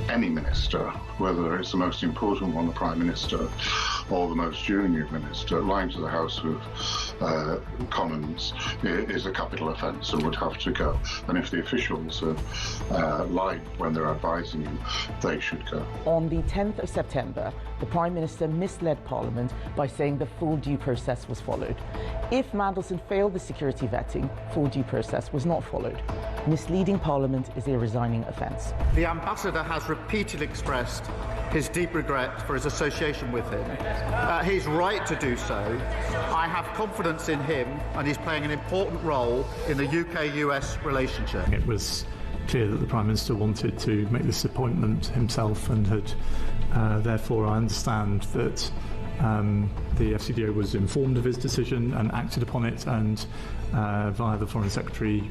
any minister, whether it's the most important one, the Prime Minister, or the most junior minister, lying to the House of Commons is a capital offence and would have to go. And if the officials have lied when they're advising you, they should go. On the 10th of September, the Prime Minister misled Parliament by saying the full due process was followed. If Mandelson failed the security vetting, full due process was not followed. Misleading Parliament is a resigning offence. The Ambassador has repeatedly expressed his deep regret for his association with him. He's right to do so. I have confidence in him, and he's playing an important role in the UK-US relationship. It was clear that the Prime Minister wanted to make this appointment himself, and had therefore I understand that the FCDO was informed of his decision and acted upon it, and via the Foreign Secretary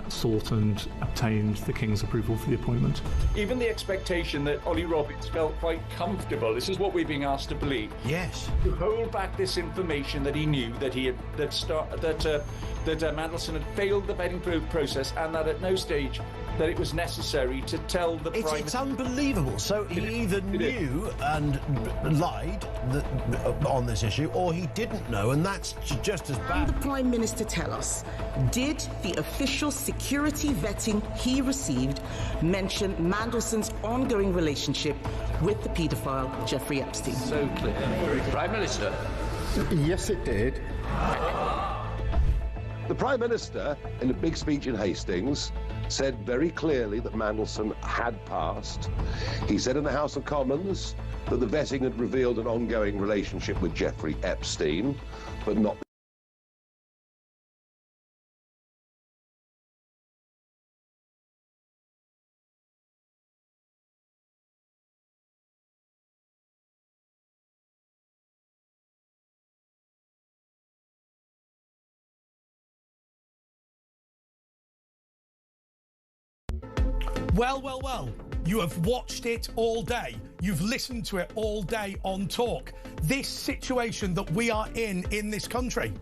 sought and obtained the King's approval for the appointment. Even the expectation that Ollie Roberts felt quite comfortable, this is what we're being asked to believe. Yes. To hold back this information that he knew that he had that Mandelson had failed the vetting process, and that at no stage that it was necessary to tell the Prime Minister. It's unbelievable. So he either knew and lied on this issue, or he didn't know, and that's just as bad. Can the Prime Minister tell us, did the official security vetting he received mention Mandelson's ongoing relationship with the paedophile Jeffrey Epstein? So clear. Prime Minister. Yes, it did. The Prime Minister, in a big speech in Hastings, said very clearly that Mandelson had passed. He said in the House of Commons that the vetting had revealed an ongoing relationship with Jeffrey Epstein, but not... Well, you have watched it all day. You've listened to it all day on Talk. This situation that we are in this country,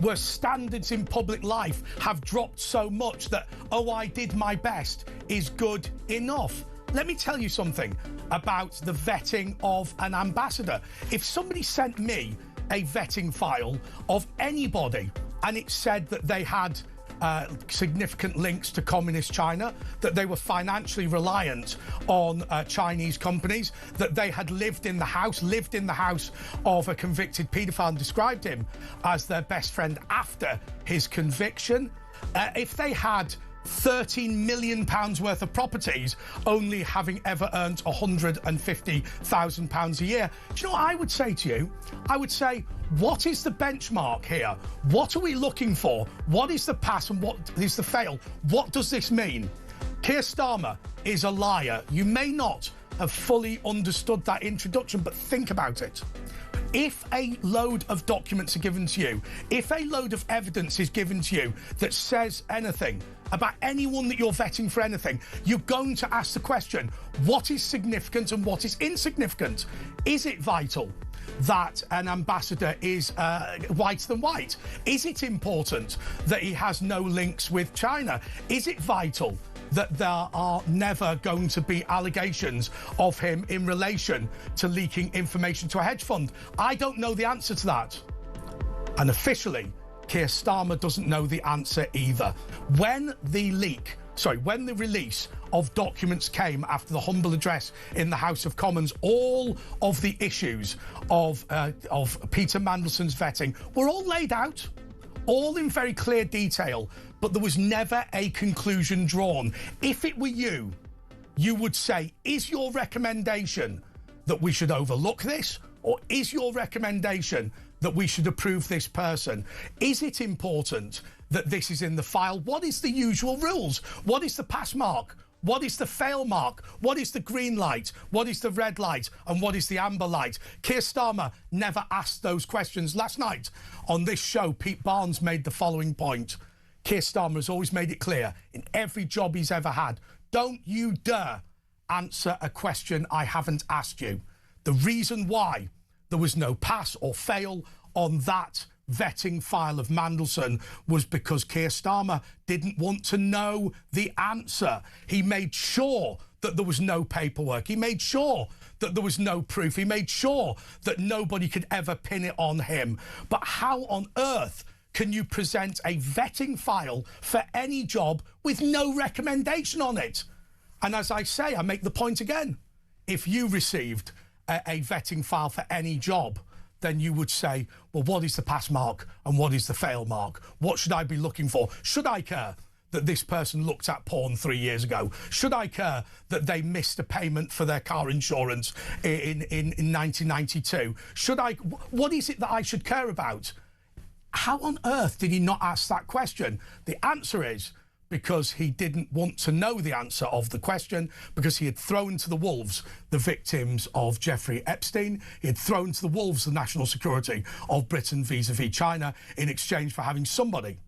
where standards in public life have dropped so much that, oh, I did my best, is good enough. Let me tell you something about the vetting of an ambassador. If somebody sent me a vetting file of anybody and it said that they had significant links to communist China, that they were financially reliant on Chinese companies, that they had lived in the house of a convicted paedophile and described him as their best friend after his conviction, if they had £13 million worth of properties, only having ever earned £150,000 a year. Do you know what I would say to you? I would say, what is the benchmark here? What are we looking for? What is the pass and what is the fail? What does this mean? Keir Starmer is a liar. You may not have fully understood that introduction, but think about it. If a load of documents are given to you, if a load of evidence is given to you that says anything about anyone that you're vetting for anything, you're going to ask the question, what is significant and what is insignificant? Is it vital that an ambassador is whiter than white? Is it important that he has no links with China? Is it vital that there are never going to be allegations of him in relation to leaking information to a hedge fund? I don't know the answer to that. And officially, Keir Starmer doesn't know the answer either. When the release of documents came after the humble address in the House of Commons, all of the issues of Peter Mandelson's vetting were all laid out, all in very clear detail, but there was never a conclusion drawn. If it were you, you would say, is your recommendation that we should overlook this, or is your recommendation that we should approve this person? Is it important that this is in the file? What is the usual rules? What is the pass mark? What is the fail mark? What is the green light? What is the red light? And what is the amber light? Keir Starmer never asked those questions. Last night on this show, Pete Barnes made the following point. Keir Starmer has always made it clear in every job he's ever had, don't you dare answer a question I haven't asked you. The reason why there was no pass or fail on that vetting file of Mandelson was because Keir Starmer didn't want to know the answer. He made sure that there was no paperwork. He made sure that there was no proof. He made sure that nobody could ever pin it on him. But how on earth can you present a vetting file for any job with no recommendation on it? And as I say, I make the point again, if you received a vetting file for any job, then you would say, well, what is the pass mark and what is the fail mark? What should I be looking for? Should I care that this person looked at porn 3 years ago? Should I care that they missed a payment for their car insurance in 1992? Should I? What is it that I should care about? How on earth did he not ask that question? The answer is because he didn't want to know the answer of the question, because he had thrown to the wolves the victims of Jeffrey Epstein. He had thrown to the wolves the national security of Britain vis-a-vis China in exchange for having somebody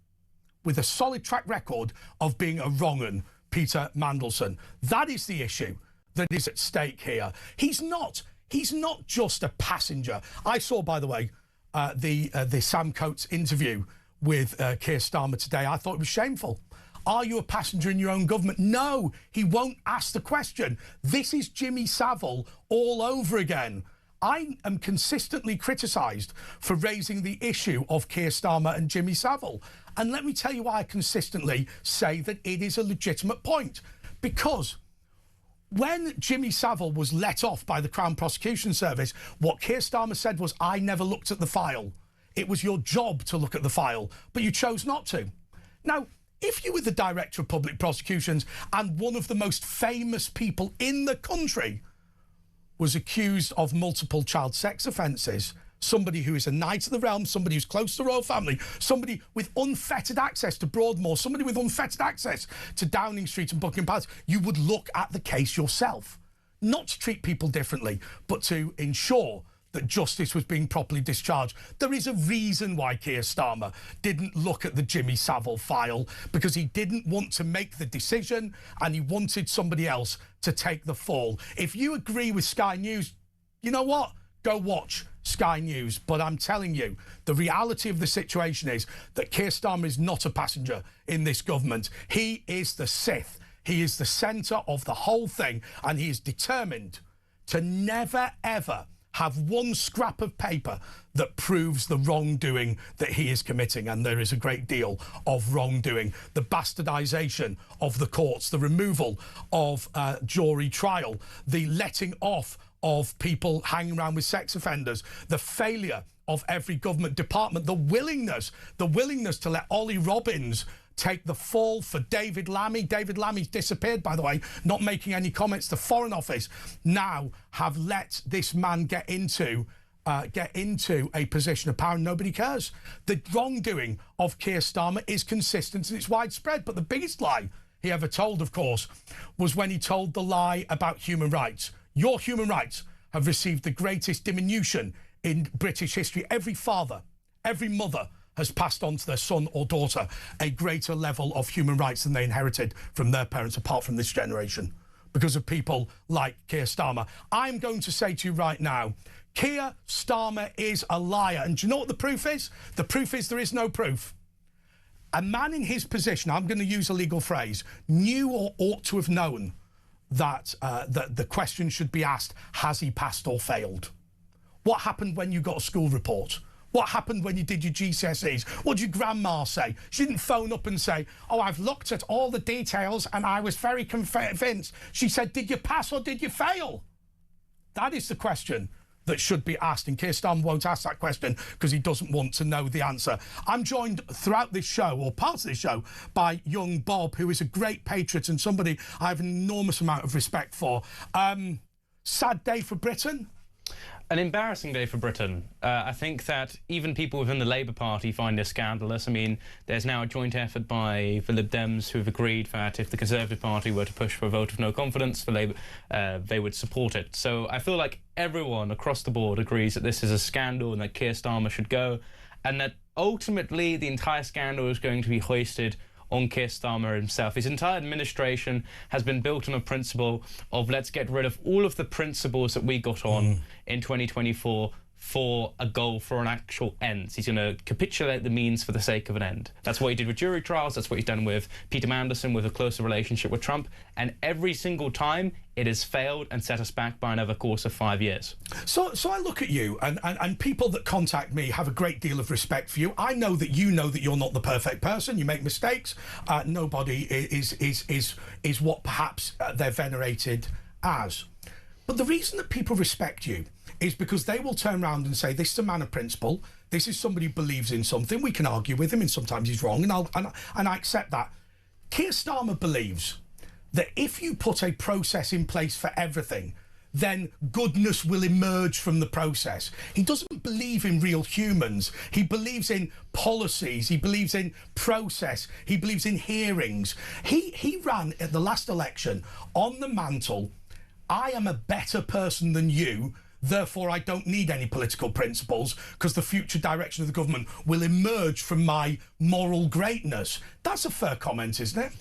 with a solid track record of being a wrong-un, Peter Mandelson. That is the issue that is at stake here. He's not just a passenger. I saw, by the way, the Sam Coates interview with Keir Starmer today. I thought it was shameful. Are you a passenger in your own government? No, he won't ask the question. This is Jimmy Savile all over again. I am consistently criticised for raising the issue of Keir Starmer and Jimmy Savile. And let me tell you why I consistently say that it is a legitimate point. Because when Jimmy Savile was let off by the Crown Prosecution Service, what Keir Starmer said was, I never looked at the file. It was your job to look at the file, but you chose not to. Now, if you were the Director of Public Prosecutions and one of the most famous people in the country was accused of multiple child sex offences, somebody who is a knight of the realm, somebody who's close to the royal family, somebody with unfettered access to Broadmoor, somebody with unfettered access to Downing Street and Buckingham Palace, you would look at the case yourself. Not to treat people differently, but to ensure that justice was being properly discharged. There is a reason why Keir Starmer didn't look at the Jimmy Savile file, because he didn't want to make the decision and he wanted somebody else to take the fall. If you agree with Sky News, you know what? Go watch Sky News. But I'm telling you, the reality of the situation is that Keir Starmer is not a passenger in this government. He is the Sith. He is the centre of the whole thing, and he is determined to never, ever have one scrap of paper that proves the wrongdoing that he is committing. And there is a great deal of wrongdoing. The bastardisation of the courts, the removal of jury trial, the letting off of people hanging around with sex offenders, the failure of every government department, the willingness to let Ollie Robbins take the fall for David Lammy. David Lammy's disappeared, by the way, not making any comments. The Foreign Office now have let this man get into a position of power, and nobody cares. The wrongdoing of Keir Starmer is consistent and it's widespread. But the biggest lie he ever told, of course, was when he told the lie about human rights. Your human rights have received the greatest diminution in British history. Every father, every mother has passed on to their son or daughter a greater level of human rights than they inherited from their parents, apart from this generation, because of people like Keir Starmer. I'm going to say to you right now, Keir Starmer is a liar. And do you know what the proof is? The proof is there is no proof. A man in his position, I'm going to use a legal phrase, knew or ought to have known that the question should be asked, has he passed or failed? What happened when you got a school report? What happened when you did your GCSEs? What did your grandma say? She didn't phone up and say, oh, I've looked at all the details and I was very convinced. She said, did you pass or did you fail? That is the question that should be asked. And Keir Starmer won't ask that question because he doesn't want to know the answer. I'm joined throughout this show, or parts of this show, by young Bob, who is a great patriot and somebody I have an enormous amount of respect for. Sad day for Britain. An embarrassing day for Britain. I think that even people within the Labour Party find this scandalous. I mean, there's now a joint effort by the Lib Dems who've agreed that if the Conservative Party were to push for a vote of no confidence for Labour, they would support it. So I feel like everyone across the board agrees that this is a scandal and that Keir Starmer should go, and that ultimately the entire scandal is going to be hoisted on Keir Starmer himself. His entire administration has been built on a principle of let's get rid of all of the principles that we got on in 2024 for a goal, for an actual end. He's going to capitulate the means for the sake of an end. That's what he did with jury trials. That's what he's done with Peter Mandelson, with a closer relationship with Trump. And every single time, it has failed and set us back by another course of 5 years. So I look at you, and people that contact me have a great deal of respect for you. I know that you know that you're not the perfect person. You make mistakes. Nobody is what perhaps they're venerated as. But the reason that people respect you is because they will turn around and say, this is a man of principle, this is somebody who believes in something, we can argue with him and sometimes he's wrong, and I accept that. Keir Starmer believes that if you put a process in place for everything, then goodness will emerge from the process. He doesn't believe in real humans. He believes in policies. He believes in process. He believes in hearings. He ran at the last election on the mantle, I am a better person than you, therefore I don't need any political principles because the future direction of the government will emerge from my moral greatness. That's a fair comment, isn't it?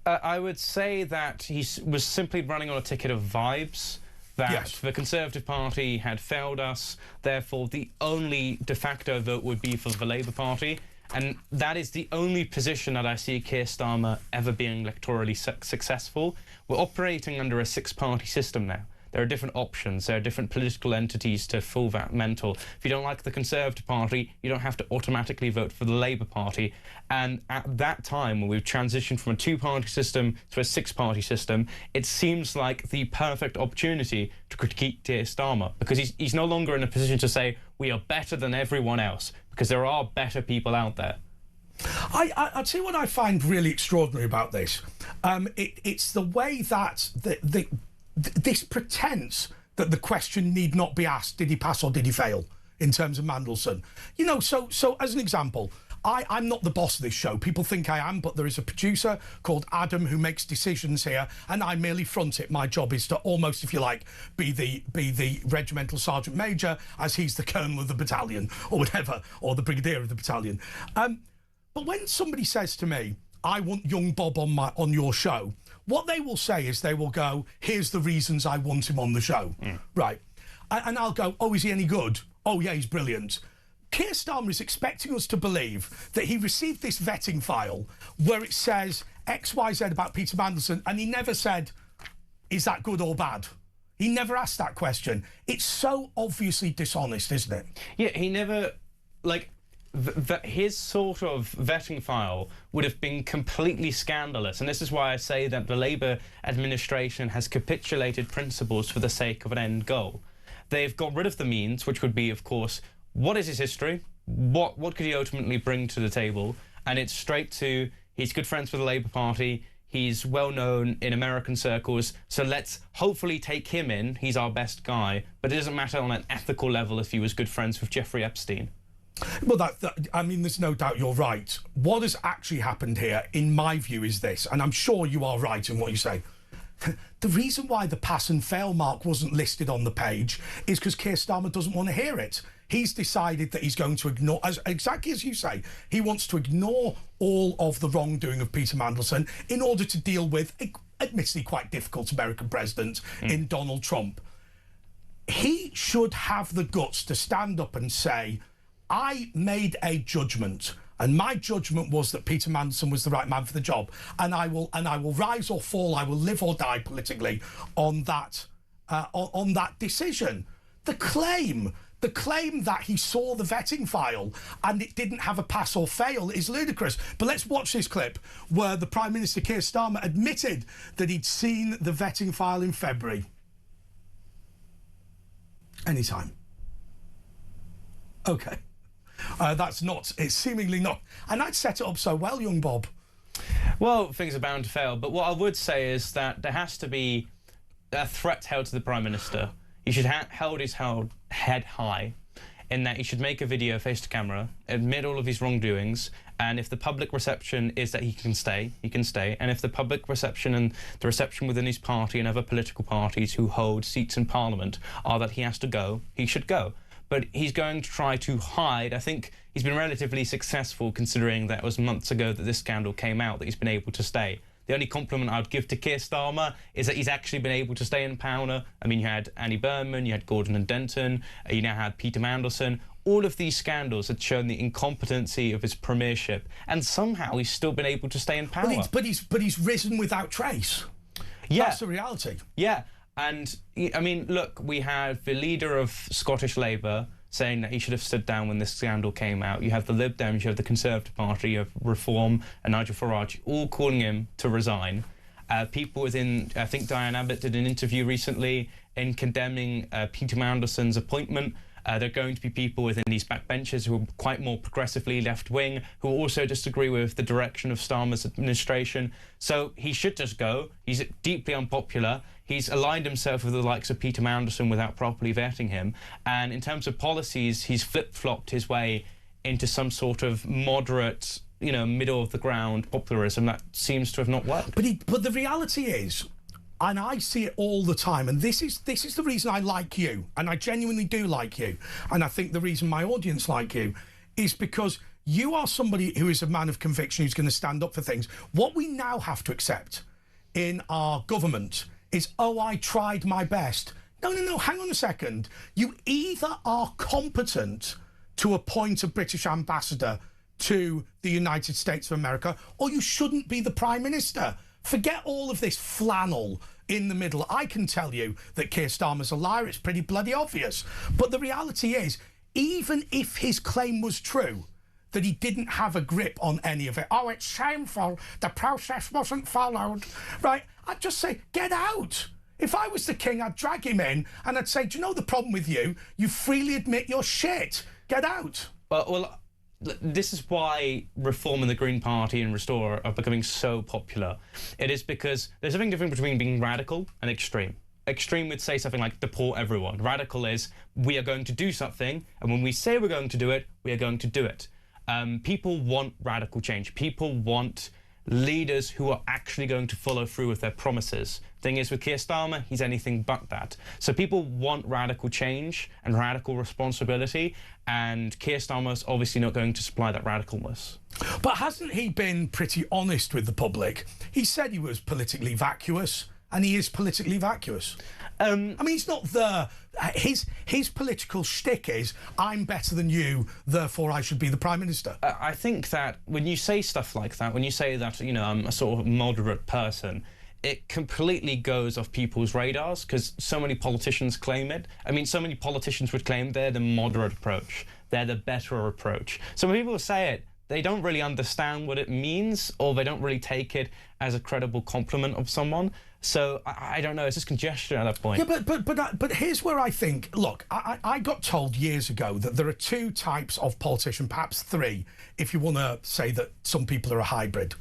I would say that he was simply running on a ticket of vibes, that yes, the Conservative Party had failed us, therefore the only de facto vote would be for the Labour Party. And that is the only position that I see Keir Starmer ever being electorally successful. We're operating under a six-party system now. There are different options. There are different political entities to fill that mantle. If you don't like the Conservative Party, you don't have to automatically vote for the Labour Party. And at that time, when we've transitioned from a two-party system to a six-party system, it seems like the perfect opportunity to critique Keir Starmer, because he's no longer in a position to say, we are better than everyone else, because there are better people out there. I'll tell you what I find really extraordinary about this. It's the way that this pretense that the question need not be asked, did he pass or did he fail, in terms of Mandelson. You know, so as an example, I'm not the boss of this show. People think I am, but there is a producer called Adam who makes decisions here, and I merely front it. My job is to almost, if you like, be the regimental sergeant major, as he's the colonel of the battalion, or whatever, or the brigadier of the battalion. But when somebody says to me, I want young Bob on your show, what they will say is they will go, here's the reasons I want him on the show. Right. And I'll go, oh, is he any good? Oh, yeah, he's brilliant. Keir Starmer is expecting us to believe that he received this vetting file where it says X, Y, Z about Peter Mandelson, and he never said, is that good or bad? He never asked that question. It's so obviously dishonest, isn't it? Yeah, he never, like, his sort of vetting file would have been completely scandalous, and this is why I say that the Labour administration has capitulated principles for the sake of an end goal. They've got rid of the means, which would be, of course, what is his history? What could he ultimately bring to the table? And it's straight to, he's good friends with the Labour Party, he's well known in American circles, so let's hopefully take him in, he's our best guy, but it doesn't matter on an ethical level if he was good friends with Jeffrey Epstein. Well, I mean, there's no doubt you're right. What has actually happened here, in my view, is this, and I'm sure you are right in what you say. The reason why the pass and fail mark wasn't listed on the page is because Keir Starmer doesn't want to hear it. He's decided that he's going to ignore, exactly as you say, he wants to ignore all of the wrongdoing of Peter Mandelson in order to deal with, admittedly quite difficult American president in Donald Trump. He should have the guts to stand up and say, I made a judgment, and my judgment was that Peter Mandelson was the right man for the job, and I will rise or fall, I will live or die politically on that decision. The claim that he saw the vetting file and it didn't have a pass or fail is ludicrous. But let's watch this clip where the Prime Minister Keir Starmer admitted that he'd seen the vetting file in February. Anytime. Okay. That's not, it's seemingly not. And I'd set it up so well, young Bob. Well, things are bound to fail, but what I would say is that there has to be a threat held to the Prime Minister. He should hold his head high, in that he should make a video face to camera, admit all of his wrongdoings, and if the public reception is that he can stay, he can stay, and if the public reception and the reception within his party and other political parties who hold seats in Parliament are that he has to go, he should go. But he's going to try to hide. I think he's been relatively successful, considering that it was months ago that this scandal came out, that he's been able to stay. The only compliment I would give to Keir Starmer is that he's actually been able to stay in power. I mean, you had Annie Berman, you had Gordon and Denton, you now had Peter Mandelson. All of these scandals had shown the incompetency of his premiership, and somehow he's still been able to stay in power. But he's risen without trace. Yeah. That's the reality. Yeah, and I mean, look, we have the leader of Scottish Labour saying that he should have stood down when this scandal came out. You have the Lib Dems, you have the Conservative Party, you have Reform and Nigel Farage all calling him to resign. People within, I think Diane Abbott did an interview recently in condemning Peter Mandelson's appointment. There are going to be people within these backbenchers who are quite more progressively left-wing, who also disagree with the direction of Starmer's administration. So he should just go. He's deeply unpopular. He's aligned himself with the likes of Peter Mandelson without properly vetting him. And in terms of policies, he's flip-flopped his way into some sort of moderate, you know, middle-of-the-ground populism that seems to have not worked. But the reality is, and I see it all the time, and this is the reason I like you, and I genuinely do like you, and I think the reason my audience like you is because you are somebody who is a man of conviction, who's going to stand up for things. What we now have to accept in our government is, oh, I tried my best. No, hang on a second. You either are competent to appoint a British ambassador to the United States of America, or you shouldn't be the Prime Minister. Forget all of this flannel in the middle. I can tell you that Keir Starmer's a liar. It's pretty bloody obvious. But the reality is, even if his claim was true, that he didn't have a grip on any of it, oh, it's shameful, the process wasn't followed, right? I'd just say, get out. If I was the king, I'd drag him in and I'd say, do you know the problem with you? You freely admit your shit. Get out. Well, this is why Reform and the Green Party and Restore are becoming so popular. It is because there's something different between being radical and extreme. Extreme would say something like deport everyone. Radical is we are going to do something, and when we say we're going to do it, we are going to do it. People want radical change. People want leaders who are actually going to follow through with their promises. Thing is, with Keir Starmer, he's anything but that. So people want radical change and radical responsibility, and Keir Starmer's obviously not going to supply that radicalness. But hasn't he been pretty honest with the public? He said he was politically vacuous, and he is politically vacuous. I mean, he's not the... His political shtick is, I'm better than you, therefore I should be the Prime Minister. I think that when you say stuff like that, when you say that, you know, I'm a sort of moderate person, it completely goes off people's radars because so many politicians claim it. I mean, so many politicians would claim they're the moderate approach. They're the better approach. So when people say it, they don't really understand what it means, or they don't really take it as a credible compliment of someone. So I don't know, it's just congestion at that point. Yeah, but here's where I think, look, I got told years ago that there are two types of politician, perhaps three, if you want to say that some people are a hybrid.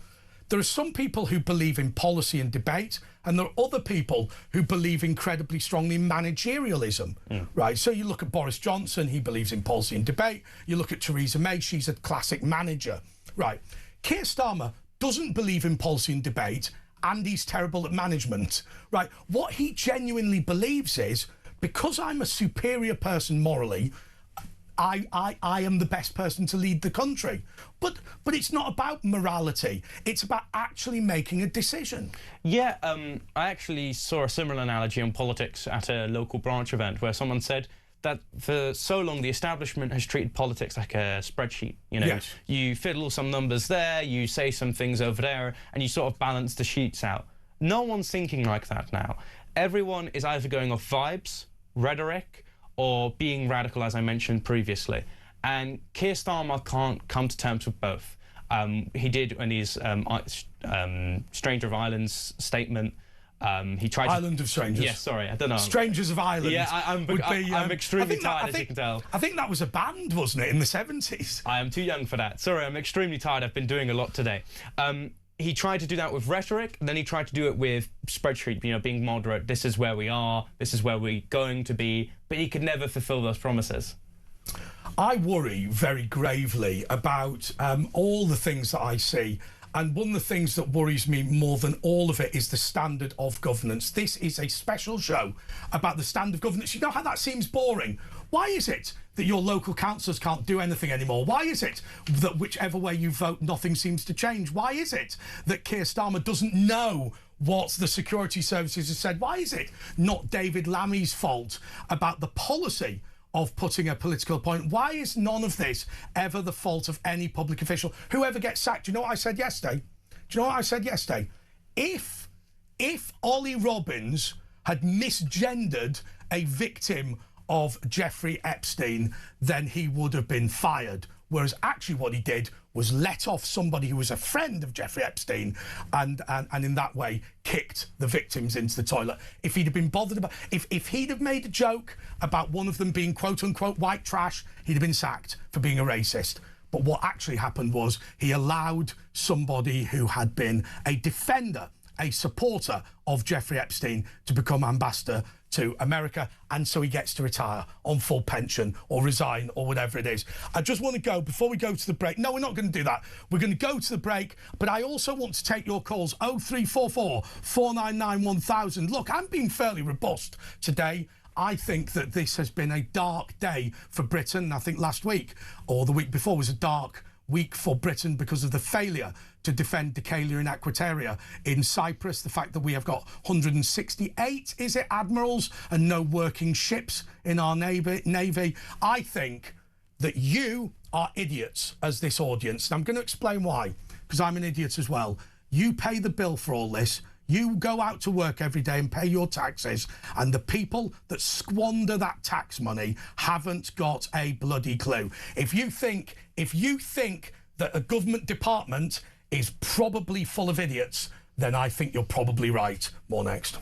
There are some people who believe in policy and debate, and there are other people who believe incredibly strongly in managerialism, right? So you look at Boris Johnson, he believes in policy and debate. You look at Theresa May, she's a classic manager, right? Keir Starmer doesn't believe in policy and debate, and he's terrible at management, right? What he genuinely believes is, because I'm a superior person morally, I am the best person to lead the country. But it's not about morality. It's about actually making a decision. Yeah, I actually saw a similar analogy on politics at a local branch event where someone said that for so long the establishment has treated politics like a spreadsheet. You know, yes. You fiddle some numbers there, you say some things over there, and you sort of balance the sheets out. No one's thinking like that now. Everyone is either going off vibes, rhetoric, or being radical, as I mentioned previously. And Keir Starmer can't come to terms with both. He did in his Stranger of Islands statement. He tried Island of Strangers. Yes, sorry, I don't know. Strangers of Ireland. Yeah, I'm extremely tired, as you can tell. I think that was a band, wasn't it, in the 70s? I am too young for that. Sorry, I'm extremely tired. I've been doing a lot today. He tried to do that with rhetoric, and then he tried to do it with spreadsheet, you know, being moderate. This is where we are, this is where we're going to be, but he could never fulfill those promises. I worry very gravely about all the things that I see. And one of the things that worries me more than all of it is the standard of governance. This is a special show about the standard of governance. You know how that seems boring? Why is it that your local councillors can't do anything anymore? Why is it that whichever way you vote, nothing seems to change? Why is it that Keir Starmer doesn't know what the security services have said? Why is it not David Lammy's fault about the policy of putting a political appointment? Why is none of this ever the fault of any public official? Whoever gets sacked, do you know what I said yesterday? If Ollie Robbins had misgendered a victim of Jeffrey Epstein, then he would have been fired. Whereas actually what he did was let off somebody who was a friend of Jeffrey Epstein and in that way kicked the victims into the toilet. If he'd have been bothered about... If he'd have made a joke about one of them being quote-unquote white trash, he'd have been sacked for being a racist. But what actually happened was he allowed somebody who had been a defender, a supporter of Jeffrey Epstein, to become ambassador to America, and so he gets to retire on full pension or resign or whatever it is. I just want to go, before we go to the break, no, we're not going to do that. We're going to go to the break, but I also want to take your calls, 0344 499 1000. Look, I'm being fairly robust today. I think that this has been a dark day for Britain. I think last week or the week before was a dark week for Britain because of the failure to defend Decalia and Aquitaria in Cyprus, the fact that we have got 168, is it, admirals and no working ships in our navy. I think that you are idiots as this audience, and I'm going to explain why, because I'm an idiot as well. You pay the bill for all this. You go out to work every day and pay your taxes, and the people that squander that tax money haven't got a bloody clue. If you think that a government department is probably full of idiots, then I think you're probably right. More next.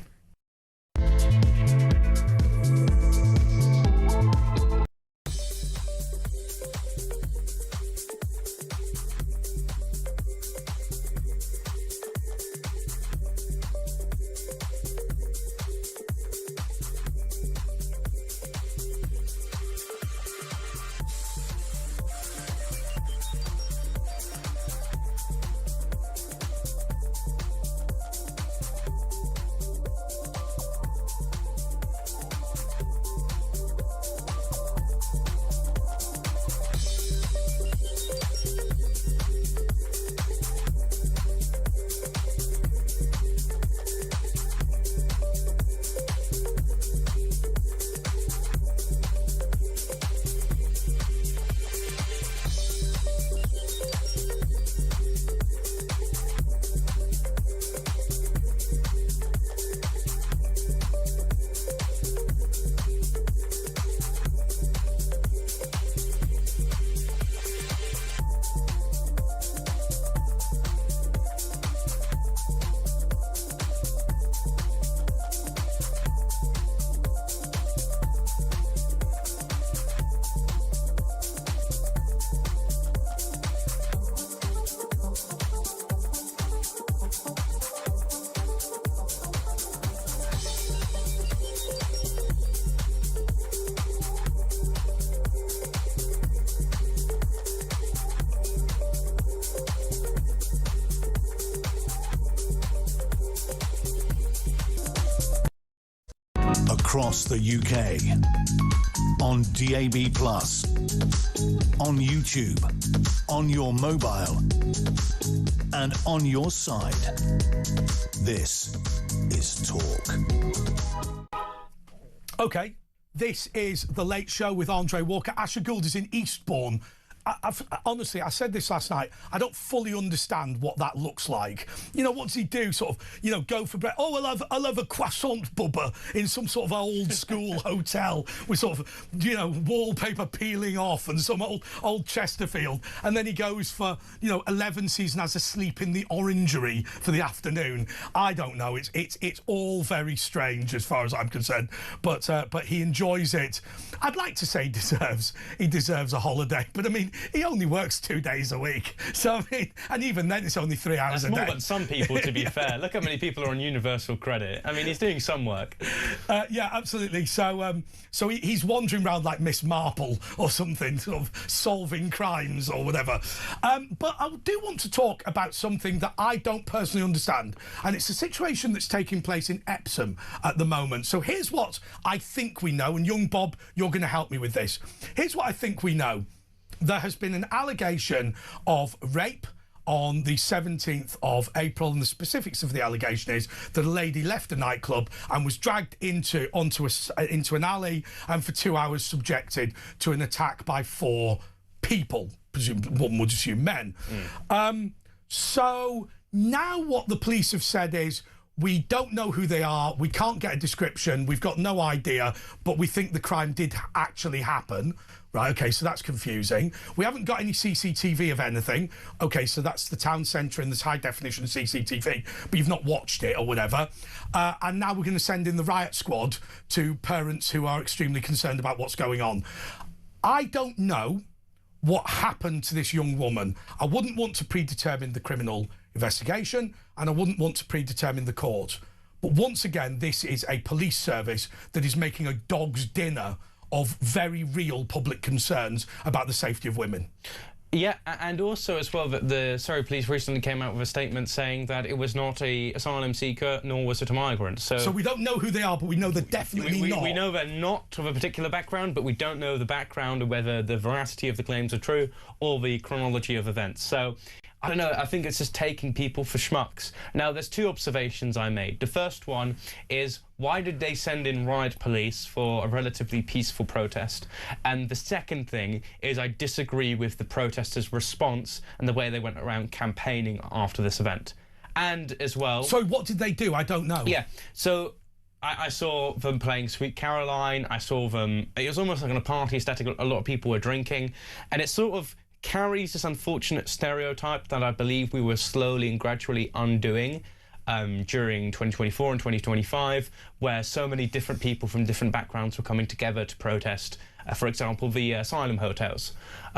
Across the UK, on DAB+, on YouTube, on your mobile, and on your side. This is Talk. OK, this is The Late Show with Andre Walker. Asher Gould is in Eastbourne. Honestly, I said this last night, I don't fully understand what that looks like. You know, what does he do? Sort of, you know, go for breakfast. Oh, I'll have a croissant, Bubba, in some sort of old school hotel with sort of, you know, wallpaper peeling off and some old Chesterfield. And then he goes for, you know, 11's and has a sleep in the orangery for the afternoon. I don't know. It's all very strange as far as I'm concerned. But he enjoys it. I'd like to say he deserves a holiday. But I mean, he only works 2 days a week. So, I mean, and even then it's only 3 hours a day. More than some people, to be fair. Look how many people are on universal credit. I mean, he's doing some work. Yeah, absolutely. So, he's wandering around like Miss Marple or something, sort of solving crimes or whatever. But I do want to talk about something that I don't personally understand, and it's a situation that's taking place in Epsom at the moment. So here's what I think we know, and young Bob, you're going to help me with this. Here's what I think we know. There has been an allegation of rape on the 17th of April, and the specifics of the allegation is that a lady left a nightclub and was dragged into an alley and for 2 hours subjected to an attack by 4 people, one would assume men. So now what the police have said is, we don't know who they are, we can't get a description, we've got no idea, but we think the crime did actually happen. Right, OK, so that's confusing. We haven't got any CCTV of anything. OK, so that's the town centre and there's high-definition CCTV, but you've not watched it or whatever. And now we're going to send in the riot squad to parents who are extremely concerned about what's going on. I don't know what happened to this young woman. I wouldn't want to predetermine the criminal investigation, and I wouldn't want to predetermine the court. But once again, this is a police service that is making a dog's dinner of very real public concerns about the safety of women. Yeah, and also as well that the Surrey Police recently came out with a statement saying that it was not a asylum seeker, nor was it a migrant. So we don't know who they are, but we know they're definitely not. We know they're not of a particular background, but we don't know the background or whether the veracity of the claims are true or the chronology of events. So I don't know, I think it's just taking people for schmucks. Now, there's 2 observations I made. The first one is, why did they send in riot police for a relatively peaceful protest? And the second thing is, I disagree with the protesters' response and the way they went around campaigning after this event. And as well... So what did they do? I don't know. Yeah, so I saw them playing Sweet Caroline. I saw them... It was almost like on a party aesthetic. A lot of people were drinking. And it sort of carries this unfortunate stereotype that I believe we were slowly and gradually undoing during 2024 and 2025, where so many different people from different backgrounds were coming together to protest, for example, the asylum hotels.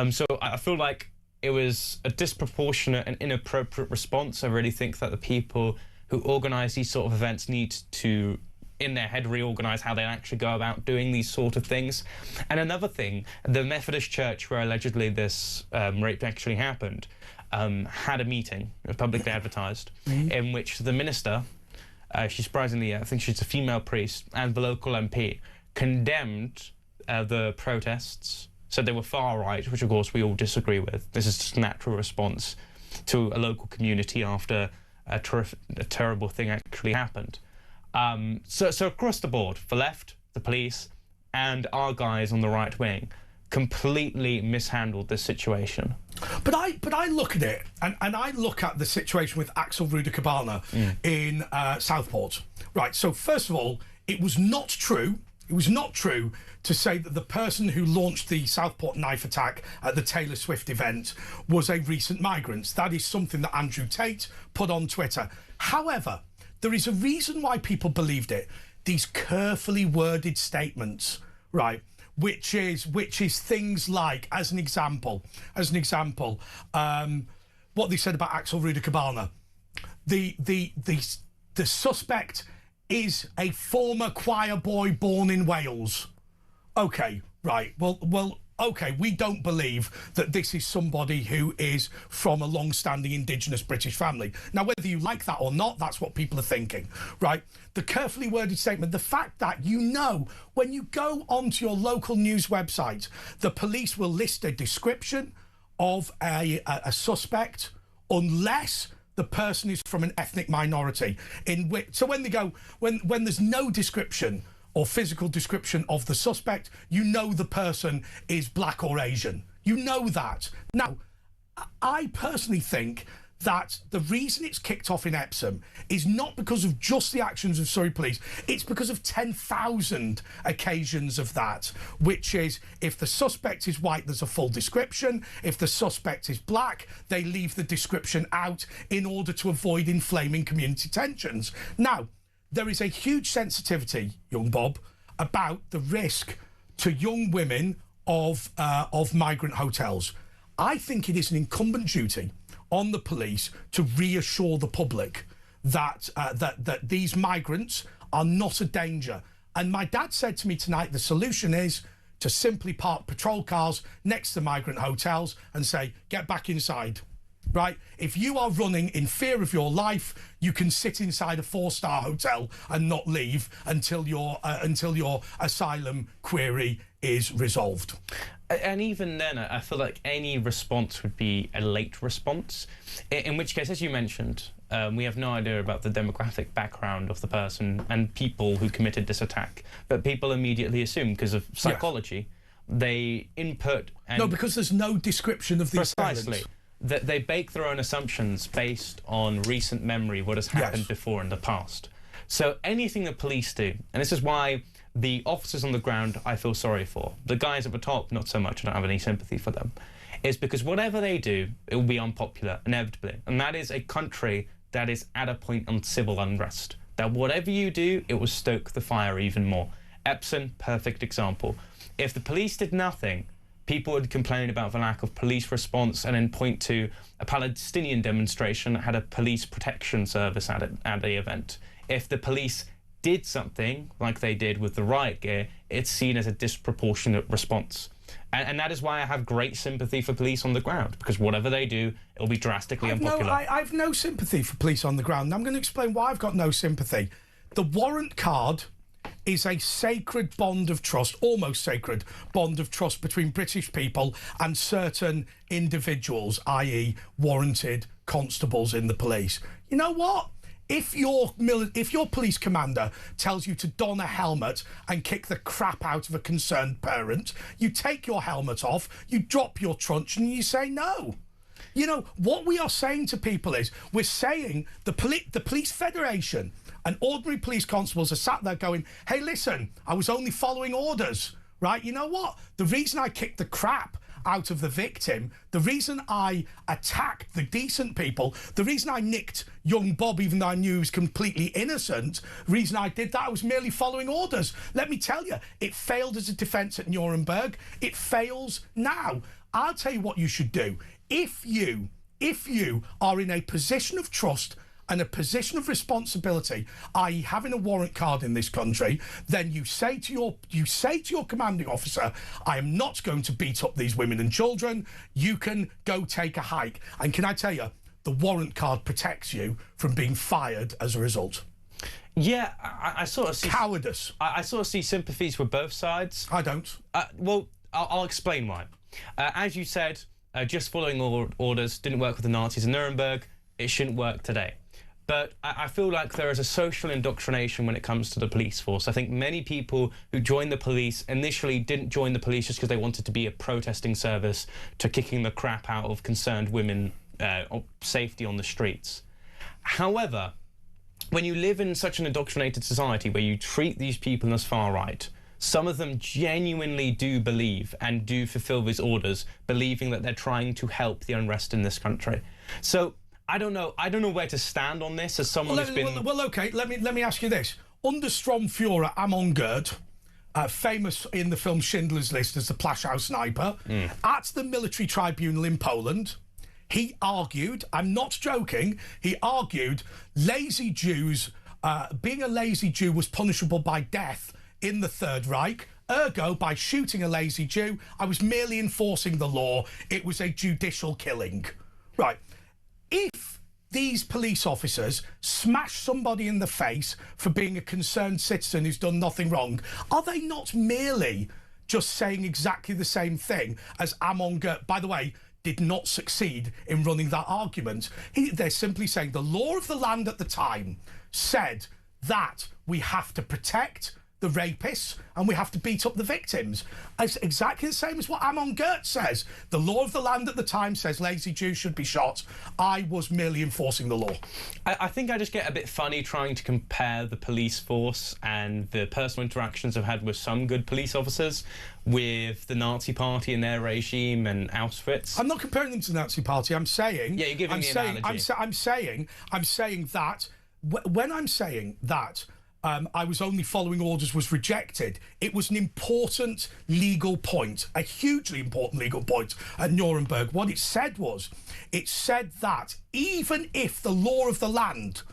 So I feel like it was a disproportionate and inappropriate response. I really think that the people who organise these sort of events need to, in their head, reorganise how they actually go about doing these sort of things. And another thing, the Methodist Church, where allegedly this rape actually happened, had a meeting, publicly advertised, in which the minister, she surprisingly, I think she's a female priest, and the local MP condemned the protests, said they were far right, which of course we all disagree with. This is just a natural response to a local community after a terrible thing actually happened. So across the board, the left, the police, and our guys on the right wing completely mishandled this situation. But I look at it, and I look at the situation with Axel Rudikabana in Southport. Right, so first of all, it was not true to say that the person who launched the Southport knife attack at the Taylor Swift event was a recent migrant. That is something that Andrew Tate put on Twitter. However, there is a reason why people believed it. These carefully worded statements, right, which is things like, as an example, what they said about Axel Rudikabana. The suspect is a former choir boy born in Wales. Okay, right. Well, okay, we don't believe that this is somebody who is from a long-standing Indigenous British family. Now, whether you like that or not, that's what people are thinking, right? The carefully worded statement, the fact that, you know, when you go onto your local news website, the police will list a description of a suspect unless the person is from an ethnic minority. So when they go, when there's no description or physical description of the suspect, you know the person is black or Asian. You know that. Now, I personally think that the reason it's kicked off in Epsom is not because of just the actions of Surrey Police, it's because of 10,000 occasions of that, which is, if the suspect is white, there's a full description. If the suspect is black, they leave the description out in order to avoid inflaming community tensions. Now, there is a huge sensitivity, young Bob, about the risk to young women of migrant hotels. I think it is an incumbent duty on the police to reassure the public that that these migrants are not a danger. And my dad said to me tonight, the solution is to simply park patrol cars next to migrant hotels and say, get back inside. Right? If you are running in fear of your life, you can sit inside a 4-star hotel and not leave until your asylum query is resolved. And even then, I feel like any response would be a late response, in which case, as you mentioned, we have no idea about the demographic background of the person and people who committed this attack. But people immediately assume, because of psychology, they input... And no, because there's no description of these precisely. That they bake their own assumptions based on recent memory, what has happened before in the past. So anything the police do, and this is why the officers on the ground I feel sorry for, the guys at the top, not so much, I don't have any sympathy for them, is because whatever they do, it will be unpopular, inevitably. And that is a country that is at a point on civil unrest. That whatever you do, it will stoke the fire even more. Epsom, perfect example. If the police did nothing, people would complain about the lack of police response and then point to a Palestinian demonstration that had a police protection service at the event. If the police did something, like they did with the riot gear, it's seen as a disproportionate response. And that is why I have great sympathy for police on the ground, because whatever they do, it'll be drastically unpopular. I've no sympathy for police on the ground, and I'm going to explain why I've got no sympathy. The warrant card is a sacred bond of trust, almost sacred bond of trust between British people and certain individuals, i.e. warranted constables in the police. You know what? If your police commander tells you to don a helmet and kick the crap out of a concerned parent, you take your helmet off, you drop your truncheon and you say no. You know, what we are saying to people is, we're saying the police federation and ordinary police constables are sat there going, hey, listen, I was only following orders, right? You know what? The reason I kicked the crap out of the victim, the reason I attacked the decent people, the reason I nicked young Bob even though I knew he was completely innocent, the reason I did that, I was merely following orders. Let me tell you, it failed as a defence at Nuremberg. It fails now. I'll tell you what you should do. If you are in a position of trust and a position of responsibility, i.e. having a warrant card in this country, then you say to your commanding officer, I am not going to beat up these women and children. You can go take a hike. And can I tell you, the warrant card protects you from being fired as a result. Yeah, I sort of see... Cowardice. I sort of see sympathies for both sides. I don't. Well, I'll explain why. As you said, just following orders didn't work with the Nazis in Nuremberg. It shouldn't work today. But I feel like there is a social indoctrination when it comes to the police force. I think many people who joined the police initially didn't join the police just because they wanted to be a protesting service to kicking the crap out of concerned women safety on the streets. However, when you live in such an indoctrinated society where you treat these people as far right, some of them genuinely do believe and do fulfill these orders, believing that they're trying to help the unrest in this country. So I don't know where to stand on this as someone who's been... Well, OK, let me ask you this. Under Sturmführer Amon Gould, famous in the film Schindler's List as the Plaszow sniper, at the military tribunal in Poland, he argued, I'm not joking, he argued lazy Jews, being a lazy Jew was punishable by death in the Third Reich. Ergo, by shooting a lazy Jew, I was merely enforcing the law. It was a judicial killing. Right. If these police officers smash somebody in the face for being a concerned citizen who's done nothing wrong, are they not merely just saying exactly the same thing as Amon Gould, by the way, did not succeed in running that argument? They're simply saying the law of the land at the time said that we have to protect the rapists and we have to beat up the victims. It's exactly the same as what Amon Gould says. The law of the land at the time says lazy Jews should be shot. I was merely enforcing the law. I think I just get a bit funny trying to compare the police force and the personal interactions I've had with some good police officers with the Nazi Party and their regime and Auschwitz. I'm not comparing them to the Nazi Party. I'm saying... Yeah, you're giving me an analogy. I'm saying that... When I'm saying that I was only following orders was rejected. It was an important legal point, a hugely important legal point at Nuremberg. What it said was, it said that even if the law of the land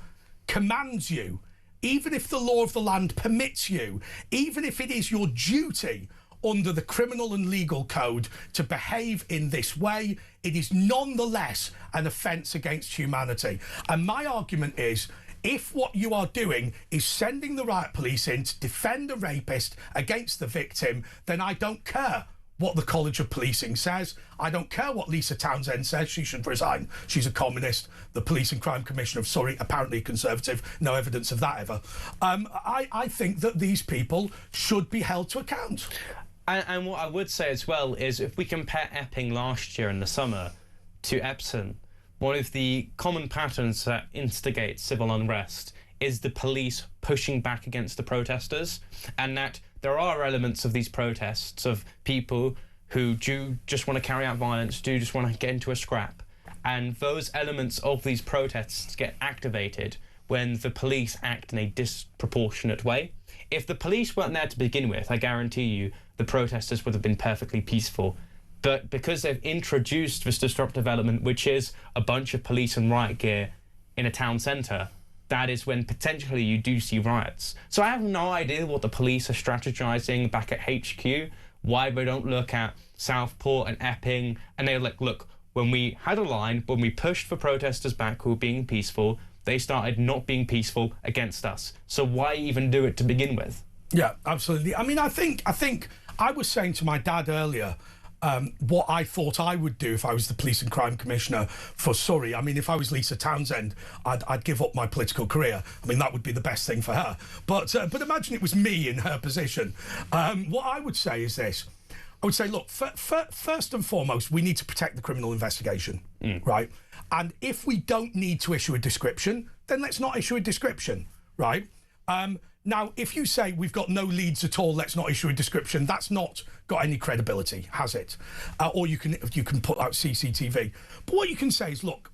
commands you, even if the law of the land permits you, even if it is your duty under the criminal and legal code to behave in this way, it is nonetheless an offence against humanity. And my argument is, if what you are doing is sending the riot police in to defend a rapist against the victim, then I don't care what the College of Policing says. I don't care what Lisa Townsend says. She should resign. She's a communist. The Police and Crime Commissioner of Surrey, apparently Conservative. No evidence of that ever. I think that these people should be held to account. And what I would say as well is, if we compare Epping last year in the summer to Epsom, one of the common patterns that instigates civil unrest is the police pushing back against the protesters, and that there are elements of these protests of people who do just want to carry out violence, do just want to get into a scrap. And those elements of these protests get activated when the police act in a disproportionate way. If the police weren't there to begin with, I guarantee you the protesters would have been perfectly peaceful. But because they've introduced this disruptive element, which is a bunch of police and riot gear in a town centre, that is when potentially you do see riots. So I have no idea what the police are strategising back at HQ, why they don't look at Southport and Epping, and they're like, look, when we had a line, when we pushed for protesters back who were being peaceful, they started not being peaceful against us. So why even do it to begin with? Yeah, absolutely. I mean, I think I was saying to my dad earlier, what I thought I would do if I was the Police and Crime Commissioner for Surrey. I mean, if I was Lisa Townsend, I'd give up my political career. I mean, that would be the best thing for her. But imagine it was me in her position. What I would say is this. I would say, look, first and foremost, we need to protect the criminal investigation, right? And if we don't need to issue a description, then let's not issue a description, right? Now, if you say we've got no leads at all, let's not issue a description, that's not got any credibility, has it? Or you can put out CCTV. But what you can say is, look,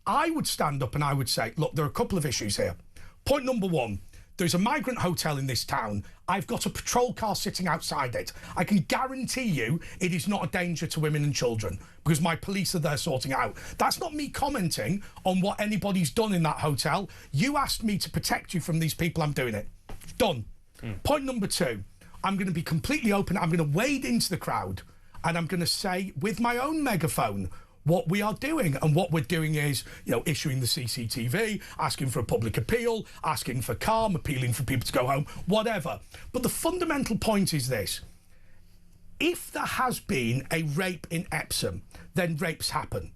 I would stand up and I would say, look, there are a couple of issues here. Point number one, there's a migrant hotel in this town. I've got a patrol car sitting outside it. I can guarantee you it is not a danger to women and children because my police are there sorting it out. That's not me commenting on what anybody's done in that hotel. You asked me to protect you from these people, I'm doing it. Done. Point number two, I'm going to be completely open. I'm going to wade into the crowd and I'm going to say with my own megaphone what we are doing. And what we're doing is, you know, issuing the CCTV, asking for a public appeal, asking for calm, appealing for people to go home, whatever. But the fundamental point is this. If there has been a rape in Epsom, then rapes happen.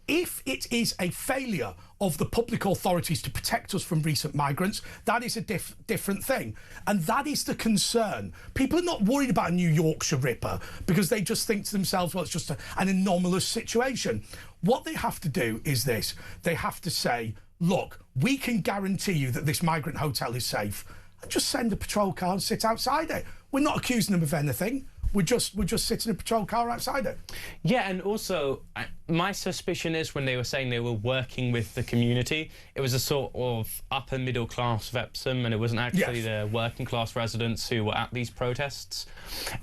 If it is a failure of the public authorities to protect us from recent migrants, that is a different thing. And that is the concern. People are not worried about a New Yorkshire Ripper because they just think to themselves, well, it's just an anomalous situation. What they have to do is this. They have to say, look, we can guarantee you that this migrant hotel is safe. And just send a patrol car and sit outside it. We're not accusing them of anything. We're just sitting in a patrol car outside it. Yeah, and also, my suspicion is when they were saying they were working with the community, it was a sort of upper middle class of Epsom, and it wasn't actually the working class residents who were at these protests.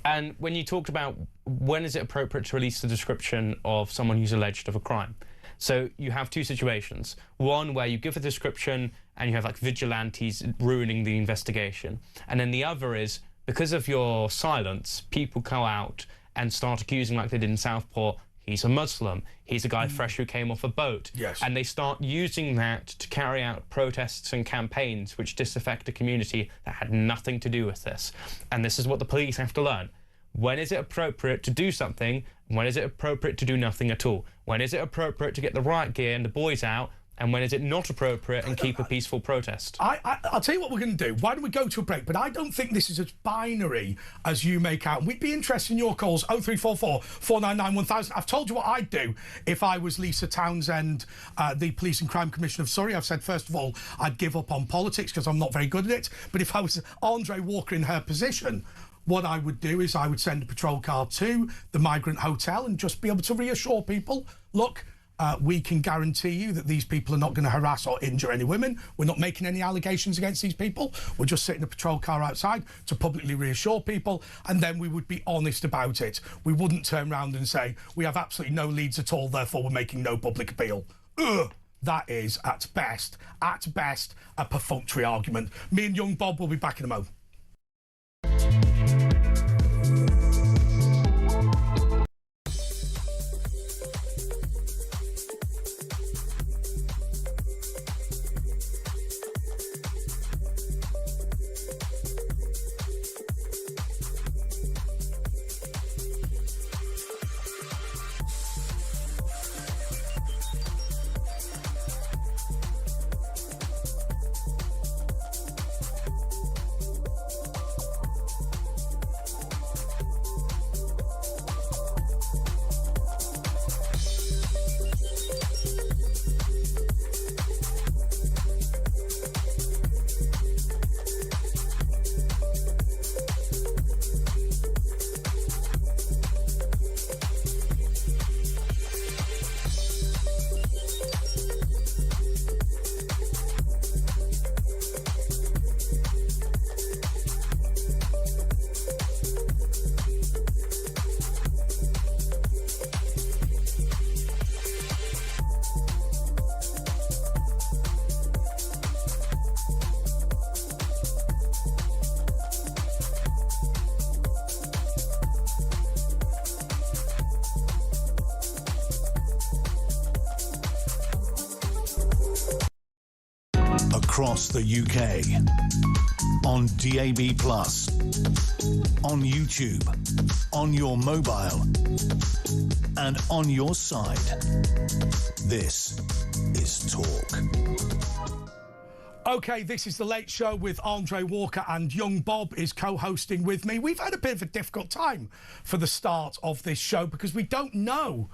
And when you talked about when is it appropriate to release the description of someone who's alleged of a crime, so you have two situations. One where you give a description and you have like vigilantes ruining the investigation, and then the other is, because of your silence, people go out and start accusing, like they did in Southport, he's a Muslim, he's a guy fresh who came off a boat. Yes. And they start using that to carry out protests and campaigns which disaffect a community that had nothing to do with this. And this is what the police have to learn. When is it appropriate to do something? When is it appropriate to do nothing at all? When is it appropriate to get the riot gear and the boys out? And when is it not appropriate and keep a peaceful protest? I'll tell you what we're going to do. Why don't we go to a break? But I don't think this is as binary as you make out. We'd be interested in your calls, 0344 499 1000. I've told you what I'd do if I was Lisa Townsend, the Police and Crime Commissioner of Surrey. I've said, first of all, I'd give up on politics because I'm not very good at it. But if I was Andre Walker in her position, what I would do is I would send a patrol car to the migrant hotel and just be able to reassure people, look, we can guarantee you that these people are not going to harass or injure any women. We're not making any allegations against these people. We'll just sit in a patrol car outside to publicly reassure people, and then we would be honest about it. We wouldn't turn around and say, we have absolutely no leads at all, therefore we're making no public appeal. Ugh. That is, at best, a perfunctory argument. Me and young Bob will be back in a moment. Across the UK, on DAB+, on YouTube, on your mobile, and on your side. This is Talk. OK, this is The Late Show with Andre Walker, and young Bob is co-hosting with me. We've had a bit of a difficult time for the start of this show because we don't know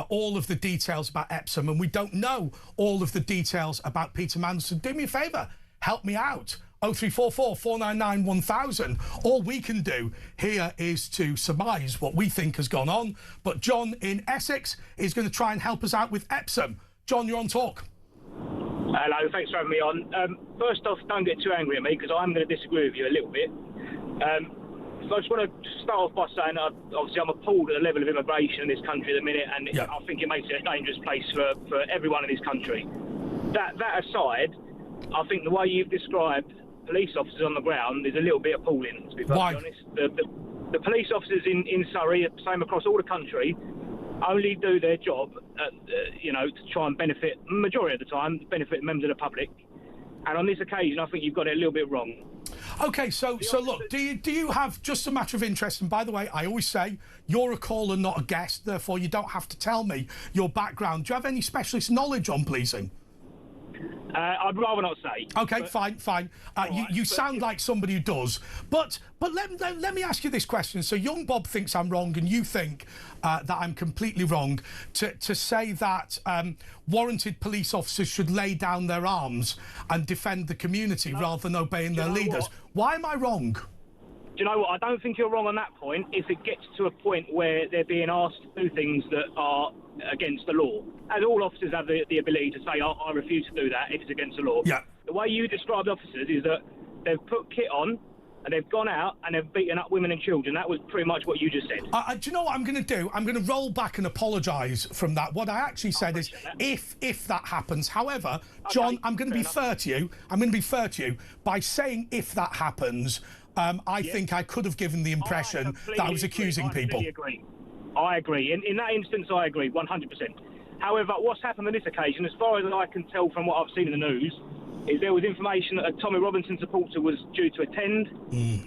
all of the details about Epsom, and we don't know all of the details about Peter Mandelson. Do me a favour, help me out. 0344 499 1000. All we can do here is to surmise what we think has gone on, but John in Essex is going to try and help us out with Epsom. John, you're on Talk. Hello, thanks for having me on. First off, don't get too angry at me because I'm going to disagree with you a little bit. So I just want to start off by saying, obviously, I'm appalled at the level of immigration in this country at the minute, and I think it makes it a dangerous place for everyone in this country. That aside, I think the way you've described police officers on the ground is a little bit appalling, to be perfectly honest. The police officers in Surrey, same across all the country, only do their job, to try and benefit, majority of the time, benefit members of the public. And on this occasion, I think you've got it a little bit wrong. OK, so look, do you have, just a matter of interest, and by the way, I always say, you're a caller, not a guest, therefore you don't have to tell me your background. Do you have any specialist knowledge on policing? I'd rather not say. OK, fine. You sound like somebody who does. But let me ask you this question. So young Bob thinks I'm wrong, and you think that I'm completely wrong to say that warranted police officers should lay down their arms and defend the community rather than obeying their leaders. Why am I wrong? Do you know what? I don't think you're wrong on that point if it gets to a point where they're being asked to do things that are against the law. And all officers have the ability to say, I refuse to do that if it's against the law. Yeah. The way you described officers is that they've put kit on and they've gone out and they've beaten up women and children. That was pretty much what you just said. Do you know what I'm going to do? I'm going to roll back and apologise from that. What I actually said is if that happens. However, John, I'm going to be fair to you. I'm going to be fair to you by saying if that happens. I think I could have given the impression that I was accusing people. I agree. In that instance, I agree 100%. However, what's happened on this occasion, as far as I can tell from what I've seen in the news, is there was information that a Tommy Robinson supporter was due to attend,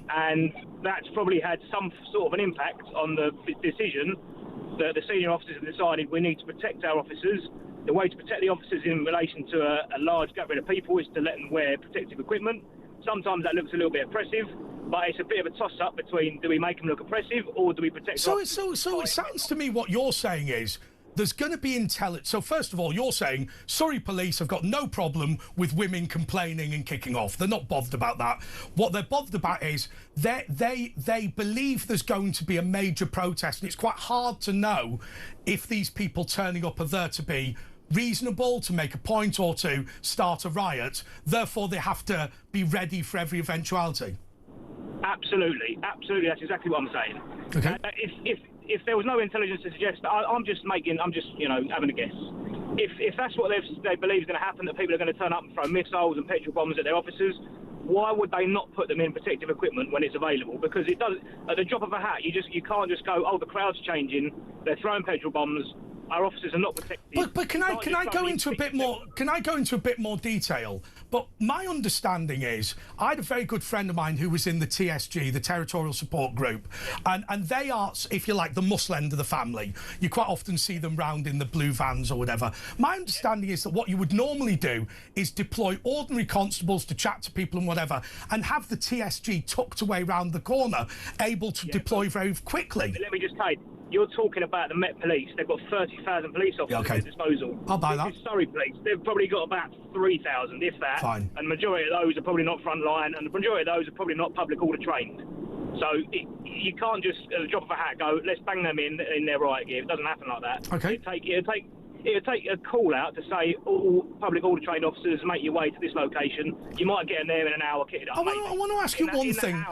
and that's probably had some sort of an impact on the decision that the senior officers have decided we need to protect our officers. The way to protect the officers in relation to a large gathering of people is to let them wear protective equipment. Sometimes that looks a little bit oppressive, but it's a bit of a toss-up between do we make them look oppressive or do we protect them? So it sounds to me what you're saying is there's going to be intelligence. So first of all, you're saying Surrey police have got no problem with women complaining and kicking off. They're not bothered about that. What they're bothered about is they believe there's going to be a major protest, and it's quite hard to know if these people turning up are there to be reasonable, to make a point, or to start a riot. Therefore, they have to be ready for every eventuality. Absolutely, absolutely. That's exactly what I'm saying. Okay. If there was no intelligence to suggest, I'm just having a guess. If that's what they believe is going to happen, that people are going to turn up and throw missiles and petrol bombs at their officers, why would they not put them in protective equipment when it's available? Because it does, at the drop of a hat, you can't just go, oh, the crowd's changing, they're throwing petrol bombs, our officers are not protected. But can I go into a bit more? Can I go into a bit more detail? But my understanding is, I had a very good friend of mine who was in the TSG, the Territorial Support Group, and they are, if you like, the muscle end of the family. You quite often see them round in the blue vans or whatever. My understanding is that what you would normally do is deploy ordinary constables to chat to people and whatever, and have the TSG tucked away round the corner, able to deploy very quickly. Let me just say, you're talking about the Met Police. They've got 30,000 police officers at their disposal. I'll buy that. This is Surrey Police. They've probably got about 3,000, if that. Fine. And the majority of those are probably not frontline, and the majority of those are probably not public order trained. So you can't just, at the drop of a hat, go, let's bang them in their riot gear. It doesn't happen like that. Okay. It'll take a call out to say, all public order trained officers, make your way to this location. You might get them there in an hour, kitted up. I want to ask you one thing.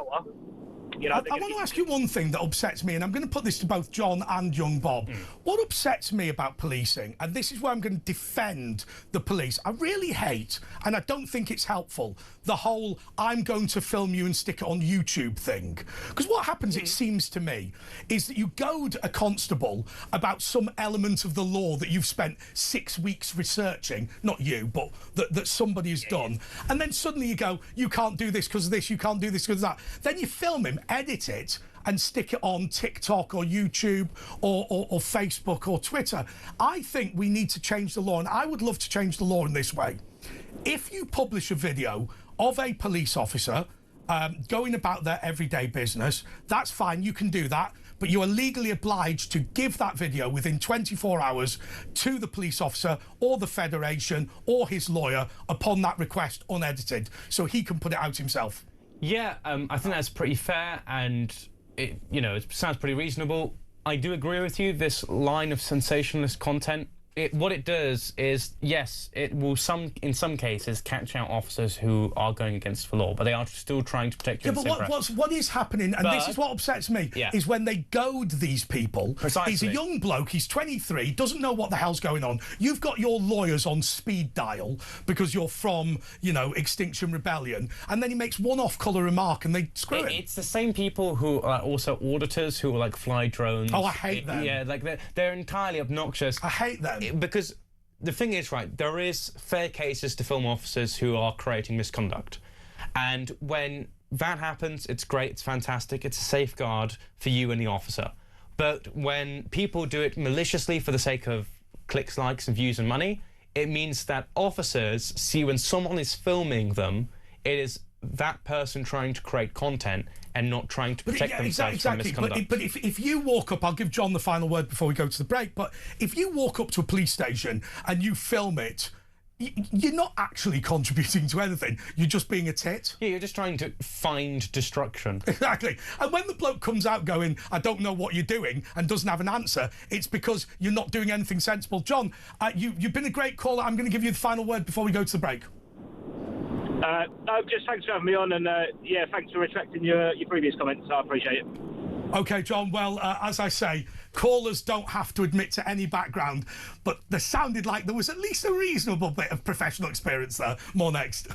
I want to ask you one thing that upsets me, and I'm going to put this to both John and young Bob. What upsets me about policing, and this is where I'm going to defend the police, I really hate, and I don't think it's helpful, the whole I'm going to film you and stick it on YouTube thing. Because what happens, it seems to me, is that you goad a constable about some element of the law that you've spent 6 weeks researching, not you, but that somebody has done, and then suddenly you go, you can't do this because of this, you can't do this because of that. Then you film him, edit it, and stick it on TikTok or YouTube or Facebook or Twitter. I think we need to change the law, and I would love to change the law in this way. If you publish a video of a police officer going about their everyday business, that's fine, you can do that, but you are legally obliged to give that video within 24 hours to the police officer or the Federation or his lawyer upon that request, unedited, so he can put it out himself. Yeah, I think that's pretty fair, and it sounds pretty reasonable. I do agree with you. This line of sensationalist content, what it does is, yes, it will in some cases catch out officers who are going against the law, but they are still trying to protect you. Yeah, but what is happening, and this is what upsets me, is when they goad these people. Precisely. He's a young bloke, he's 23, doesn't know what the hell's going on. You've got your lawyers on speed dial because you're from, Extinction Rebellion, and then he makes one off-colour remark and they screw him. It's the same people who are also auditors who fly drones. Oh, I hate them. Yeah, they're entirely obnoxious. I hate them. Because the thing is, right, there is fair cases to film officers who are creating misconduct. And when that happens, it's great, it's fantastic, it's a safeguard for you and the officer. But when people do it maliciously for the sake of clicks, likes, and views and money, it means that officers see when someone is filming them, it is that person trying to create content and not trying to protect themselves from misconduct. But if you walk up, I'll give John the final word before we go to the break, but if you walk up to a police station and you film it, you're not actually contributing to anything. You're just being a tit. Yeah, you're just trying to find destruction. Exactly. And when the bloke comes out going, I don't know what you're doing, and doesn't have an answer, it's because you're not doing anything sensible. John, you've been a great caller. I'm going to give you the final word before we go to the break. Just thanks for having me on, and thanks for retracting your previous comments. I appreciate it. OK, John, well, as I say, callers don't have to admit to any background, but there sounded like there was at least a reasonable bit of professional experience there. More next.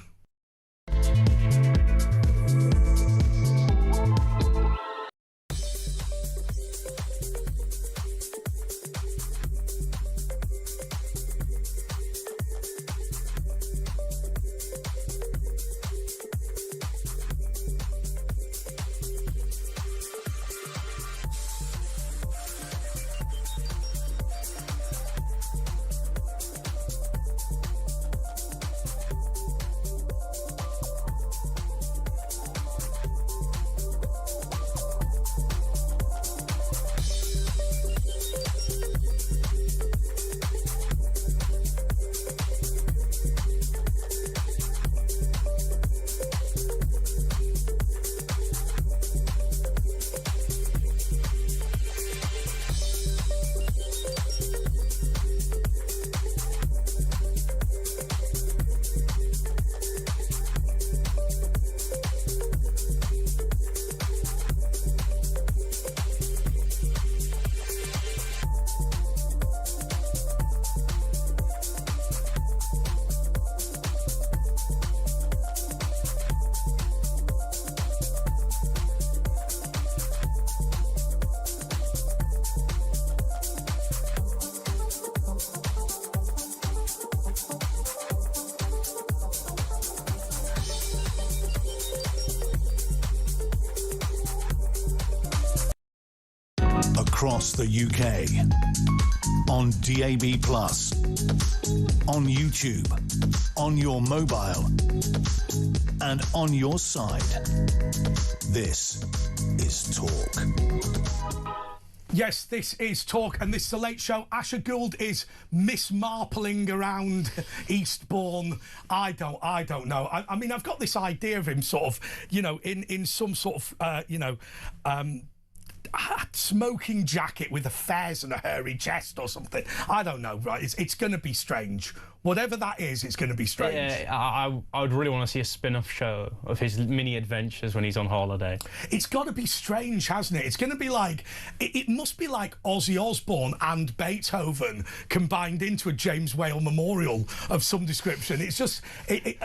across the UK. On DAB+, on YouTube, on your mobile, and on your side. This is Talk. Yes, this is Talk, and this is the Late Show. Asher Gould is Miss Marpling around Eastbourne. I don't know. I mean, I've got this idea of him sort of, you know, in some sort of, smoking jacket with a fez and a hairy chest or something. I don't know, right? It's going to be strange. Whatever that is, it's going to be strange. Yeah, I would really want to see a spin-off show of his mini adventures when he's on holiday. It's got to be strange, hasn't it? It's going to be like, it must be like Ozzy Osbourne and Beethoven combined into a James Whale memorial of some description. It's just,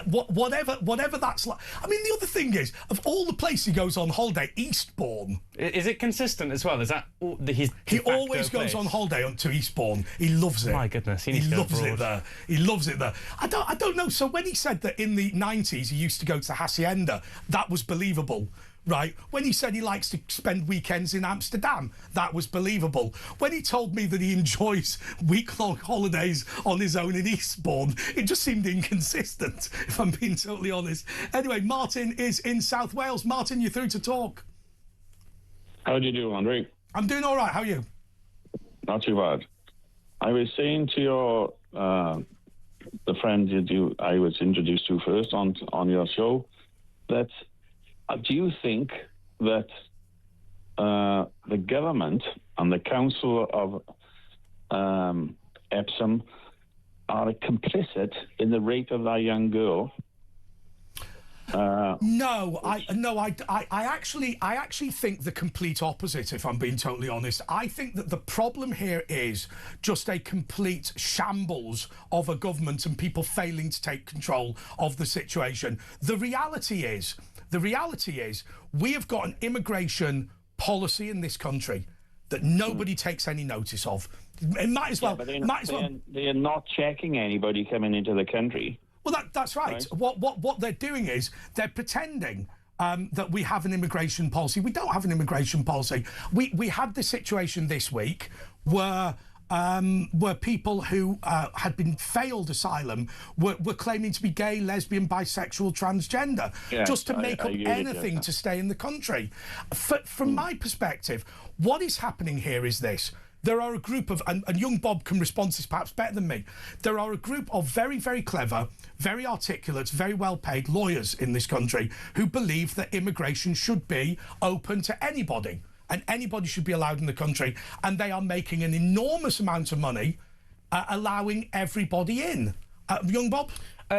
whatever that's like. I mean, the other thing is, of all the places he goes on holiday, Eastbourne. Is it consistent as well? Is that his He always goes on holiday to Eastbourne. He loves it. My goodness, he loves it there. He loves it there. I don't know. So when he said that in the 90s he used to go to the Hacienda, that was believable, right? When he said he likes to spend weekends in Amsterdam, that was believable. When he told me that he enjoys week-long holidays on his own in Eastbourne, it just seemed inconsistent, if I'm being totally honest. Anyway, Martin is in South Wales. Martin, you're through to Talk. How do you do, Andre? I'm doing all right. How are you? Not too bad. I was saying to your the friend I was introduced to first on your show that do you think that the government and the council of Epsom are complicit in the rape of that young girl? No, I actually think the complete opposite, if I'm being totally honest. I think that the problem here is just a complete shambles of a government and people failing to take control of the situation. The reality is we have got an immigration policy in this country that nobody takes any notice of. It might as well. Yeah, they're not checking anybody coming into the country. Well, that's right. What they're doing is they're pretending that we have an immigration policy. We don't have an immigration policy. We had this situation this week where people who had been failed asylum were claiming to be gay, lesbian, bisexual, transgender, just to make up anything to stay in the country. From my perspective, what is happening here is this. There are a group of, and young Bob can respond to this perhaps better than me, there are a group of very, very clever, very articulate, very well-paid lawyers in this country who believe that immigration should be open to anybody and anybody should be allowed in the country, and they are making an enormous amount of money allowing everybody in. Young Bob?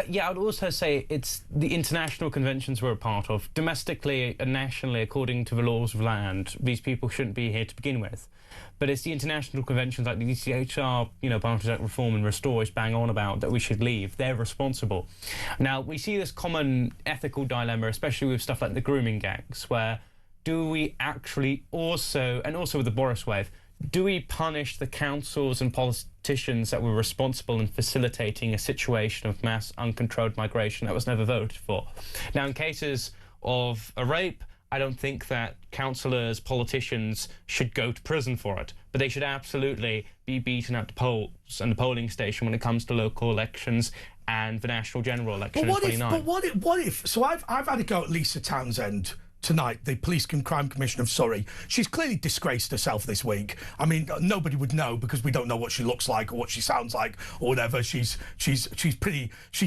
Yeah, I'd also say it's the international conventions we're a part of. Domestically and nationally, according to the laws of land, these people shouldn't be here to begin with. But it's the international conventions like the ECHR, Parliamentary Act Reform and Restore is bang on about that we should leave. They're responsible. Now, we see this common ethical dilemma, especially with stuff like the grooming gangs, where do we actually also, and also with the Boris wave, do we punish the councils and politicians that were responsible in facilitating a situation of mass uncontrolled migration that was never voted for? Now, in cases of a rape, I don't think that councillors, politicians should go to prison for it, but they should absolutely be beaten at the polls and the polling station when it comes to local elections and the national general election in 29. But what if? So I've had a go at Lisa Townsend tonight, the Police and Crime Commissioner of Surrey. She's clearly disgraced herself this week. I mean, nobody would know because we don't know what she looks like or what she sounds like or whatever. She's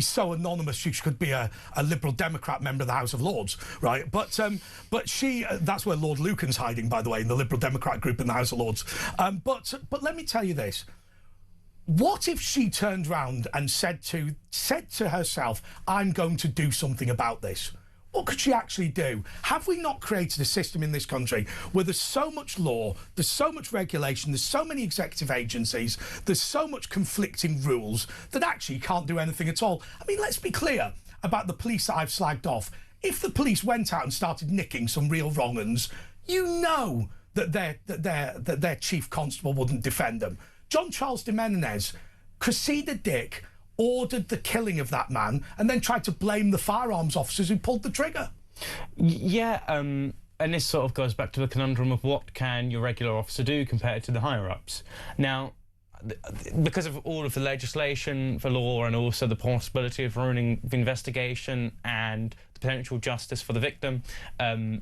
so anonymous she could be a Liberal Democrat member of the House of Lords, right? But she that's where Lord Lucan's hiding, by the way, in the Liberal Democrat group in the House of Lords. But let me tell you this. What if she turned round and said to herself, I'm going to do something about this? What could she actually do? Have we not created a system in this country where there's so much law, there's so much regulation, there's so many executive agencies, there's so much conflicting rules that actually you can't do anything at all? I mean, let's be clear about the police that I've slagged off. If the police went out and started nicking some real wrong-uns, you know that their chief constable wouldn't defend them. John Charles de Menendez, Cressida Dick, ordered the killing of that man and then tried to blame the firearms officers who pulled the trigger. Yeah, and this sort of goes back to the conundrum of what can your regular officer do compared to the higher-ups. Now, because of all of the legislation, the law, and also the possibility of ruining the investigation and the potential justice for the victim,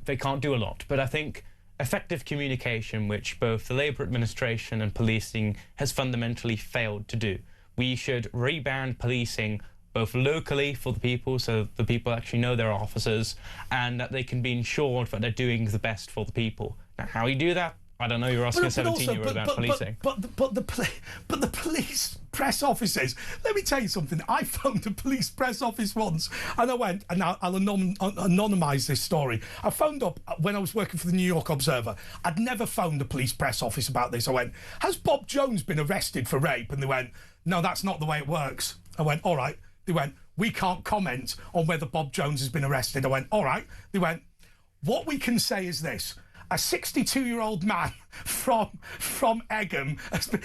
they can't do a lot. But I think effective communication, which both the Labour administration and policing has fundamentally failed to do. We should rebrand policing both locally for the people, so the people actually know their officers, and that they can be ensured that they're doing the best for the people. Now, how you do that, I don't know. You're asking a 17-year-old about policing. But the police press offices. Let me tell you something. I phoned the police press office once, and I went, and I'll anonymise this story. I phoned up when I was working for the New York Observer. I'd never phoned the police press office about this. I went, "Has Bob Jones been arrested for rape?" And they went, "No, that's not the way it works." I went, "All right." They went, "We can't comment on whether Bob Jones has been arrested." I went, "All right." They went, "What we can say is this. A 62-year-old man from Egham has been,"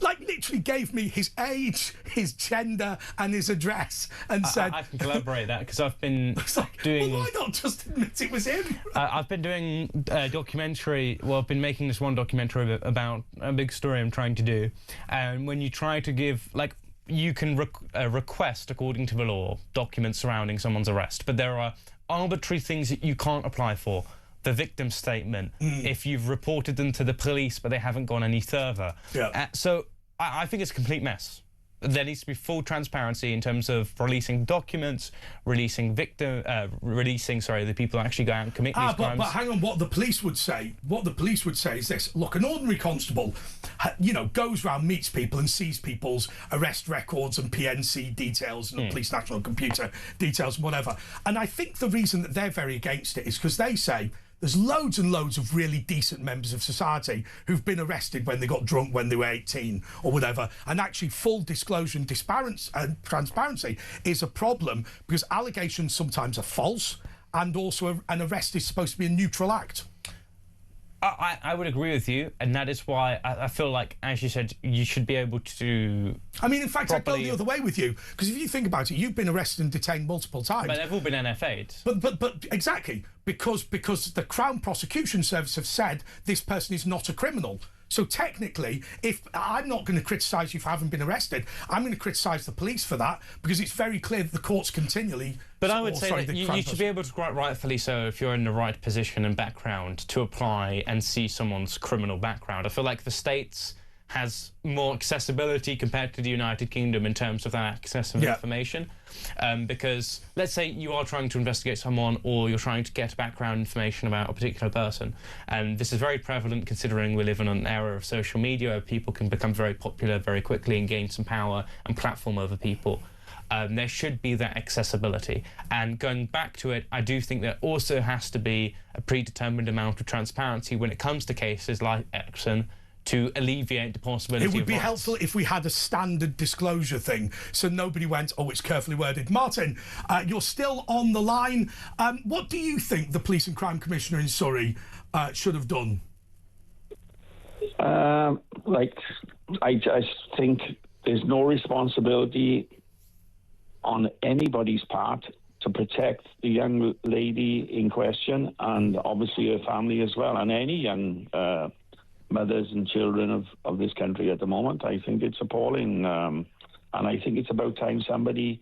like, literally gave me his age, his gender, and his address, and said, I can collaborate that because I've been doing. Well, why not just admit it was him? I've been doing a documentary. Well, I've been making this one documentary about a big story I'm trying to do, and when you try to give, like, you can request, according to the law, documents surrounding someone's arrest, but there are arbitrary things that you can't apply for. The victim statement, if you've reported them to the police but they haven't gone any further. Yeah. So I think it's a complete mess. There needs to be full transparency in terms of releasing documents, releasing the people who actually go out and commit these crimes. But hang on, what the police would say is this. Look, an ordinary constable, goes around, meets people and sees people's arrest records and PNC details and police national computer details and whatever. And I think the reason that they're very against it is because they say there's loads and loads of really decent members of society who've been arrested when they got drunk when they were 18 or whatever, and actually full disclosure and transparency is a problem because allegations sometimes are false, and also an arrest is supposed to be a neutral act. I would agree with you, and that is why I feel like, as you said, you should be able to. I mean, in fact, I'd go the other way with you, because if you think about it, you've been arrested and detained multiple times. But they've all been NFA'd. But exactly, because the Crown Prosecution Service have said this person is not a criminal. So technically, if I'm not going to criticise you for having been arrested, I'm going to criticise the police for that, because it's very clear that the courts continually. But I would say that you should be able to, quite rightfully so, if you're in the right position and background, to apply and see someone's criminal background. I feel like the States has more accessibility compared to the United Kingdom in terms of that access of information. Because let's say you are trying to investigate someone, or you're trying to get background information about a particular person, and this is very prevalent considering we live in an era of social media where people can become very popular very quickly and gain some power and platform over people. There should be that accessibility. And going back to it, I do think there also has to be a predetermined amount of transparency when it comes to cases like Epsom, to alleviate the possibility of It would be riots. helpful if we had a standard disclosure thing, so nobody went, "Oh, it's carefully worded." Martin, you're still on the line. What do you think the Police and Crime Commissioner in Surrey should have done? I just think there's no responsibility on anybody's part to protect the young lady in question, and obviously her family as well, and any young mothers and children of this country at the moment. I think it's appalling, and I think it's about time somebody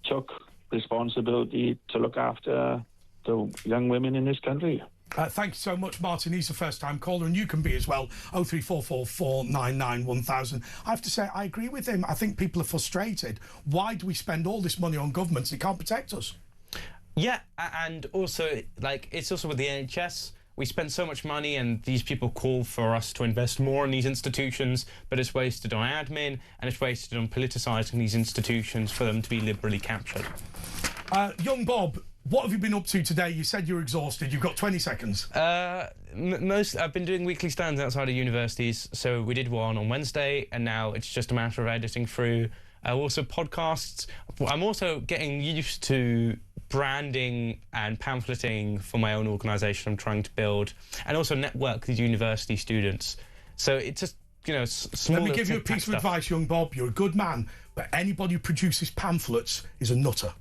took responsibility to look after the young women in this country. Thank you so much, Martin. He's a first-time caller, and you can be as well. 03444991000. I have to say, I agree with him. I think people are frustrated. Why do we spend all this money on governments that can't protect us? Yeah, and also, like, it's also with the NHS. We spend so much money, and these people call for us to invest more in these institutions, but it's wasted on admin, and it's wasted on politicising these institutions for them to be liberally captured. Young Bob, what have you been up to today? You said you're exhausted. You've got 20 seconds. I've been doing weekly stands outside of universities, so we did one on Wednesday, and now it's just a matter of editing through. Also podcasts. I'm also getting used to branding and pamphleting for my own organisation I'm trying to build, and also network with university students. So it's just, small. Let me give you a piece of advice, young Bob. You're a good man, but anybody who produces pamphlets is a nutter.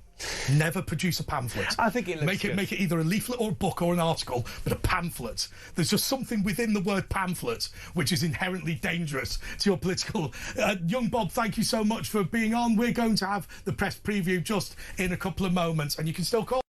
Never produce a pamphlet. I think it looks Make it either a leaflet or a book or an article, but a pamphlet. There's just something within the word pamphlet which is inherently dangerous to your political... young Bob, thank you so much for being on. We're going to have the press preview just in a couple of moments, and you can still call...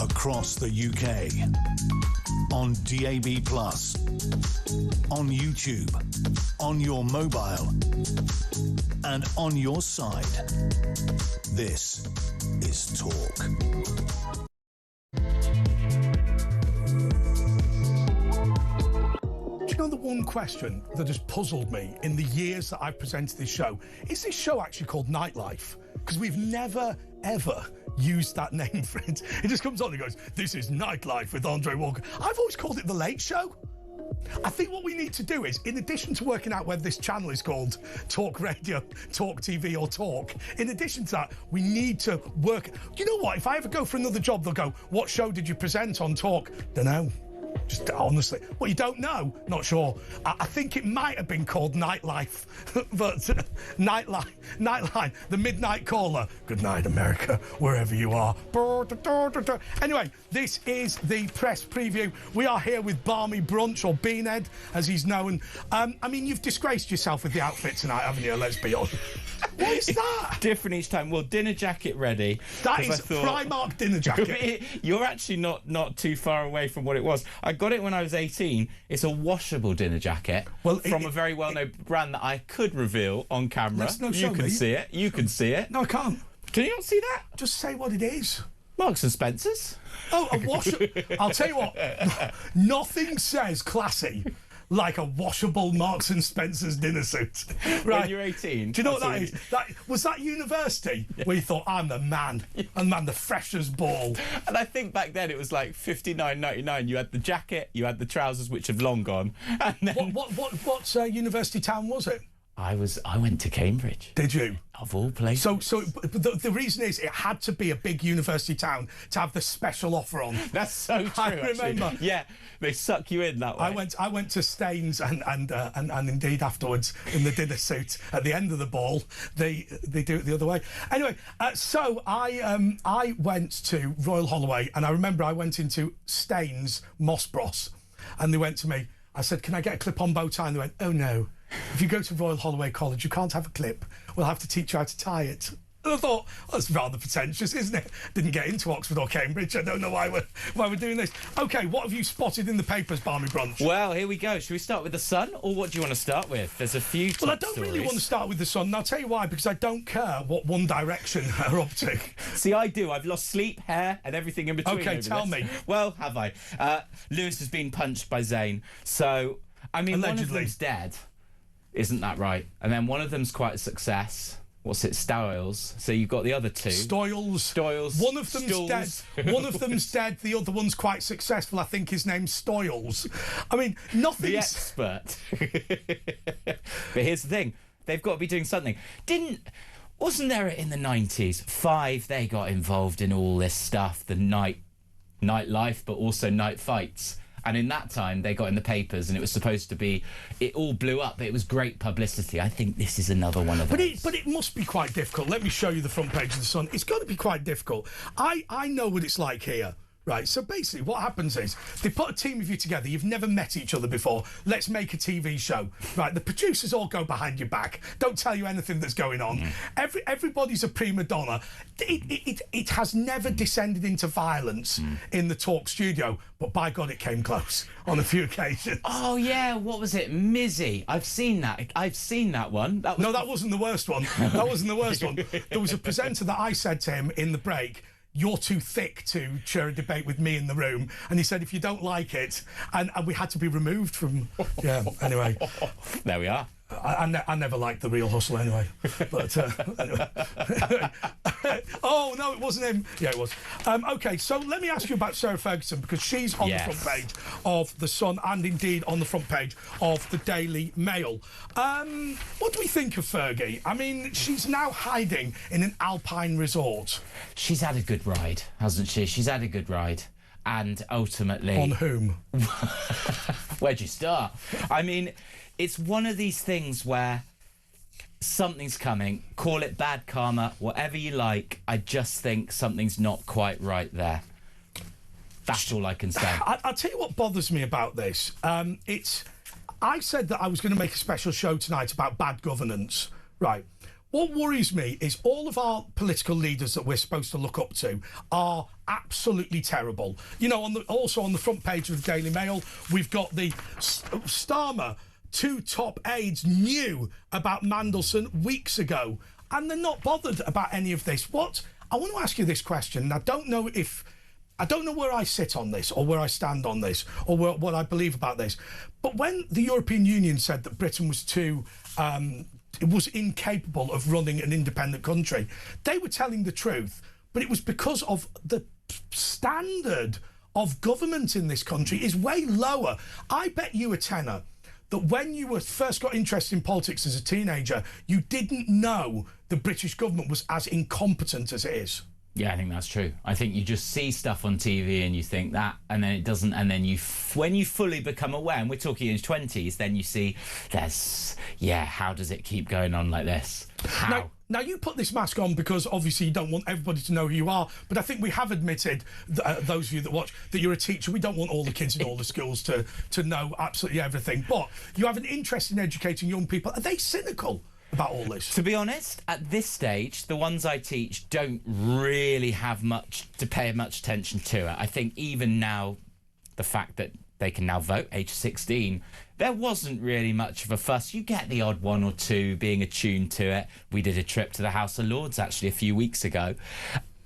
Across the UK, on DAB+, on YouTube, on your mobile, and on your side. This is Talk. Do you know the one question that has puzzled me in the years that I've presented this show? Is this show actually called Nightlife? Because we've never, ever used that name for it. It just comes on and goes, this is Nightlife with Andre Walker. I've always called it The Late Show. I think what we need to do is, in addition to working out whether this channel is called Talk Radio, Talk TV or Talk, in addition to that, we need to work... You know what? If I ever go for another job, they'll go, what show did you present on Talk? Dunno. Just honestly, what you don't know, not sure. I think it might have been called Nightlife, but Nightline, the Midnight Caller. Good night, America, wherever you are. Anyway, this is the press preview. We are here with Barmy Brunch, or Beanhead, as he's known. I mean, you've disgraced yourself with the outfit tonight, haven't you? Let's be honest. What is that? Different each time. Well, dinner jacket ready. That is Primark dinner jacket. You're actually not too far away from what it was. I got it when I was 18. It's a washable dinner jacket from a very well-known brand that I could reveal on camera. You can see it. You can see it. No, I can't. Can you not see that? Just say what it is. Marks and Spencer's. Oh, a washable. I'll tell you what. Nothing says classy like a washable Marks and Spencer's dinner suit. Right. When you're 18. Do you know what that is? Was that university where you thought, I'm the man, and man, the freshers ball? And I think back then it was like $59.99. You had the jacket, you had the trousers, which have long gone. And then what university town was it? I went to Cambridge. Did you? Of all places. So the reason is it had to be a big university town to have the special offer on. That's so true. I remember. Actually. Yeah, they suck you in that way. I went to Staines and indeed afterwards in the dinner suit at the end of the ball. They do it the other way. Anyway, so I went to Royal Holloway, and I remember I went into Staines Moss Bros, and they went to me. I said, "Can I get a clip-on bow tie?" And they went, "Oh no. If you go to Royal Holloway College, you can't have a clip. We'll have to teach you how to tie it." And I thought, that's rather pretentious, isn't it? Didn't get into Oxford or Cambridge. I don't know why we're doing this. OK, what have you spotted in the papers, Barmy Brunch? Well, here we go. Should we start with The Sun, or what do you want to start with? There's a few top Well, I don't really want to start with The Sun, and I'll tell you why, because I don't care what One Direction are up to. See, I do. I've lost sleep, hair, and everything in between. OK, tell me. Well, have I? Lewis has been punched by Zayn. So, I mean, Allegedly. one of them's dead. Isn't that right? And then one of them's quite a success. What's it, Styles? So you've got the other two. Stoyles. One of them's Stools. dead. One of them's dead. The other one's quite successful. I think his name's Stoyles. I mean, nothing. The expert. But here's the thing. They've got to be doing something. Wasn't there in the 90s, Five, they got involved in all this stuff, the nightlife, but also night fights. And in that time, they got in the papers, and it was supposed to be... It all blew up. It was great publicity. I think this is another one of those. But it must be quite difficult. Let me show you the front page of The Sun. It's got to be quite difficult. I know what it's like here. Right, so basically what happens is they put a team of you together, you've never met each other before, let's make a TV show. Right, the producers all go behind your back, don't tell you anything that's going on. Everybody's a prima donna. It has never descended into violence in the talk studio, but by God it came close on a few occasions. Oh yeah, what was it? Mizzy. I've seen that one. No, that wasn't the worst one. That wasn't the worst one. There was a presenter that I said to him in the break, "You're too thick to share a debate with me in the room." And he said, if you don't like it, and we had to be removed from... Yeah, anyway. There we are. I never liked The Real Hustle anyway. But, anyway. Oh, no, it wasn't him. Yeah, it was. OK, so let me ask you about Sarah Ferguson, because she's on the front page of The Sun and indeed on the front page of the Daily Mail. What do we think of Fergie? I mean, she's now hiding in an alpine resort. She's had a good ride, hasn't she? She's had a good ride. And ultimately... On whom? Where'd you start? I mean... It's one of these things where something's coming, call it bad karma, whatever you like. I just think something's not quite right there. That's all I can say. I'll tell you what bothers me about this. I said that I was going to make a special show tonight about bad governance. Right. What worries me is all of our political leaders that we're supposed to look up to are absolutely terrible. You know, also on the front page of the Daily Mail, we've got the Starmer. 2 top aides knew about Mandelson weeks ago, and they're not bothered about any of this. I want to ask you this question, and I don't know where I sit on this, or where I stand on this, or what I believe about this. But when the European Union said that Britain was it was incapable of running an independent country, they were telling the truth, but it was because of the standard of government in this country is way lower. I bet you a tenner that when you first got interested in politics as a teenager, you didn't know the British government was as incompetent as it is. Yeah, I think that's true. I think you just see stuff on TV and you think that, and then it doesn't, and then when you fully become aware, and we're talking in your 20s, then you see how does it keep going on like this? How? Now, you put this mask on because obviously you don't want everybody to know who you are, but I think we have admitted, those of you that watch, that you're a teacher. We don't want all the kids in all the schools to know absolutely everything, but you have an interest in educating young people. Are they cynical about all this? To be honest, at this stage, the ones I teach don't really have much to pay much attention to it. I think even now, the fact that they can now vote, age 16, there wasn't really much of a fuss. You get the odd one or two being attuned to it. We did a trip to the House of Lords, actually, a few weeks ago.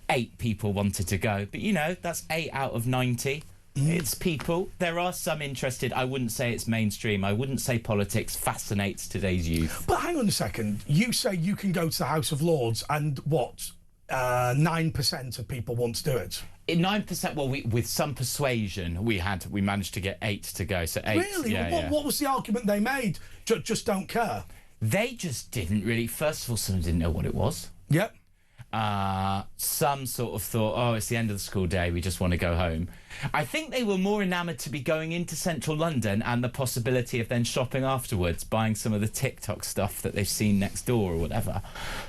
8 people wanted to go. But, you know, that's 8 out of 90. It's people. There are some interested. I wouldn't say it's mainstream. I wouldn't say politics fascinates today's youth. But hang on a second. You say you can go to the House of Lords and what? 9% of people want to do it. 9%. Well, with some persuasion, we managed to get 8 to go. So 8. Really? What was the argument they made? Just don't care. They just didn't really. First of all, some didn't know what it was. Yep. Some sort of thought, oh, it's the end of the school day, we just want to go home. I think they were more enamoured to be going into central London and the possibility of then shopping afterwards, buying some of the TikTok stuff that they've seen next door or whatever.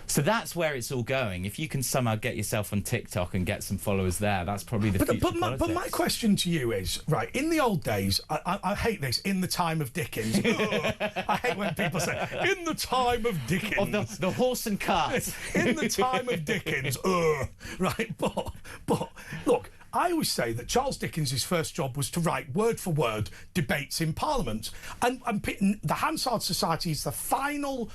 So that's where it's all going. If you can somehow get yourself on TikTok and get some followers there, that's probably the future politics. But my question to you is, right, in the old days, I hate this, in the time of Dickens. Ugh, I hate when people say, in the time of Dickens. Oh, the horse and cart. In the time of Dickens. Right, but look, I always say that Charles Dickens' first job was to write word-for-word debates in Parliament. And the Hansard Society is the final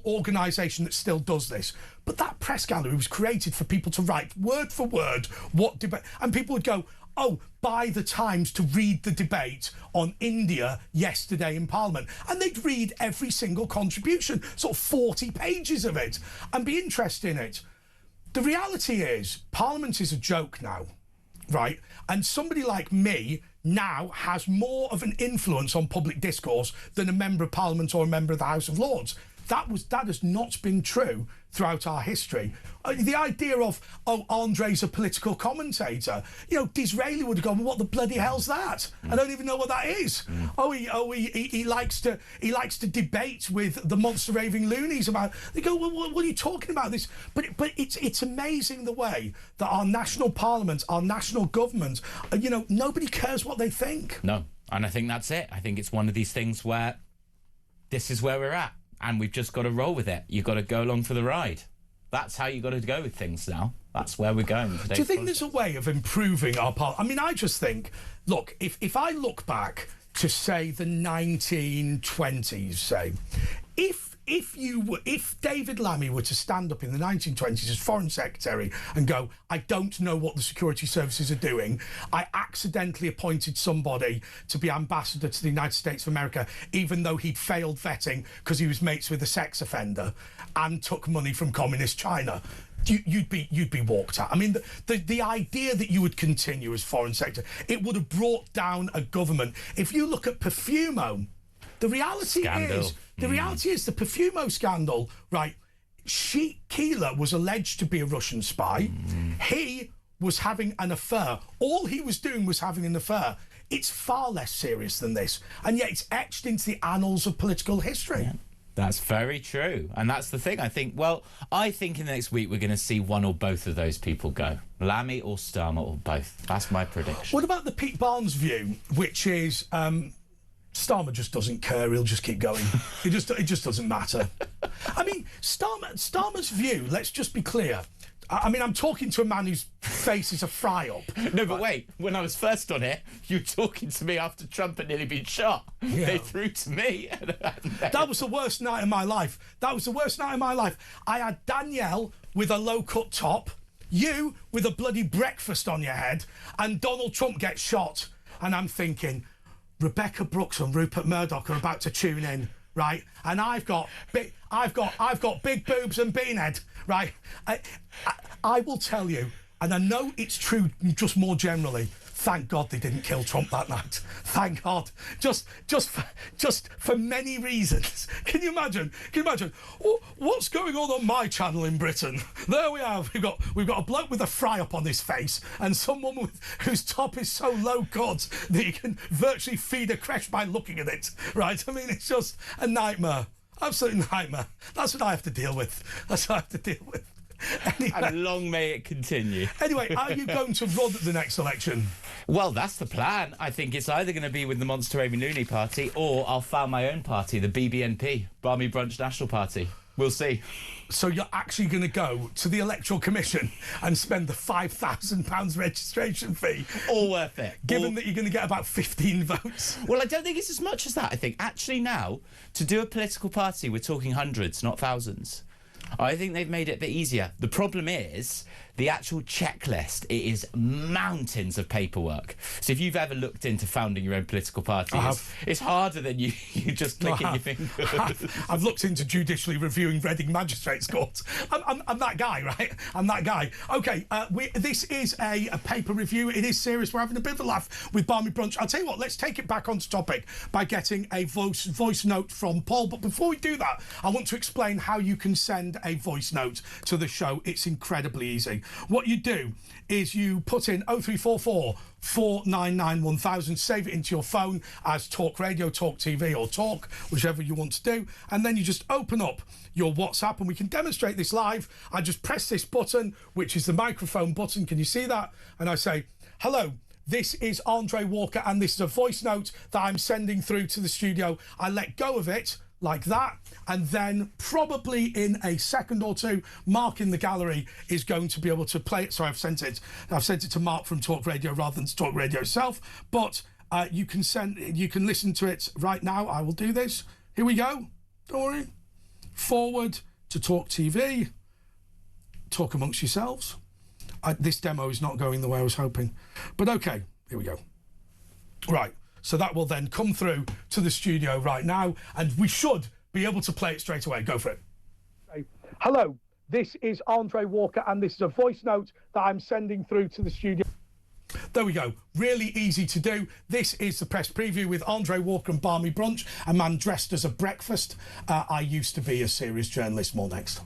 organisation that still does this. But that press gallery was created for people to write word for word what debate, and people would go, oh, buy the Times to read the debate on India yesterday in Parliament. And they'd read every single contribution, sort of 40 pages of it, and be interested in it. The reality is, Parliament is a joke now, right? And somebody like me now has more of an influence on public discourse than a member of Parliament or a member of the House of Lords. That has not been true throughout our history. The idea of, oh, Andre's a political commentator, Disraeli would have gone, well, what the bloody hell's that? I don't even know what that is. He likes to debate with the monster raving loonies about. They go, well, what are you talking about this? But it's amazing the way that our national parliament, our national government, nobody cares what they think. No, and I think that's it. I think it's one of these things where this is where we're at. And we've just got to roll with it. You've got to go along for the ride. That's how you've got to go with things now. That's where we're going. Do you think there's a way of improving our parliament? I mean, I just think, look, if I look back to, say, the 1920s, say, if David Lammy were to stand up in the 1920s as Foreign Secretary and go, I don't know what the security services are doing, I accidentally appointed somebody to be ambassador to the United States of America, even though he'd failed vetting because he was mates with a sex offender and took money from communist China, you'd be walked out. I mean, the idea that you would continue as Foreign Secretary, it would have brought down a government. If you look at Perfumo, the reality is the Perfumo scandal, right? Keeler was alleged to be a Russian spy. He was having an affair. All he was doing was having an affair. It's far less serious than this. And yet it's etched into the annals of political history. Yeah, that's very true. And that's the thing. I think in the next week we're going to see one or both of those people go. Lammy or Starmer or both. That's my prediction. What about the Pete Barnes view, which is... Starmer just doesn't care. He'll just keep going. It just doesn't matter. I mean, Starmer's view. Let's just be clear. I mean, I'm talking to a man whose face is a fry-up. No, but wait. When I was first on it, you were talking to me after Trump had nearly been shot. Yeah. They threw to me. That was the worst night of my life. I had Danielle with a low-cut top, you with a bloody breakfast on your head, and Donald Trump gets shot. And I'm thinking, Rebecca Brooks and Rupert Murdoch are about to tune in, right? And I've got big boobs and beanhead, right? I will tell you, and I know it's true just more generally, thank God they didn't kill Trump that night. Thank God. Just for many reasons. Can you imagine? What's going on my channel in Britain? There we are. We've got a bloke with a fry-up on his face and someone whose top is so low-cut that you can virtually feed a creche by looking at it, right? I mean, it's just a nightmare. Absolute nightmare. That's what I have to deal with. Anyway. And long may it continue. Anyway, are you going to run at the next election? Well, that's the plan. I think it's either going to be with the Monster Raving Loony Party or I'll found my own party, the BBNP, Barmy Brunch National Party. We'll see. So you're actually going to go to the Electoral Commission and spend the £5,000 registration fee? All worth it. Given that you're going to get about 15 votes. Well, I don't think it's as much as that. I think actually now, to do a political party, we're talking hundreds, not thousands. I think they've made it a bit easier. The problem is the actual checklist, it is mountains of paperwork. So if you've ever looked into founding your own political party, it's harder than you just clicking your fingers. I've looked into judicially reviewing Reading Magistrates Court. I'm that guy, right? I'm that guy. OK, this is a paper review. It is serious. We're having a bit of a laugh with Barmy Brunch. I'll tell you what, let's take it back onto topic by getting a voice note from Paul. But before we do that, I want to explain how you can send a voice note to the show. It's incredibly easy. What you do is you put in 0344 499 1000, save it into your phone as Talk Radio, Talk TV or Talk, whichever you want to do, and then you just open up your WhatsApp, and we can demonstrate this live. I just press this button, which is the microphone button. Can you see that? And I say, hello, this is Andre Walker, and this is a voice note that I'm sending through to the studio. I let go of it like that, and then probably in a second or two, Mark in the gallery is going to be able to play it. So I've sent it to Mark from Talk Radio rather than to Talk Radio itself. But you can listen to it right now. I will do this. Here we go. Don't worry. Forward to Talk TV. Talk amongst yourselves. This demo is not going the way I was hoping, but okay. Here we go. Right. So that will then come through to the studio right now, and we should be able to play it straight away. Go for it. Hello, this is Andre Walker, and this is a voice note that I'm sending through to the studio. There we go. Really easy to do. This is the press preview with Andre Walker and Barmy Brunch, a man dressed as a breakfast. I used to be a serious journalist. More next.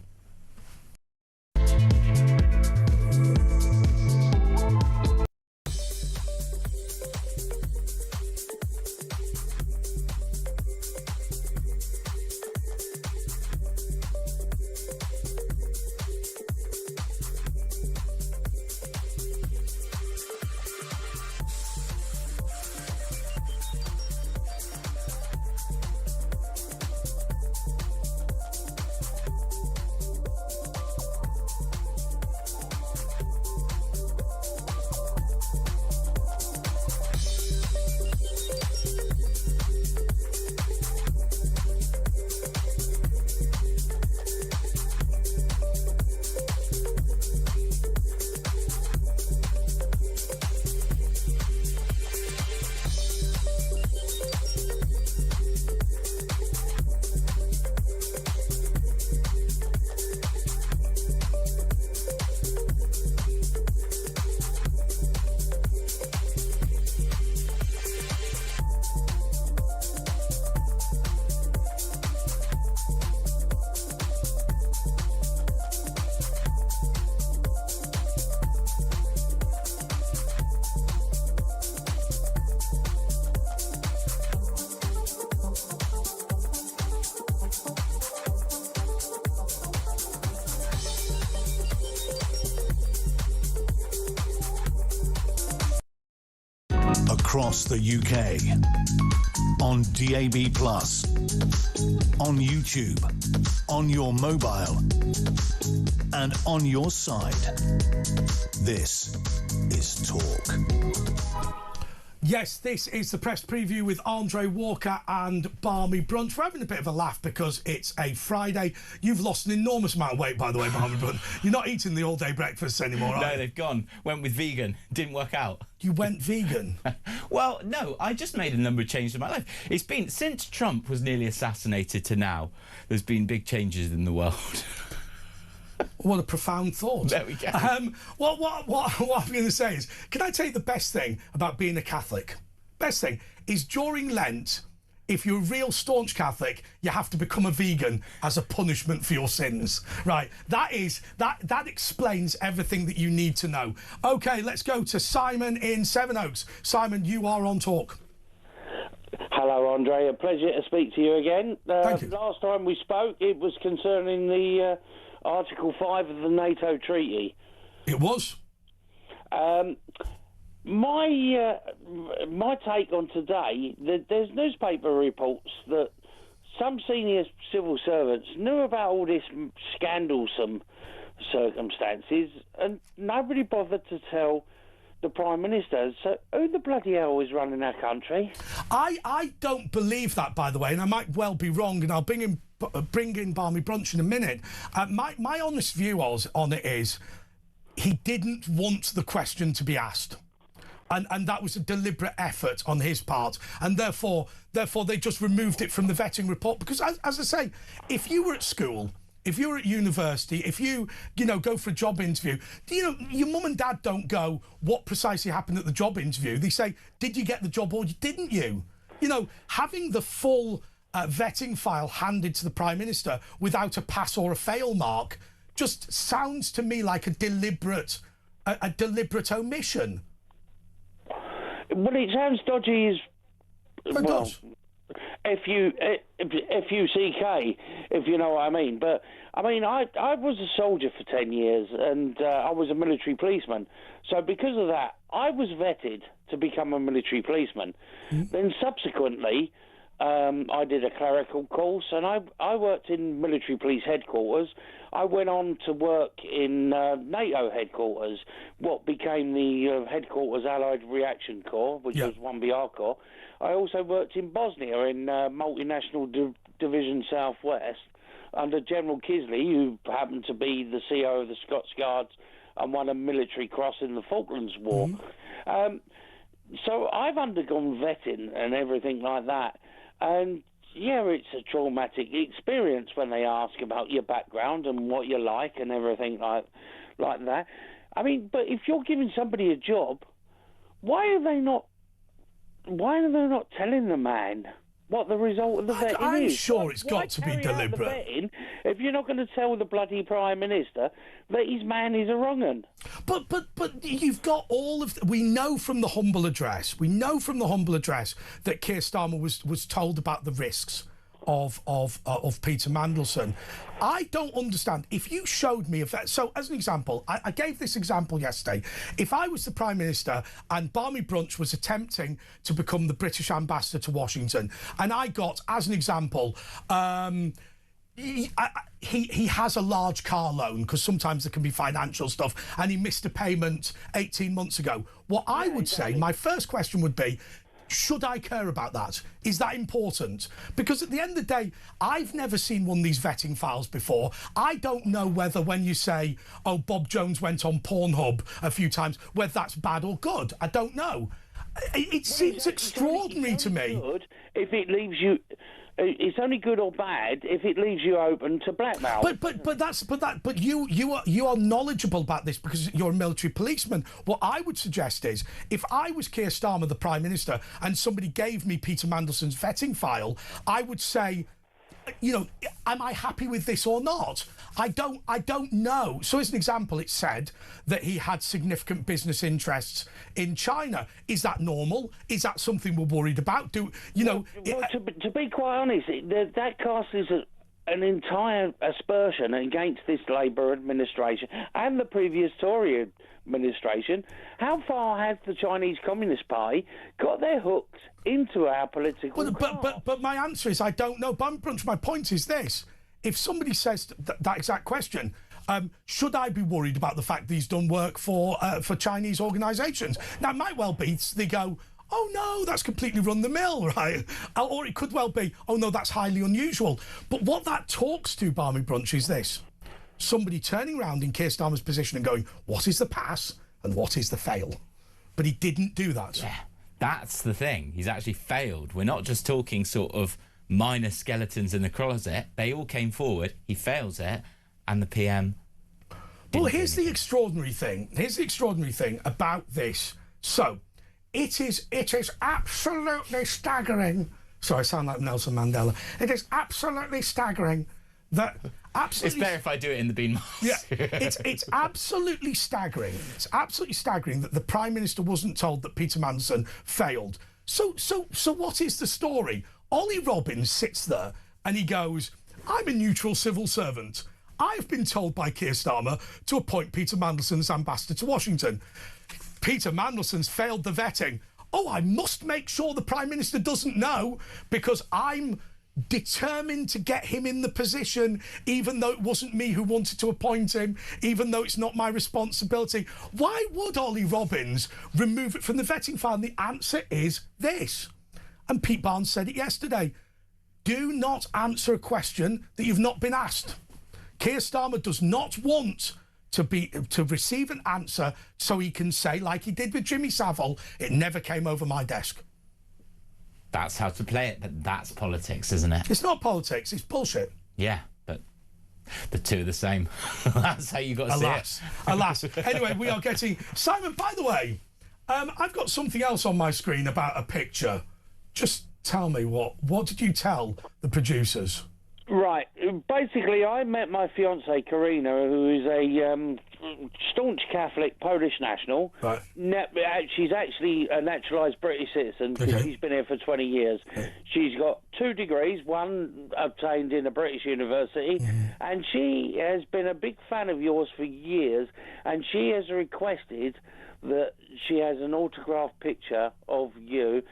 Across the UK, on DAB+, on YouTube, on your mobile, and on your side. This is Talk. Yes, this is the press preview with Andre Walker and Barmy Brunch. We're having a bit of a laugh because it's a Friday. You've lost an enormous amount of weight, by the way, Barmy Brunch. You're not eating the all-day breakfasts anymore, are you? No, they've gone. Went with vegan. Didn't work out. You went vegan? Well, no, I just made a number of changes in my life. It's been, since Trump was nearly assassinated to now, there's been big changes in the world. What a profound thought. There we go. What I'm going to say is, can I tell you the best thing about being a Catholic? Best thing is during Lent, if you're a real staunch Catholic, you have to become a vegan as a punishment for your sins. Right, that explains everything that you need to know. OK, let's go to Simon in Sevenoaks. Simon, you are on Talk. Hello, Andre. A pleasure to speak to you again. Thank you. Last time we spoke, it was concerning the Article 5 of the NATO treaty. It was. My take on today, there's newspaper reports that some senior civil servants knew about all this scandalsome circumstances, and nobody bothered to tell the Prime Minister. So who the bloody hell is running our country? I don't believe that, by the way, and I might well be wrong, and I'll bring in Barmy Brunch in a minute. My honest view on it is, he didn't want the question to be asked. And that was a deliberate effort on his part, and therefore they just removed it from the vetting report. Because, as I say, if you were at school, if you're at university, if you go for a job interview, your mum and dad don't go, what precisely happened at the job interview? They say, did you get the job or didn't you? Having the full vetting file handed to the Prime Minister without a pass or a fail mark just sounds to me like a deliberate omission. Well, it sounds dodgy as well. FUCK, if you know what I mean. But I mean, I was a soldier for 10 years, and I was a military policeman. So because of that, I was vetted to become a military policeman. Then subsequently, I did a clerical course, and I worked in military police headquarters. I went on to work in NATO headquarters, what became the Headquarters Allied Reaction Corps, which was 1BR Corps. I also worked in Bosnia in Multinational Division Southwest under General Kisley, who happened to be the CEO of the Scots Guards and won a military cross in the Falklands War. So I've undergone vetting and everything like that. And yeah, it's a traumatic experience when they ask about your background and what you like and everything like that. I mean, but if you're giving somebody a job, why are they not telling the man what the result of the vetting is? I'm sure it's got to be deliberate. If you're not going to tell the bloody Prime Minister that his man is a wrong 'un. But you've got all of... We know from the humble address that Keir Starmer was told about the risks of Peter Mandelson. I don't understand. If you showed me... So, as an example, I gave this example yesterday. If I was the Prime Minister and Barmy Brunch was attempting to become the British ambassador to Washington, and I got, as an example... He has a large car loan, because sometimes there can be financial stuff, and he missed a payment 18 months ago. What I would say, my first question would be, should I care about that? Is that important? Because at the end of the day, I've never seen one of these vetting files before. I don't know whether when you say, oh, Bob Jones went on Pornhub a few times, whether that's bad or good. I don't know. It seems extraordinary to me. Good if it leaves you... It's only good or bad if it leaves you open to blackmail. But you are knowledgeable about this because you're a military policeman. What I would suggest is, if I was Keir Starmer, the Prime Minister, and somebody gave me Peter Mandelson's vetting file, I would say, am I happy with this or not? I don't know. So as an example, it said that he had significant business interests in China. Is that normal? Is that something we're worried about? To be quite honest, that casts an entire aspersion against this Labour administration and the previous Tory administration. How far has the Chinese Communist Party got their hooks into our political But my answer is I don't know. Brunch, my point is this. If somebody says that exact question, should I be worried about the fact that he's done work for Chinese organisations? Now, it might well be they go, oh, no, that's completely run-the-mill, right? Or it could well be, oh, no, that's highly unusual. But what that talks to, Barmy Brunch, is this. Somebody turning around in Keir Starmer's position and going, what is the pass and what is the fail? But he didn't do that. Yeah, that's the thing. He's actually failed. We're not just talking sort of minor skeletons in the closet. They all came forward. He fails it, and the PM... Well, here's the extraordinary thing. Here's the extraordinary thing about this. So... It is absolutely staggering. Sorry, I sound like Nelson Mandela. It is absolutely staggering that... It's better if I do it in the bean mask. Yeah, it's absolutely staggering. It's absolutely staggering that the Prime Minister wasn't told that Peter Mandelson failed. So what is the story? Ollie Robbins sits there and he goes, I'm a neutral civil servant. I've been told by Keir Starmer to appoint Peter Mandelson as ambassador to Washington. Peter Mandelson's failed the vetting. Oh, I must make sure the Prime Minister doesn't know because I'm determined to get him in the position, even though it wasn't me who wanted to appoint him, even though it's not my responsibility. Why would Ollie Robbins remove it from the vetting file? And the answer is this. And Pete Barnes said it yesterday. Do not answer a question that you've not been asked. Keir Starmer does not want to receive an answer so he can say, like he did with Jimmy Savile, it never came over my desk. That's how to play it, but that's politics, isn't it? It's not politics, it's bullshit. Yeah, but the two are the same. That's how you got to see it. Alas. Anyway, we are getting... Simon, by the way, I've got something else on my screen about a picture. Just tell me, what did you tell the producers? Right. Basically, I met my fiancée, Karina, who is a staunch Catholic Polish national. Right. She's actually a naturalised British citizen because she's been here for 20 years. She's got 2 degrees, one obtained in a British university, and she has been a big fan of yours for years, and she has requested that she has an autographed picture of you.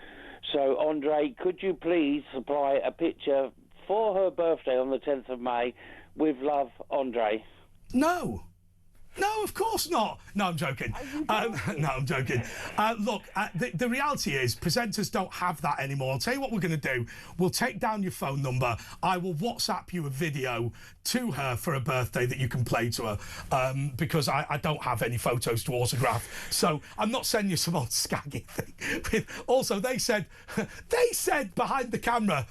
So, Andre, could you please supply a picture for her birthday on the 10th of May, with love, Andre? No. No, of course not. No, I'm joking. No, I'm joking. Look, the reality is presenters don't have that anymore. I'll tell you what we're going to do. We'll take down your phone number. I will WhatsApp you a video to her for a birthday that you can play to her, because I don't have any photos to autograph. So I'm not sending you some old scaggy thing. Also, they said behind the camera,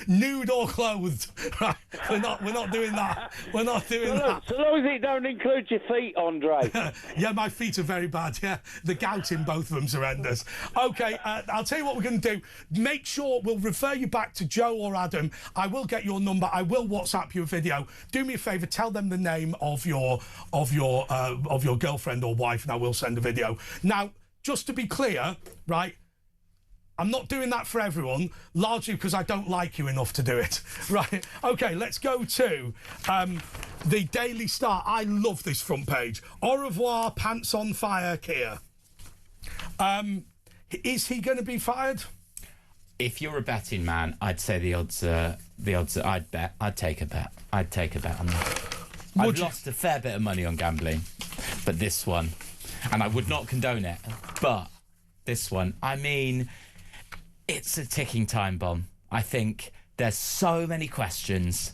nude or clothed. Right? We're not doing that. We're not doing that. So long as it don't include your feet, Andre. Yeah, my feet are very bad. Yeah, the gout in both of them's horrendous. Okay, I'll tell you what we're going to do. Make sure we'll refer you back to Joe or Adam. I will get your number. I will WhatsApp you a video. Do me a favour. Tell them the name of your girlfriend or wife, and I will send a video. Now, just to be clear, right? I'm not doing that for everyone, largely because I don't like you enough to do it. Right, OK, let's go to the Daily Star. I love this front page. Au revoir, pants on fire, Keir. Is he going to be fired? If you're a betting man, I'd say the odds are, I'd take a bet. I'd take a bet on that. I've lost a fair bit of money on gambling, but this one, and I would not condone it, but this one, I mean... It's a ticking time bomb. I think there's so many questions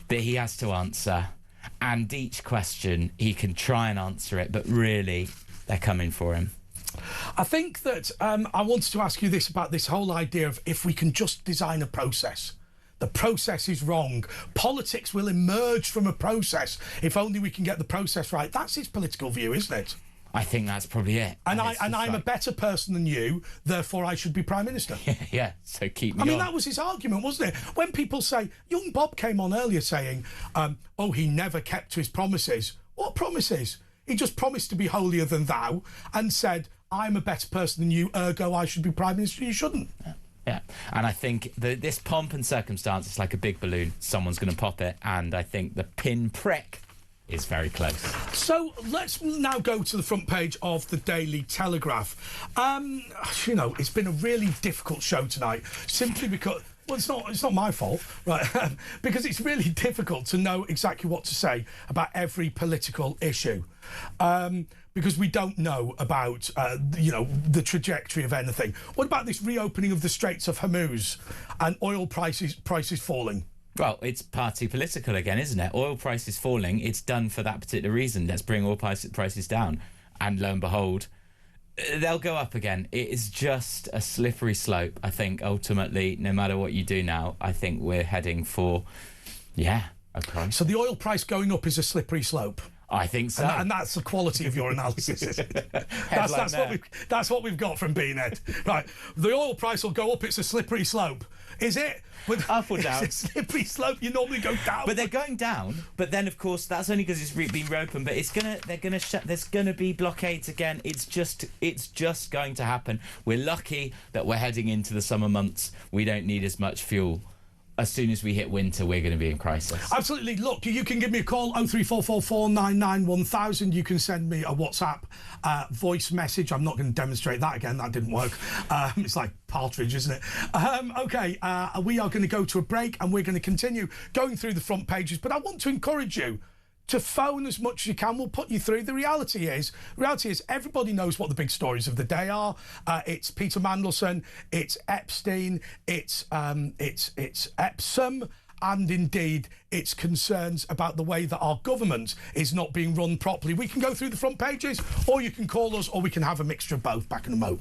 that he has to answer, and each question he can try and answer it, but really they're coming for him. I think that I wanted to ask you this about this whole idea of if we can just design a process. The process is wrong. Politics will emerge from a process if only we can get the process right. That's his political view, isn't it? I think that's probably it. And I'm a better person than you, therefore I should be Prime Minister. Yeah, so keep me on. I mean, that was his argument, wasn't it? When people say, young Bob came on earlier saying, oh, he never kept to his promises. What promises? He just promised to be holier than thou and said, I'm a better person than you, ergo I should be Prime Minister. You shouldn't. Yeah, and I think this pomp and circumstance is like a big balloon. Someone's going to pop it, and I think the pinprick is very close. So let's now go to the front page of the Daily Telegraph. You know, it's been a really difficult show tonight, simply because... Well, it's not my fault, right? Because it's really difficult to know exactly what to say about every political issue. Because we don't know about, you know, the trajectory of anything. What about this reopening of the Straits of Hormuz and oil prices falling? Well, it's party political again, isn't it? Oil prices falling, it's done for that particular reason. Let's bring oil prices down. And lo and behold, they'll go up again. It is just a slippery slope, I think, ultimately. No matter what you do now, I think we're heading for, a price. So the oil price going up is a slippery slope? I think so. And that's the quality of your analysis, isn't it? That's what we've got from BNet. Right, the oil price will go up, it's a slippery slope. Is it? Up or down? It's a slippery slope, you normally go down. But they're going down, but then, of course, that's only because it's been reopened, but they're going to shut, there's going to be blockades again. It's just going to happen. We're lucky that we're heading into the summer months. We don't need as much fuel. As soon as we hit winter, we're going to be in crisis. Absolutely. Look, you can give me a call, 03444991000. You can send me a WhatsApp voice message. I'm not going to demonstrate that again. That didn't work. It's like Partridge, isn't it? OK, we are going to go to a break and we're going to continue going through the front pages. But I want to encourage you to phone as much as you can. We'll put you through. The reality is everybody knows what the big stories of the day are. It's Peter Mandelson, it's Epstein, it's Epsom, and indeed it's concerns about the way that our government is not being run properly. We can go through the front pages, or you can call us, or we can have a mixture of both. Back in a mo.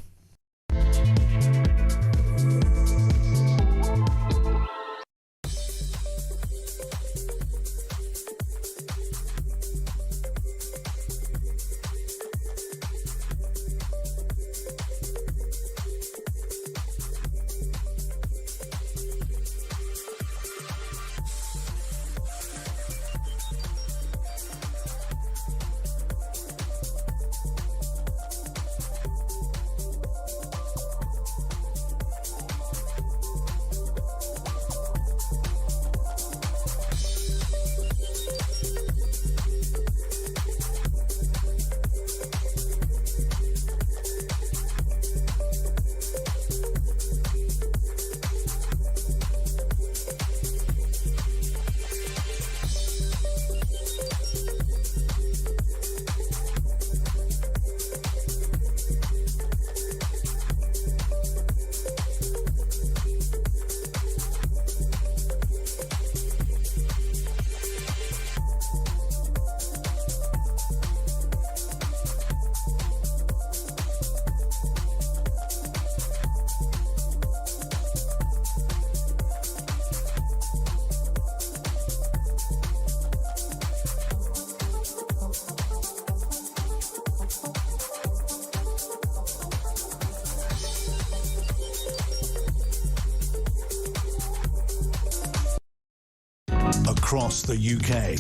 Across the UK,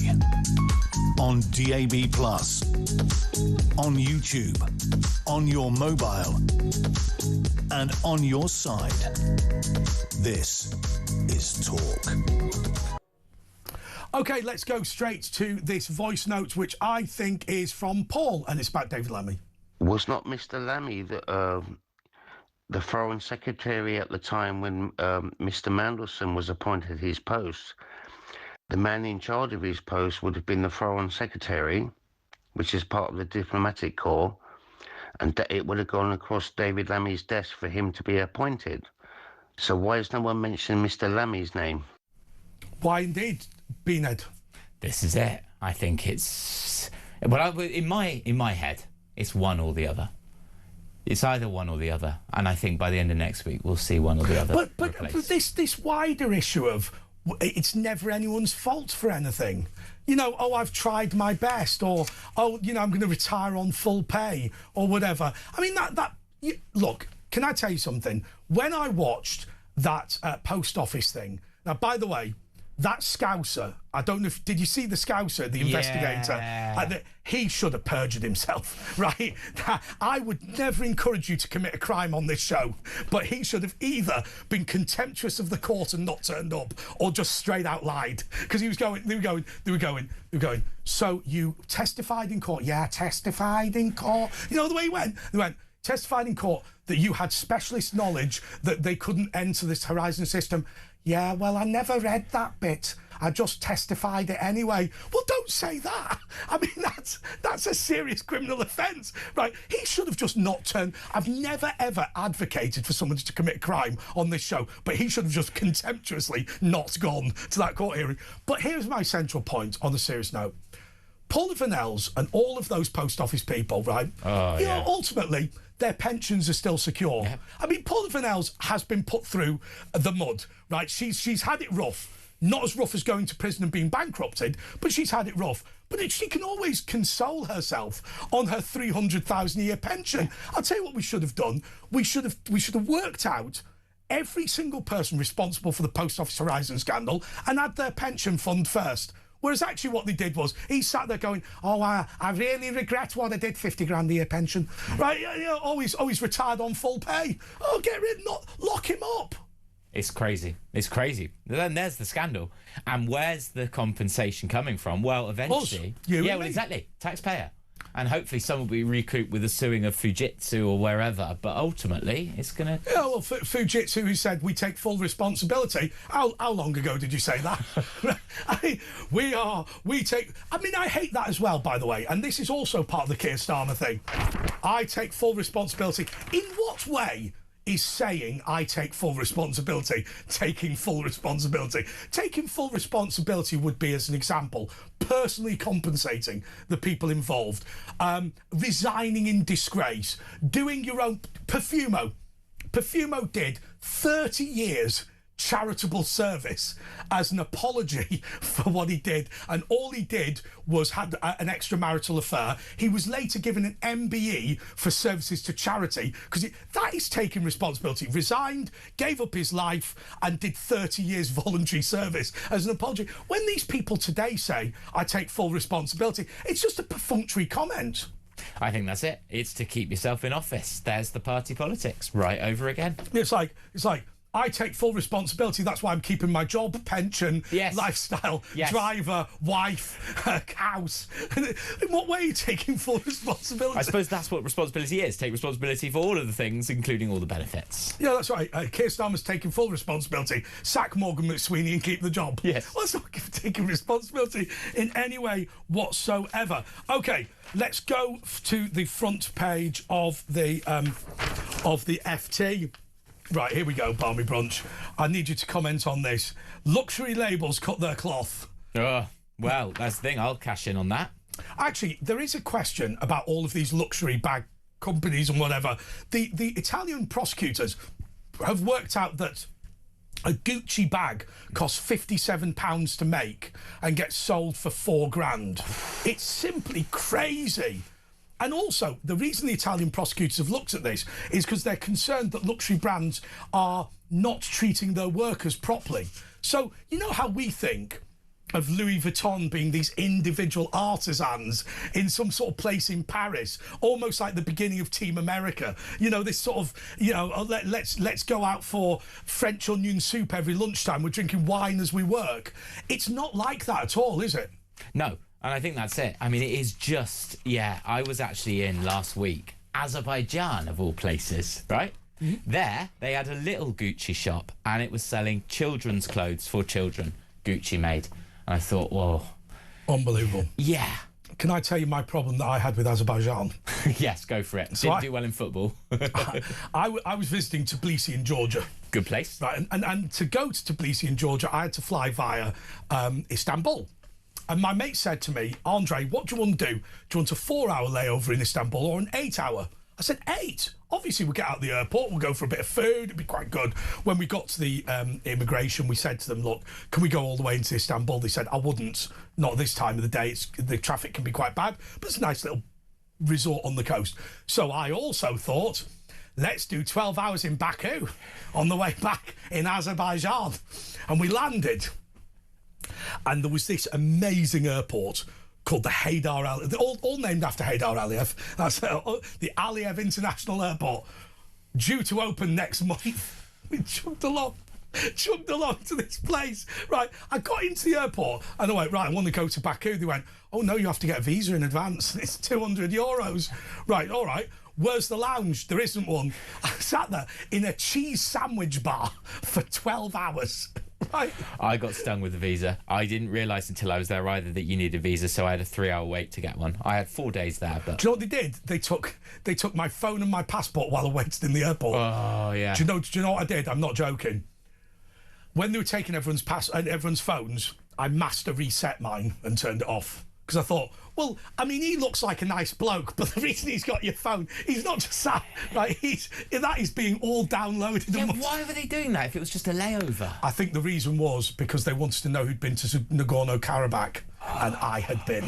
on DAB+, on YouTube, on your mobile, and on your side. This is Talk. OK, let's go straight to this voice note, which I think is from Paul, and it's about David Lammy. Was not Mr. Lammy the Foreign Secretary at the time when Mr. Mandelson was appointed his post? The man in charge of his post would have been the Foreign Secretary, which is part of the diplomatic corps, and it would have gone across David Lammy's desk for him to be appointed. So why has no one mentioned Mr. Lammy's name? Why indeed, Beanhead? This is it. I think it's... Well, in my head, it's one or the other. It's either one or the other, and I think by the end of next week we'll see one or the other. But this wider issue of it's never anyone's fault for anything. You know, oh, I've tried my best, or, oh, you know, I'm going to retire on full pay, or whatever. I mean, look, can I tell you something? When I watched that post office thing, now, by the way, that Scouser, I don't know if... Did you see the Scouser, the investigator? He should have perjured himself, right? I would never encourage you to commit a crime on this show, but he should have either been contemptuous of the court and not turned up, or just straight out lied. Because they were going, so you testified in court? Yeah, testified in court. You know the way he went? They went, testified in court that you had specialist knowledge that they couldn't enter this Horizon system. Yeah, well, I never read that bit. I just testified it anyway. Well, don't say that. I mean, that's a serious criminal offence, right? He should have just not turned... I've never, ever advocated for someone to commit a crime on this show, but he should have just contemptuously not gone to that court hearing. But here's my central point on the serious note. Paul Vanel's and all of those post office people, right? You know, ultimately, their pensions are still secure. Yeah. I mean, Paul Vanel's has been put through the mud, right? She's had it rough. Not as rough as going to prison and being bankrupted, but she's had it rough. But she can always console herself on her 300,000 a year pension. I'll tell you what we should have done. We should have worked out every single person responsible for the Post Office Horizon scandal and had their pension fund first. Whereas actually what they did was, he sat there going, oh, I really regret what I did, 50 grand a year pension. Right, you know, always retired on full pay. Oh, get rid, lock him up. It's crazy. It's crazy. Then there's the scandal. And where's the compensation coming from? Well, eventually... Exactly. Taxpayer. And hopefully some will be recouped with the suing of Fujitsu or wherever. But ultimately, it's going to... Yeah, well, Fujitsu, who said, we take full responsibility. How long ago did you say that? we take... I mean, I hate that as well, by the way. And this is also part of the Keir Starmer thing. I take full responsibility. In what way is saying, I take full responsibility, taking full responsibility. Taking full responsibility would be, as an example, personally compensating the people involved, resigning in disgrace, doing your own... Perfumo did 30 years charitable service as an apology for what he did, and all he did was had an extramarital affair. He was later given an MBE for services to charity, because that is taking responsibility. Resigned, gave up his life, and did 30 years voluntary service as an apology. When these people today say, I take full responsibility, it's just a perfunctory comment. I think that's it. It's to keep yourself in office. There's the party politics right over again. It's like I take full responsibility. That's why I'm keeping my job, pension, lifestyle, driver, wife, house. In what way are you taking full responsibility? I suppose that's what responsibility is. Take responsibility for all of the things, including all the benefits. Yeah, that's right. Keir Starmer's taking full responsibility. Sack Morgan McSweeney and keep the job. Yes. Well, that's not taking responsibility in any way whatsoever. OK, let's go to the front page of the FT. Right, here we go, Barmy Brunch. I need you to comment on this. Luxury labels cut their cloth. Oh, well, that's the thing. I'll cash in on that. Actually, there is a question about all of these luxury bag companies and whatever. The Italian prosecutors have worked out that a Gucci bag costs £57 to make and gets sold for £4,000. It's simply crazy. And also, the reason the Italian prosecutors have looked at this is because they're concerned that luxury brands are not treating their workers properly. So, you know how we think of Louis Vuitton being these individual artisans in some sort of place in Paris, almost like the beginning of Team America. You know, this sort of, you know, let's go out for French onion soup every lunchtime. We're drinking wine as we work. It's not like that at all, is it? No. And I think that's it. I mean, it is just, I was actually in last week, Azerbaijan of all places, right? Mm-hmm. There, they had a little Gucci shop and it was selling children's clothes for children, Gucci made. And I thought, whoa. Unbelievable. Yeah. Can I tell you my problem that I had with Azerbaijan? Yes, go for it. So Didn't do well in football. I was visiting Tbilisi in Georgia. Good place. Right, and to go to Tbilisi in Georgia, I had to fly via Istanbul. And my mate said to me, Andre, what do you want to do? Do you want a 4-hour layover in Istanbul or an 8-hour? I said, 8. Obviously, we'll get out of the airport, we'll go for a bit of food, it'd be quite good. When we got to the immigration, we said to them, look, can we go all the way into Istanbul? They said, I wouldn't. Not this time of the day. The traffic can be quite bad, but it's a nice little resort on the coast. So I also thought, let's do 12 hours in Baku on the way back in Azerbaijan. And we landed. And there was this amazing airport called the Haydar Aliyev, all named after Haydar Aliyev. That's the Aliyev International Airport, due to open next month. We chugged along to this place. Right, I got into the airport and I went, right, I want to go to Baku. They went, oh no, you have to get a visa in advance. It's €200. Right, all right. Where's the lounge? There isn't one. I sat there in a cheese sandwich bar for 12 hours. Right. I got stung with a visa. I didn't realise until I was there either that you need a visa, so I had a 3-hour wait to get one. I had 4 days there. But do you know what they did? They took my phone and my passport while I waited in the airport. Oh yeah. Do you know what I did? I'm not joking. When they were taking everyone's phones, I master reset mine and turned it off. Because I thought, well, I mean, he looks like a nice bloke, but the reason he's got your phone, he's not just sat, right? That is being all downloaded. Yeah, why were they doing that if it was just a layover? I think the reason was because they wanted to know who'd been to Nagorno-Karabakh, and I had been.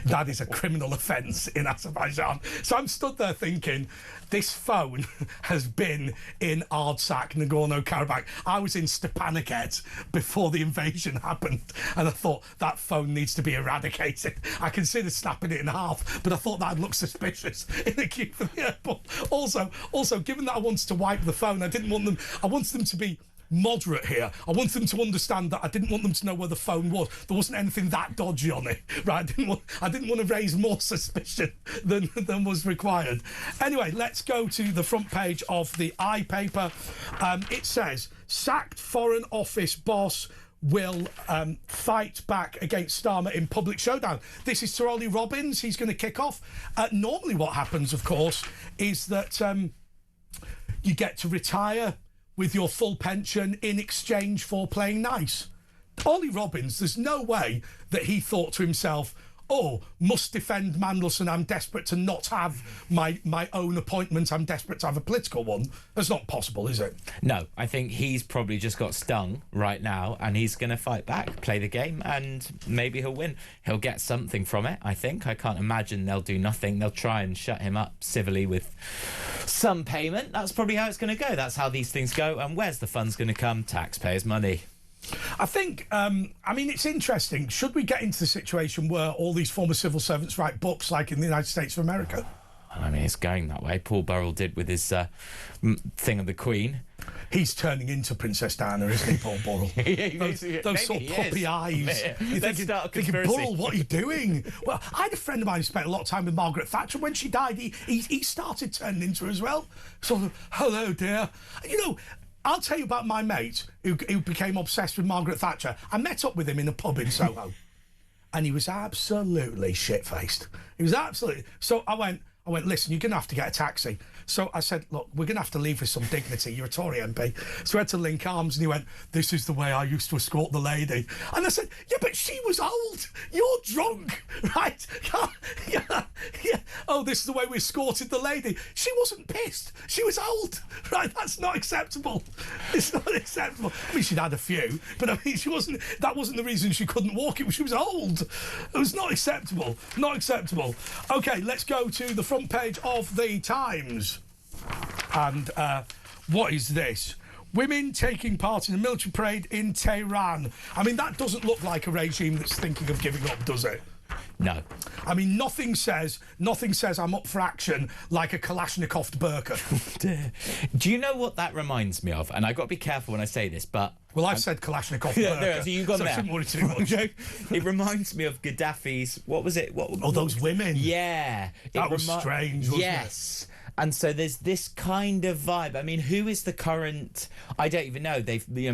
That is a criminal offence in Azerbaijan. So I'm stood there thinking, this phone has been in Artsakh, Nagorno-Karabakh. I was in Stepanakert before the invasion happened, and I thought that phone needs to be eradicated. I considered snapping it in half, but I thought that'd look suspicious in the queue for the airport. Also, given that I wanted to wipe the phone, I wanted them to be moderate here. I wanted them to understand that I didn't want them to know where the phone was. There wasn't anything that dodgy on it, right? I didn't want to raise more suspicion than was required. Anyway, let's go to the front page of the iPaper. It says, sacked Foreign Office boss will fight back against Starmer in public showdown. This is Sir Ollie Robbins. He's going to kick off. Normally what happens, of course, is that you get to retire with your full pension in exchange for playing nice. Ollie Robbins, there's no way that he thought to himself, oh, must defend Mandelson, I'm desperate to not have my own appointment, I'm desperate to have a political one. That's not possible, is it? No, I think he's probably just got stung right now and he's going to fight back, play the game, and maybe he'll win. He'll get something from it, I think. I can't imagine they'll do nothing. They'll try and shut him up civilly with some payment. That's probably how it's going to go. That's how these things go. And where's the funds going to come? Taxpayers' money. I think, I mean, it's interesting. Should we get into the situation where all these former civil servants write books like in the United States of America? I mean, it's going that way. Paul Burrell did with his thing of the Queen. He's turning into Princess Diana, isn't he, Paul Burrell? those sort of puppy eyes. You're thinking, Burrell, what are you doing? Well, I had a friend of mine who spent a lot of time with Margaret Thatcher. When she died, he started turning into her as well. Sort of, hello, dear. You know, I'll tell you about my mate who became obsessed with Margaret Thatcher. I met up with him in a pub in Soho, and he was absolutely shit-faced. He was absolutely... So I went, listen, you're going to have to get a taxi. So I said, look, we're going to have to leave with some dignity. You're a Tory MP. So we had to link arms, and he went, this is the way I used to escort the lady. And I said, yeah, but she was old. You're drunk, right? Yeah. Oh, this is the way we escorted the lady. She wasn't pissed. She was old, right? That's not acceptable. It's not acceptable. I mean, she'd had a few, but I mean, that wasn't the reason she couldn't walk. It was she was old. It was not acceptable. Not acceptable. OK, let's go to the front page of the Times. And what is this? Women taking part in a military parade in Tehran. I mean, that doesn't look like a regime that's thinking of giving up, does it? No. I mean, nothing says I'm up for action like a Kalashnikov burqa. Do you know what that reminds me of? And I've got to be careful when I say this, but... Well, I've said Kalashnikov burqa. No, so you've gone there. Shouldn't worry too much. It reminds me of Gaddafi's... What was it? Those women. Yeah. That was strange, wasn't it? Yes. And so there's this kind of vibe. I mean, who is the current... I don't even know.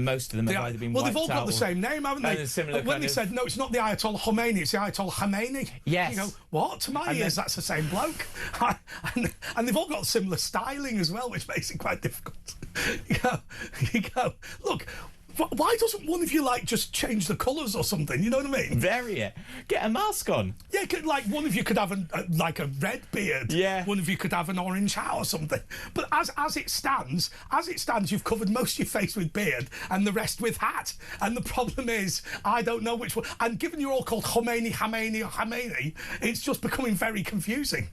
Most of them have either been wiped out. Well, they've all got the same name, haven't they? When they said, no, it's not the Ayatollah Khomeini, it's the Ayatollah Khamenei. Yes. You go, what? To my ears, that's the same bloke. and they've all got similar styling as well, which makes it quite difficult. You go, look... Why doesn't one of you, just change the colours or something? You know what I mean? Vary it. Get a mask on. Yeah, one of you could have a red beard. Yeah. One of you could have an orange hat or something. But as it stands, you've covered most of your face with beard and the rest with hat. And the problem is, I don't know which one. And given you're all called Khomeini, it's just becoming very confusing.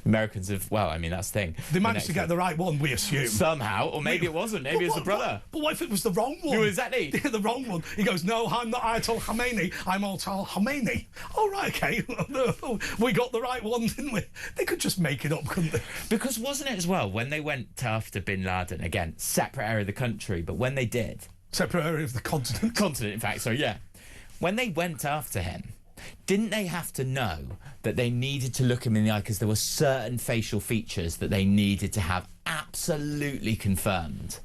Americans have, that's the thing. They managed to get the right one, we assume. Somehow, or maybe it wasn't. Maybe it's the brother. But what if it was the wrong one? No, exactly. The wrong one. He goes, no, I'm not Ayatollah Khamenei, I'm Ayatollah Khomeini. Oh, right, OK. We got the right one, didn't we? They could just make it up, couldn't they? Because wasn't it as well, when they went after Bin Laden, again, separate area of the country, but when they did... Separate area of the continent. Continent, in fact, so yeah. When they went after him, didn't they have to know that they needed to look him in the eye because there were certain facial features that they needed to have absolutely confirmed?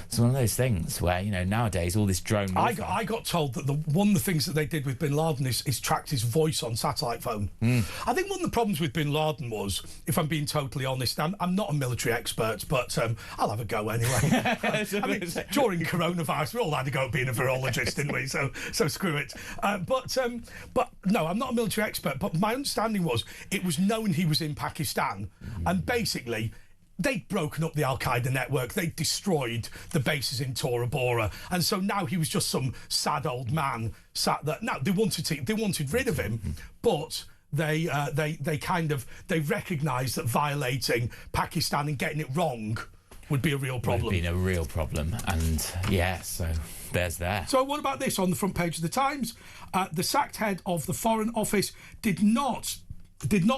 It's one of those things where, nowadays, all this drone warfare... I got told that one of the things that they did with Bin Laden is tracked his voice on satellite phone. I think one of the problems with Bin Laden was, if I'm being totally honest, I'm not a military expert, but I'll have a go anyway. During coronavirus, we all had to go at being a virologist, didn't we? So screw it. But no, I'm not a military expert, but my understanding was it was known he was in Pakistan, and basically... They'd broken up the Al-Qaeda network. They'd destroyed the bases in Tora Bora, and so now he was just some sad old man sat there. Now they wanted rid of him, but they recognised that violating Pakistan and getting it wrong would be a real problem. Would have been a real problem, and so there's that. So what about this on the front page of the Times? The sacked head of the Foreign Office did not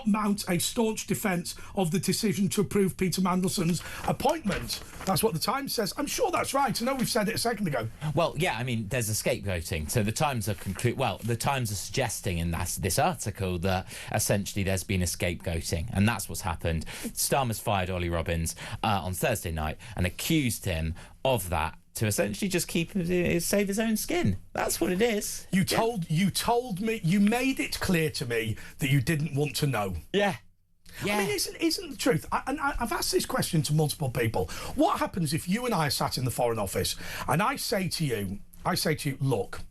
mount a staunch defence of the decision to approve Peter Mandelson's appointment. That's what the Times says. I'm sure that's right. I know we've said it a second ago. Well, yeah, I mean, there's a scapegoating. So the Times are the Times are suggesting in this article that essentially there's been a scapegoating, and that's what's happened. Starmer's fired Ollie Robbins on Thursday night and accused him of that to essentially just save his own skin. That's what it is. You told me, you made it clear to me that you didn't want to know. Yeah. I mean, isn't the truth? I've asked this question to multiple people. What happens if you and I are sat in the Foreign Office and I say to you, look,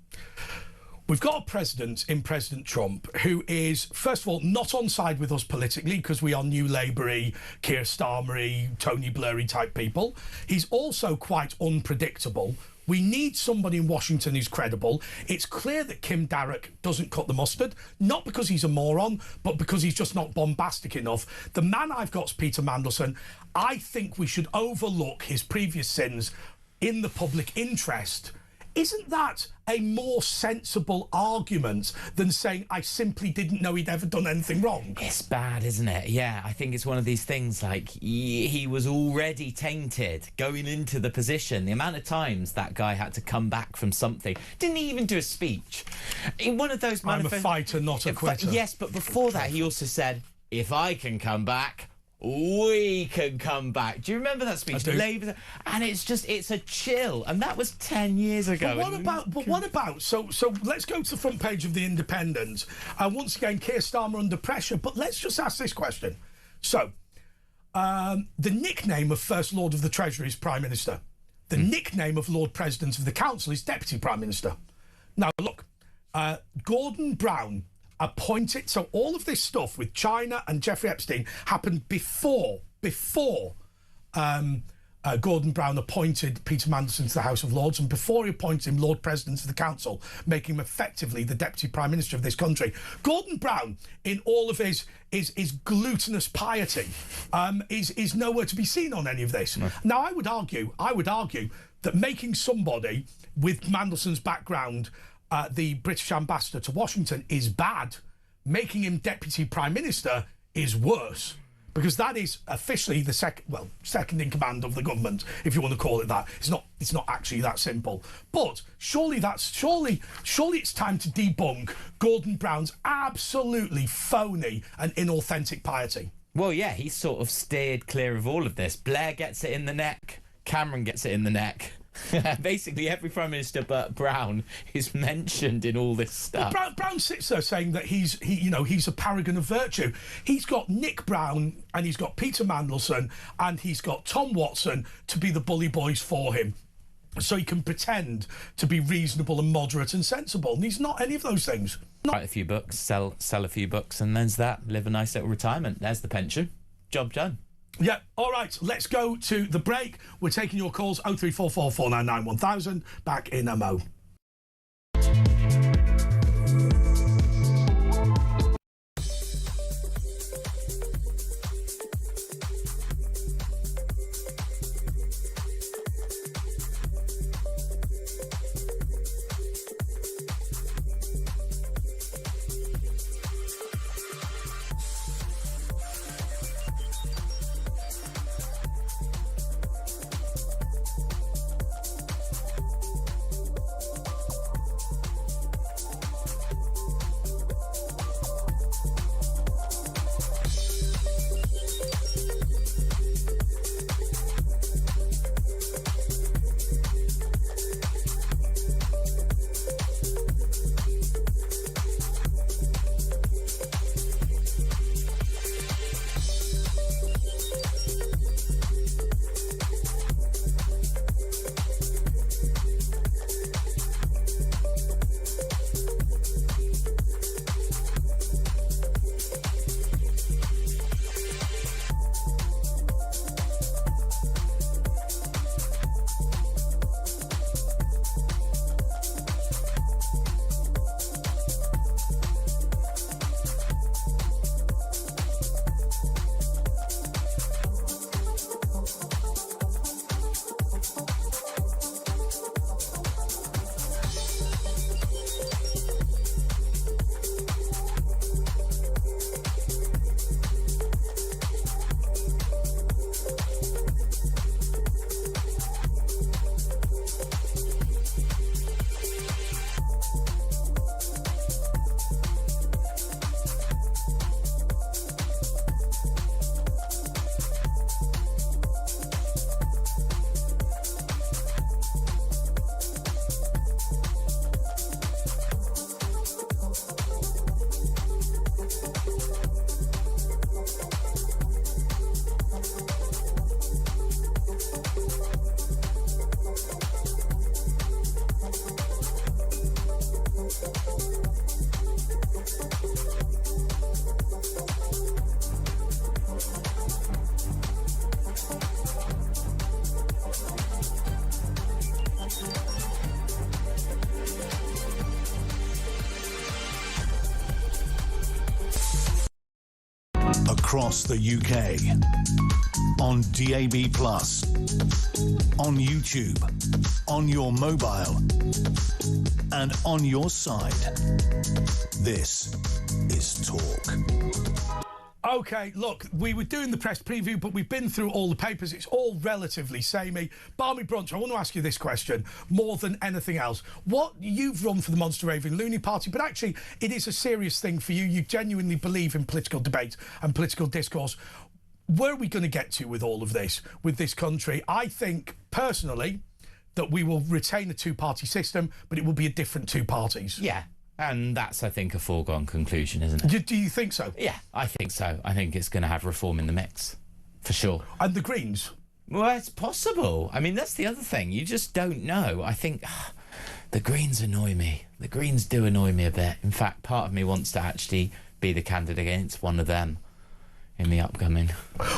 we've got a president in President Trump who is, first of all, not on side with us politically because we are New Labour-y, Keir Starmer-y, Tony Blair-y type people. He's also quite unpredictable. We need somebody in Washington who's credible. It's clear that Kim Darroch doesn't cut the mustard, not because he's a moron, but because he's just not bombastic enough. The man I've got is Peter Mandelson. I think we should overlook his previous sins in the public interest. Isn't that a more sensible argument than saying, I simply didn't know he'd ever done anything wrong? It's bad, isn't it? Yeah, I think it's one of these things, like, he was already tainted going into the position. The amount of times that guy had to come back from something. Didn't he even do a speech? In one of those... I'm a fighter, not a quitter. Yes, but before that, he also said, if I can come back... we can come back. Do you remember that speech? Labour, and it's a chill, and that was 10 years ago. But what about? So let's go to the front page of the Independent. Once again, Keir Starmer under pressure. But let's just ask this question. So, the nickname of First Lord of the Treasury is Prime Minister. The nickname of Lord President of the Council is Deputy Prime Minister. Now look, Gordon Brown appointed, so all of this stuff with China and Jeffrey Epstein happened before Gordon Brown appointed Peter Mandelson to the House of Lords, and before he appointed him Lord President of the Council, making him effectively the Deputy Prime Minister of this country. Gordon Brown, in all of his glutinous piety, is nowhere to be seen on any of this. No. Now, I would argue that making somebody with Mandelson's background the British ambassador to Washington is bad. Making him Deputy Prime Minister is worse, because that is officially the second in command of the government, if you want to call it that. It's not actually that simple. But surely it's time to debunk Gordon Brown's absolutely phony and inauthentic piety. Well, yeah, he's sort of steered clear of all of this. Blair gets it in the neck. Cameron gets it in the neck. Basically, every Prime Minister but Brown is mentioned in all this stuff. Well, Brown sits there saying that he's a paragon of virtue. He's got Nick Brown and he's got Peter Mandelson and he's got Tom Watson to be the bully boys for him, so he can pretend to be reasonable and moderate and sensible. And he's not any of those things. Write a few books, sell a few books, and there's that. Live a nice little retirement. There's the pension. Job done. Yeah, all right, let's go to the break. We're taking your calls, 0344 499 1000. Back in a mo. Across the UK. On DAB+. On YouTube. On your mobile. And on your side. This is Talk. OK, look, we were doing the press preview, but we've been through all the papers. It's all relatively samey. Barmy Brunch, I want to ask you this question more than anything else. What you've run for the Monster Raving Loony Party, but actually it is a serious thing for you. You genuinely believe in political debate and political discourse. Where are we going to get to with all of this, with this country? I think, personally, that we will retain a two-party system, but it will be a different two parties. Yeah. And that's, I think, a foregone conclusion, isn't it? Do you think so? Yeah, I think so. I think it's going to have reform in the mix, for sure. And the Greens? Well, it's possible. I mean, that's the other thing. You just don't know. I think the Greens annoy me. The Greens do annoy me a bit. In fact, part of me wants to actually be the candidate against one of them in the upcoming.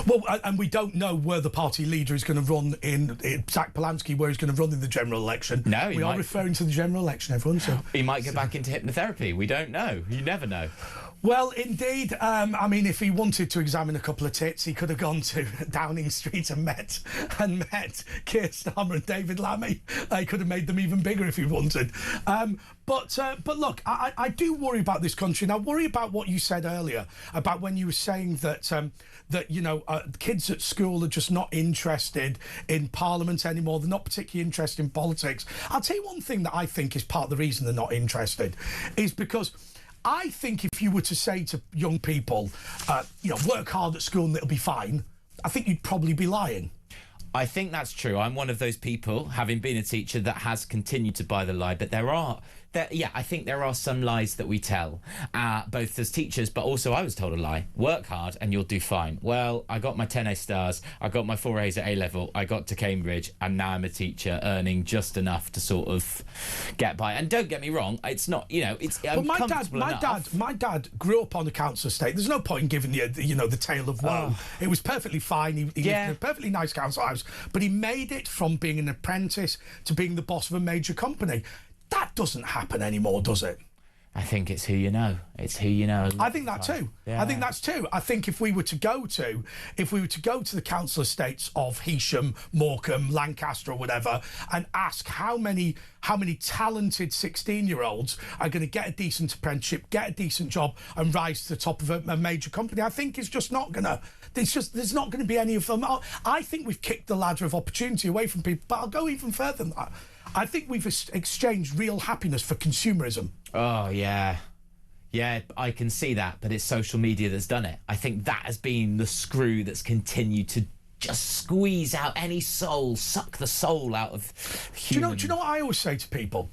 Well, and we don't know where the party leader is going to run in Zach Polanski, where he's going to run in the general election. No, we are referring to the general election, everyone. So he might go back into hypnotherapy. We don't know. You never know. Well, indeed. I mean, if he wanted to examine a couple of tits, he could have gone to Downing Street and met Keir Starmer and David Lammy. He could have made them even bigger if he wanted. But look, I do worry about this country, and I worry about what you said earlier about when you were saying that kids at school are just not interested in Parliament anymore. They're not particularly interested in politics. I'll tell you one thing that I think is part of the reason they're not interested is because I think if you were to say to young people, work hard at school and it'll be fine, I think you'd probably be lying. I think that's true. I'm one of those people, having been a teacher, that has continued to buy the lie. But I think there are some lies that we tell, both as teachers, but also I was told a lie. Work hard and you'll do fine. Well, I got my 10 A stars, I got my 4 A's at A level, I got to Cambridge, and now I'm a teacher earning just enough to sort of get by. And don't get me wrong, it's not, it's my dad grew up on a council estate. There's no point in giving you, the tale of woe. Oh. It was perfectly fine. He lived in a perfectly nice council house, but he made it from being an apprentice to being the boss of a major company. That doesn't happen anymore, does it? I think it's who you know. It's who you know. I think that too. Yeah. I think that's too. I think if we were to go to the council estates of Heysham, Morecambe, Lancaster, or whatever, and ask how many talented 16-year-olds are going to get a decent apprenticeship, get a decent job, and rise to the top of a major company, I think it's just not going to. There's not going to be any of them. I think we've kicked the ladder of opportunity away from people. But I'll go even further than that. I think we've exchanged real happiness for consumerism. Oh, yeah. Yeah, I can see that, but it's social media that's done it. I think that has been the screw that's continued to just squeeze out any soul, suck the soul out of humans. Do you know what I always say to people?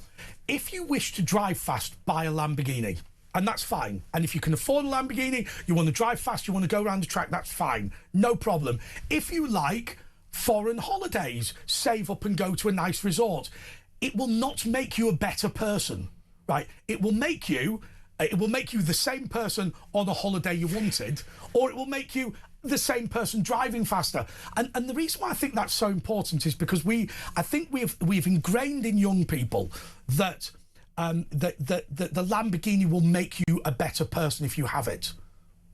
If you wish to drive fast, buy a Lamborghini. And that's fine. And if you can afford a Lamborghini, you want to drive fast, you want to go around the track, that's fine. No problem. If you like foreign holidays, save up and go to a nice resort, it will not make you a better person, right? It will make you the same person on a holiday you wanted, or it will make you the same person driving faster. And the reason why I think that's so important is because I think we've ingrained in young people that the Lamborghini will make you a better person if you have it.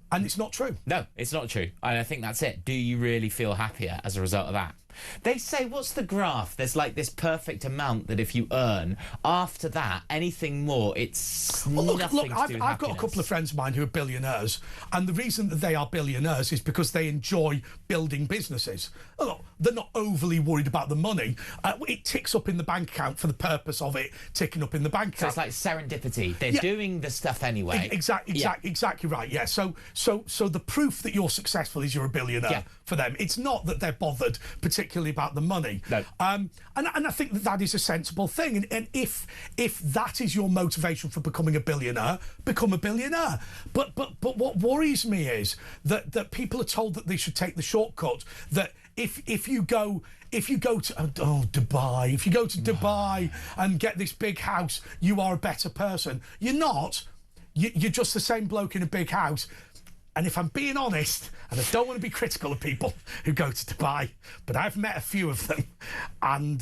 And it's not true. No, it's not true. And I think that's it. Do you really feel happier as a result of that? They say, what's the graph? There's like this perfect amount that if you earn, after that, anything more, it's nothing to do with I've got a couple of friends of mine who are billionaires, and the reason that they are billionaires is because they enjoy building businesses. They're not overly worried about the money. It ticks up in the bank account for the purpose of it ticking up in the bank account. So it's like serendipity. They're doing the stuff anyway. Exactly right, yeah. So the proof that you're successful is you're a billionaire for them. It's not that they're bothered particularly about the money. No. And I think that is a sensible thing. And if that is your motivation for becoming a billionaire, become a billionaire. But what worries me is that people are told that they should take the shortcut, that if you go to Dubai, if you go to Dubai and get this big house, you are a better person. You're not. You're just the same bloke in a big house. And if I'm being honest, and I don't want to be critical of people who go to Dubai, but I've met a few of them, and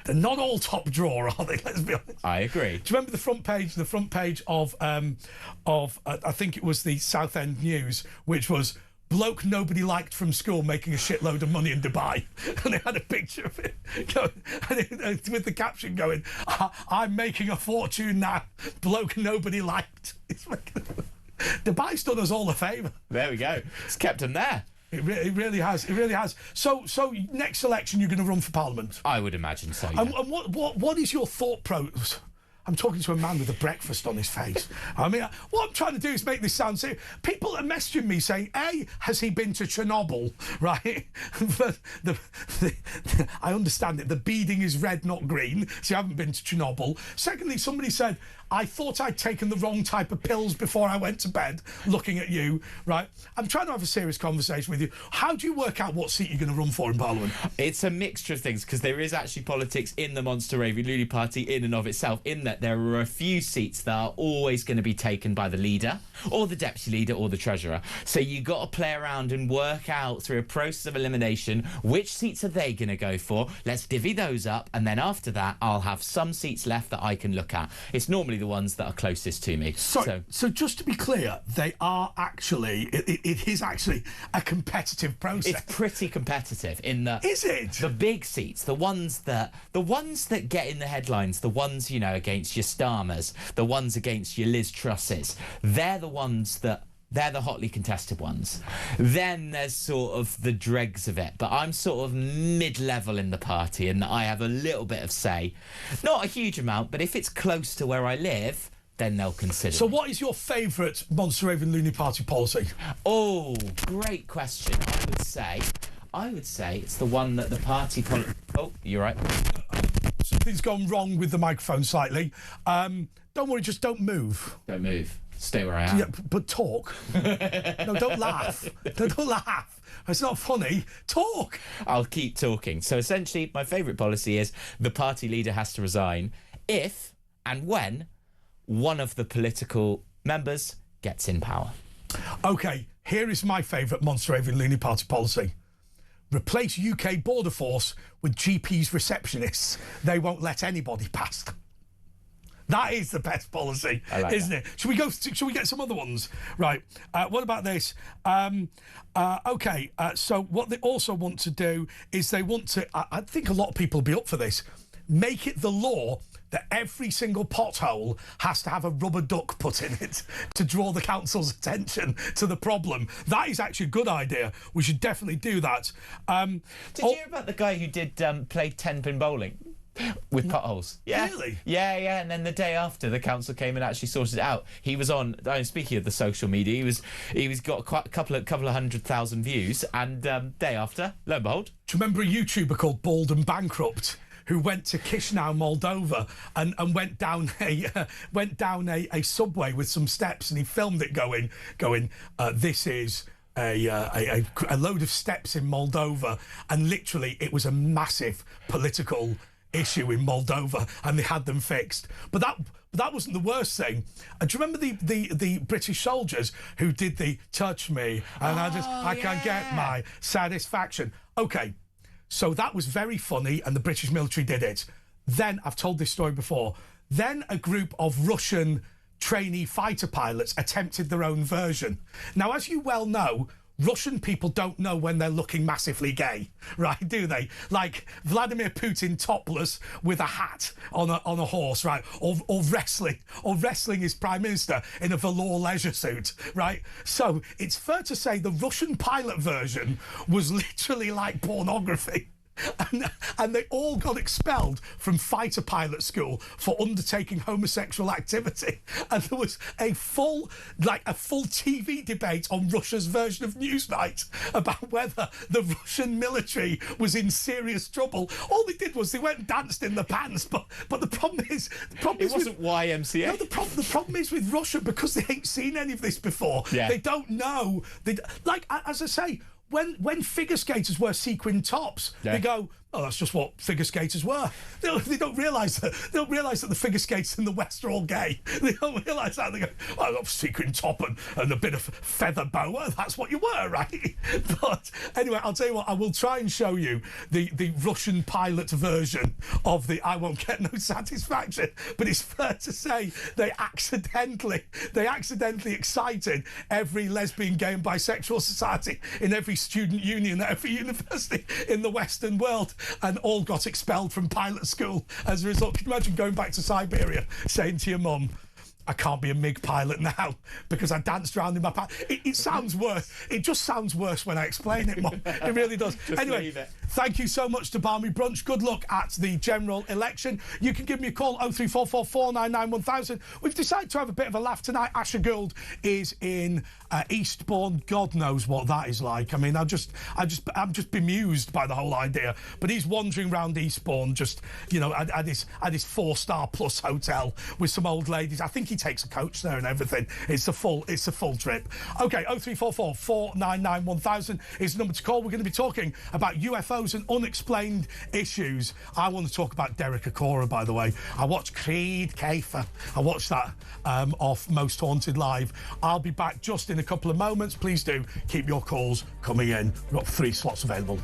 They're not all top drawer, are they? Let's be honest. I agree. Do you remember the front page? The front page of I think it was the Southend News, which was bloke nobody liked from school making a shitload of money in Dubai, and they had a picture of it with the caption going, "I'm making a fortune now. Bloke nobody liked." Dubai's done us all a favour. There we go. It's kept them there. It really has. It really has. So next election, you're going to run for Parliament? I would imagine so. Yeah. And what is your thought process? I'm talking to a man with a breakfast on his face. I mean, what I'm trying to do is make this sound serious. People are messaging me saying, A, has he been to Chernobyl, right? I understand it. The beading is red, not green, so you haven't been to Chernobyl. Secondly, somebody said, I thought I'd taken the wrong type of pills before I went to bed, looking at you, right? I'm trying to have a serious conversation with you. How do you work out what seat you're going to run for in Parliament? It's a mixture of things, because there is actually politics in the Monster Raving Loony Party in and of itself, in that there are a few seats that are always going to be taken by the leader, or the deputy leader, or the treasurer. So you've got to play around and work out through a process of elimination which seats are they going to go for. Let's divvy those up, and then after that, I'll have some seats left that I can look at. It's normally the ones that are closest to me. So just to be clear, they are actually, it is actually a competitive process. It's pretty competitive in that. Is it? The big seats, the ones that get in the headlines, the ones, you know, against your Starmers, the ones against your Liz Trusses, they're the hotly contested ones. Then there's sort of the dregs of it, but I'm sort of mid-level in the party, and I have a little bit of say. Not a huge amount, but if it's close to where I live, then they'll consider So it. what is your favourite Monster Raving Loony Party policy? Oh, great question. I would say it's the one that the party... Oh, you're right. Something's gone wrong with the microphone slightly. Don't worry, just don't move. Don't move. Stay where I am. Yeah, but talk. No, don't laugh. Don't laugh. It's not funny. Talk. I'll keep talking. So essentially, my favourite policy is the party leader has to resign if and when one of the political members gets in power. OK, here is my favourite Monster Raving Loony Party policy. Replace UK border force with GPs receptionists. They won't let anybody past. That is the best policy, isn't it? Should we get some other ones? Right. What about this? OK, so what they also want to do is they want to, I think a lot of people will be up for this, make it the law that every single pothole has to have a rubber duck put in it to draw the council's attention to the problem. That is actually a good idea. We should definitely do that. Did you hear about the guy who did play 10-pin bowling? With potholes. Yeah. Really? Yeah. And then the day after, the council came and actually sorted it out. He was on. Speaking of the social media, he was got quite a couple of 100,000 views, and day after, lo and behold. Do you remember a YouTuber called Bald and Bankrupt who went to Chisinau, Moldova, and went down a subway with some steps, and he filmed it going. This is a load of steps in Moldova, and literally it was a massive political issue in Moldova, and they had them fixed. But that wasn't the worst thing. Do you remember the British soldiers who did the touch me and I can't get my satisfaction? Okay, so that was very funny, and the British military did it. Then, I've told this story before, then a group of Russian trainee fighter pilots attempted their own version. Now, as you well know, Russian people don't know when they're looking massively gay, right? Do they? Like Vladimir Putin topless with a hat on a horse, right? Or wrestling his prime minister in a velour leisure suit, right? So it's fair to say the Russian pilot version was literally like pornography. And they all got expelled from fighter pilot school for undertaking homosexual activity. And there was a full TV debate on Russia's version of Newsnight about whether the Russian military was in serious trouble. All they did was they went and danced in the pants. But the problem is... It wasn't YMCA. No, the problem is with Russia, because they ain't seen any of this before. Yeah. They don't know. As I say... When figure skaters wear sequin tops, they go, Oh, that's just what figure skaters were. They don't realise that. They don't realise that the figure skaters in the West are all gay. They don't realise that. They go, "Oh, I've got a secret top and a bit of feather boa. That's what you were, right?" But anyway, I'll tell you what. I will try and show you the Russian pilot version of the "I Won't Get No Satisfaction." But it's fair to say they accidentally excited every lesbian, gay, and bisexual society in every student union at every university in the Western world. And all got expelled from pilot school as a result. Can you imagine going back to Siberia saying to your mum, "I can't be a MiG pilot now because I danced around in my pilot." It sounds worse. It just sounds worse when I explain it, Mum. It really does. Anyway, thank you so much to Barmy Brunch. Good luck at the general election. You can give me a call, 0344 499 1000. We've decided to have a bit of a laugh tonight. Asher Gould is in Eastbourne. God knows what that is like. I mean, I'm just bemused by the whole idea. But he's wandering around Eastbourne, just, you know, at his 4-star plus hotel with some old ladies. I think he takes a coach there and everything. It's a full trip. Okay, 0344 499 1000 is the number to call. We're going to be talking about UFOs and unexplained issues. I want to talk about Derek Acora, by the way. I watched Creed Kafer. I watched that off Most Haunted Live. I'll be back just in a couple of moments. Please do keep your calls coming in. We've got 3 slots available.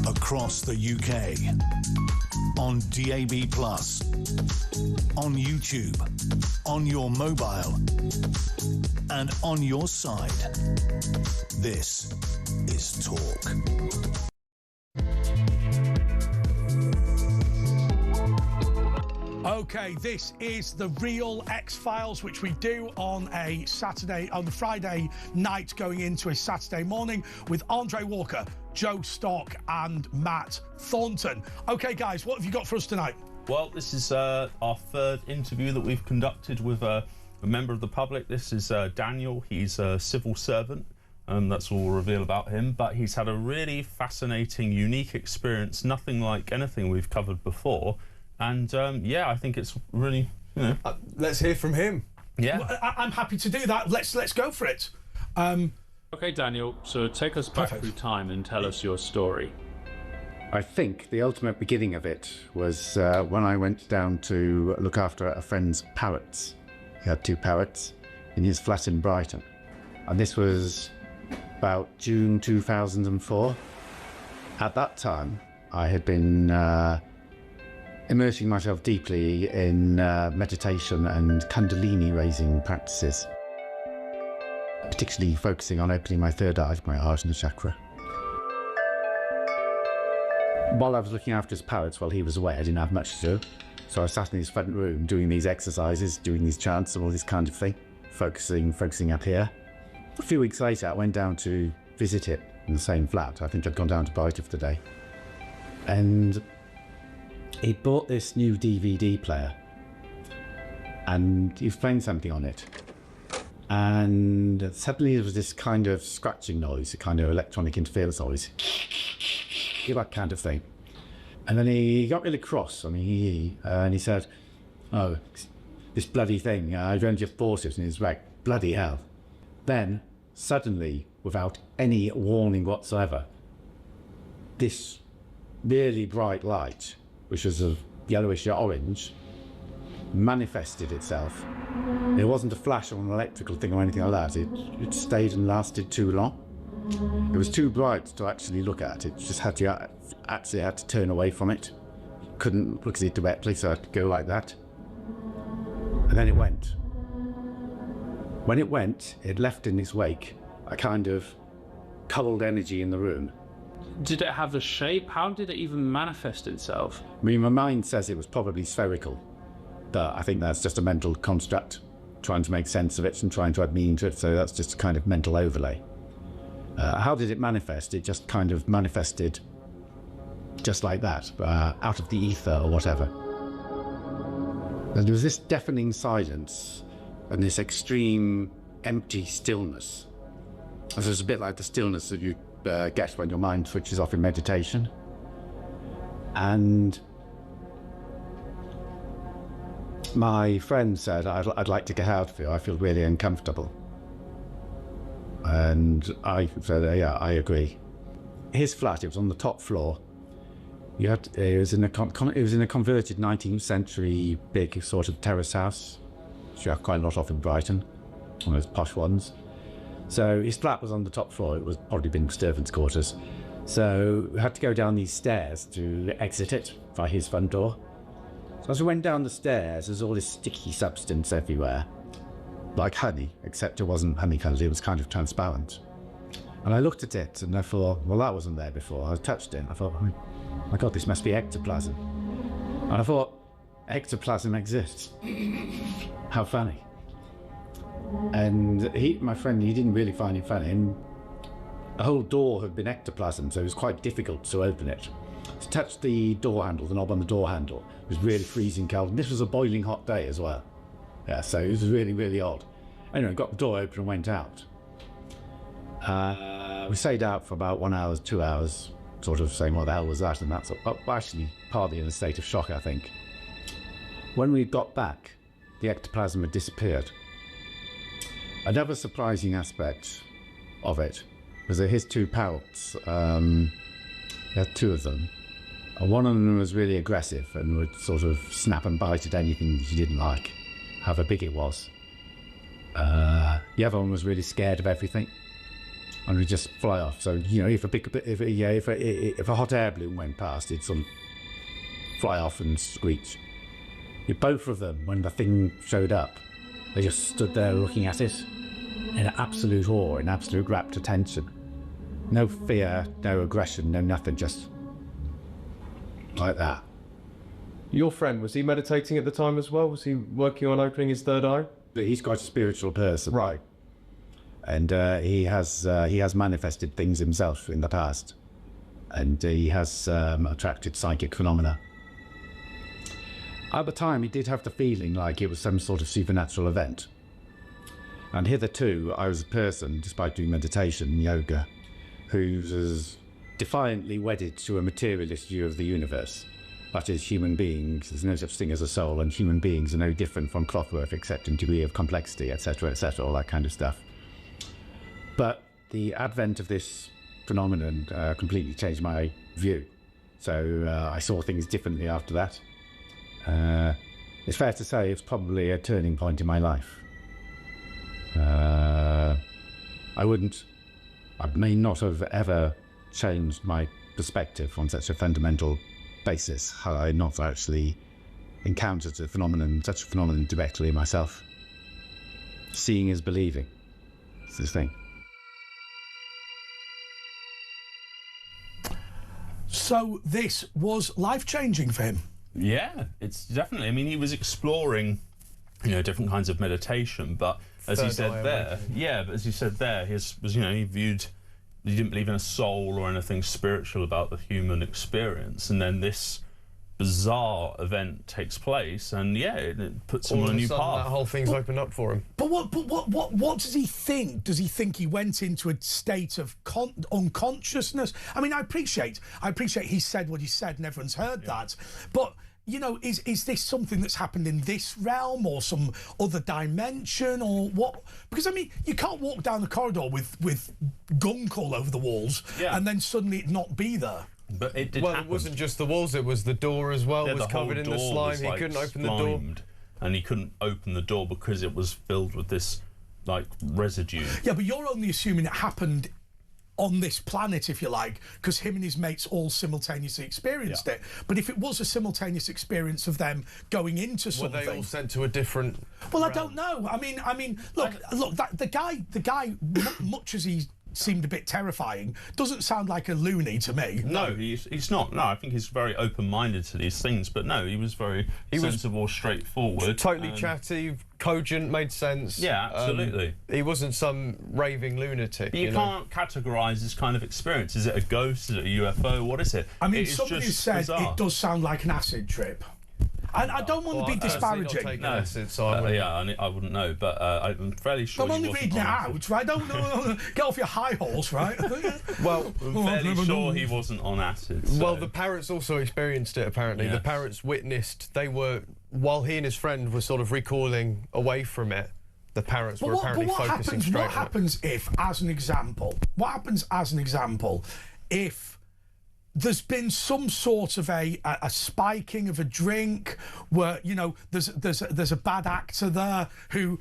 Across the UK, on DAB+, on YouTube, on your mobile, and on your side. This is Talk. Okay, this is the Real X-Files, which we do on a Friday night going into a Saturday morning with Andre Walker, Joe Stock and Matt Thornton. Okay, guys, what have you got for us tonight? Well, this is our 3rd interview that we've conducted with a member of the public. This is Daniel. He's a civil servant, and that's all we'll reveal about him. But he's had a really fascinating, unique experience, nothing like anything we've covered before. And yeah, I think it's really, you know. Let's hear from him. Yeah, well, I'm happy to do that. Let's go for it. Okay, Daniel. So take us back through time and tell us your story. I think the ultimate beginning of it was when I went down to look after a friend's parrots. He had 2 parrots in his flat in Brighton, and this was about June 2004. At that time, I had been immersing myself deeply in meditation and Kundalini raising practices, particularly focusing on opening my third eye, my Ajna chakra. While I was looking after his parrots while he was away, I didn't have much to do. So I sat in his front room doing these exercises, doing these chants and all this kind of thing, focusing up here. A few weeks later, I went down to visit it in the same flat. I think I'd gone down to Brighton for the day. And he bought this new DVD player and he was playing something on it. And suddenly there was this kind of scratching noise, a kind of electronic interference noise. That kind of thing. And then he got really cross. I mean, and he said, "Oh, this bloody thing, I don't just bought it." And he's like, "Bloody hell." Then, suddenly, without any warning whatsoever, this really bright light, which was a yellowish orange, manifested itself. It wasn't a flash or an electrical thing or anything like that. It stayed and lasted too long. It was too bright to actually look at. It just had to turn away from it. Couldn't look at it directly, so I had to go like that. And then it went. When it went, it left in its wake a kind of cold energy in the room. Did it have a shape? How did it even manifest itself? I mean, my mind says it was probably spherical, but I think that's just a mental construct, trying to make sense of it and trying to add meaning to it, so that's just a kind of mental overlay. How did it manifest? It just kind of manifested just like that, out of the ether or whatever. And there was this deafening silence and this extreme empty stillness. It was a bit like the stillness that you get when your mind switches off in meditation. And my friend said, I'd like to get out of here, I feel really uncomfortable. And I said, yeah, I agree. His flat, it was on the top floor. It was in a converted 19th century big sort of terrace house, which you have quite a lot of in Brighton, one of those posh ones. So his flat was on the top floor. It was probably been servants' quarters. So we had to go down these stairs to exit it by his front door. So as we went down the stairs, there's all this sticky substance everywhere. Like honey, except it wasn't honey coloured, it was kind of transparent. And I looked at it and I thought, well, that wasn't there before. I touched it and I thought, oh my God, this must be ectoplasm. And I thought, ectoplasm exists. How funny. And my friend, he didn't really find it funny. And the whole door had been ectoplasm, so it was quite difficult to open it. To touch the door handle, the knob on the door handle, it was really freezing cold. And this was a boiling hot day as well. Yeah, so it was really, really odd. Anyway, got the door open and went out. We stayed out for about 1 hour, 2 hours, sort of saying, what the hell was that? And that's actually partly in a state of shock, I think. When we got back, the ectoplasm had disappeared. Another surprising aspect of it was that his two parrots, he had two of them. And one of them was really aggressive and would sort of snap and bite at anything that you didn't like, however big it was. The other one was really scared of everything and would just fly off. So, you know, if a hot air balloon went past, it'd sort of fly off and screech. Both of them, when the thing showed up, they just stood there looking at it in absolute awe, in absolute rapt attention. No fear, no aggression, no nothing, just like that. Your friend, was he meditating at the time as well? Was he working on opening his third eye? He's quite a spiritual person. Right. And he has manifested things himself in the past. And he has attracted psychic phenomena. At the time, he did have the feeling like it was some sort of supernatural event. And hitherto, I was a person, despite doing meditation, yoga, who was defiantly wedded to a materialist view of the universe. That is, human beings, there's no such thing as a soul, and human beings are no different from clockwork except in degree of complexity, etc., all that kind of stuff. But the advent of this phenomenon completely changed my view. So I saw things differently after that. It's fair to say it's probably a turning point in my life. I may not have ever changed my perspective on such a fundamental basis had I not actually encountered such a phenomenon directly myself. Seeing is believing. It's this thing. So this was life-changing for him. Yeah, it's definitely. I mean, he was exploring, different kinds of meditation, but as he said there, but as he said there, he didn't believe in a soul or anything spiritual about the human experience, and then this bizarre event takes place, and it puts him on a new path. That whole thing's opened up for him. But what does he think? Does he think he went into a state of unconsciousness? I mean, I appreciate he said what he said, and everyone's heard that. But is this something that's happened in this realm or some other dimension or what? Because I mean, you can't walk down the corridor with gunk all over the walls and then suddenly it not be there. But it did happen. It wasn't just the walls, it was the door as well, was covered in the slime. He couldn't open the door. And he couldn't open the door because it was filled with this, residue. Yeah, but you're only assuming it happened on this planet, if you like, because him and his mates all simultaneously experienced it. But if it was a simultaneous experience of them going into something... Were they all sent to a different... Well, I don't know. I mean, look, the guy, much as he seemed a bit terrifying, doesn't sound like a loony to me. No, he's not. No, I think he's very open-minded to these things, but no, he was very sensible, straightforward. Totally chatty, cogent, made sense. Yeah, absolutely. He wasn't some raving lunatic. But you can't categorise this kind of experience. Is it a ghost? Is it a UFO? What is it? I mean, somebody said bizarre. It does sound like an acid trip. And I don't want to be disparaging. No, I wouldn't know, but I'm fairly sure. I'm only reading it out, right? Don't get off your high horse, right? Well, I'm fairly sure he wasn't on acid. So. Well, the parents also experienced it. Apparently, the parents witnessed. They were, while he and his friend were sort of recoiling away from it. The parents were apparently focusing straight on it. What happens if, as an example, if there's been some sort of a spiking of a drink where, there's a bad actor there who,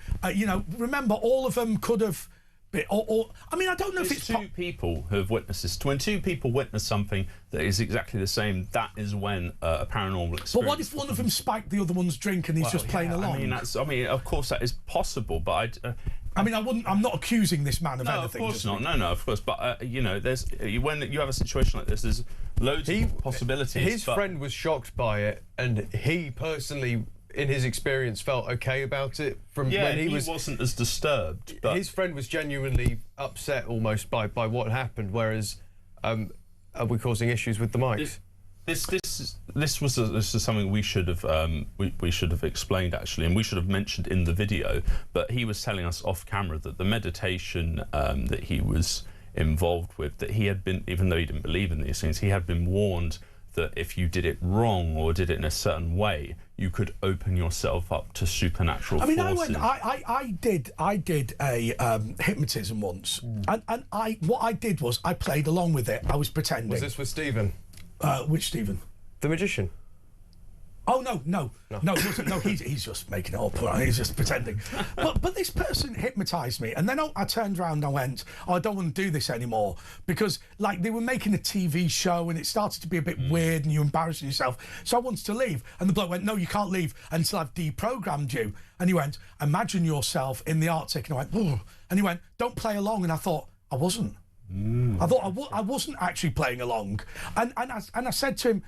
remember, all of them could have been, I mean, I don't know if it's... two people who have witnessed this. When two people witness something that is exactly the same, that is when a paranormal experience... But what if one of them spiked the other one's drink and he's just playing along? I mean, of course that is possible, but I'm not accusing this man of anything. No, of course not. No, of course. But, there's when you have a situation like this, there's loads of possibilities. His friend was shocked by it, and he personally, in his experience, felt okay about it. When he wasn't as disturbed. But his friend was genuinely upset almost by what happened, whereas are we causing issues with the mics? This was something we should have explained, actually, and we should have mentioned in the video. But he was telling us off camera that the meditation that he was involved with, that he had been, even though he didn't believe in these things, he had been warned that if you did it wrong or did it in a certain way, you could open yourself up to supernatural forces. I did a hypnotism once, and what I did was I played along with it. I was pretending. Was this with Stephen? Which Stephen? The magician. Oh no, it wasn't. No, he's just making it up. He's just pretending. But this person hypnotised me, and then I turned around and I went, I don't want to do this anymore, because they were making a TV show and it started to be a bit weird and you're embarrassing yourself. So I wanted to leave, and the bloke went, no, you can't leave until I've deprogrammed you. And he went, imagine yourself in the Arctic, and I went, oh, and he went, don't play along, and I thought I wasn't. I thought I wasn't actually playing along, and I said to him,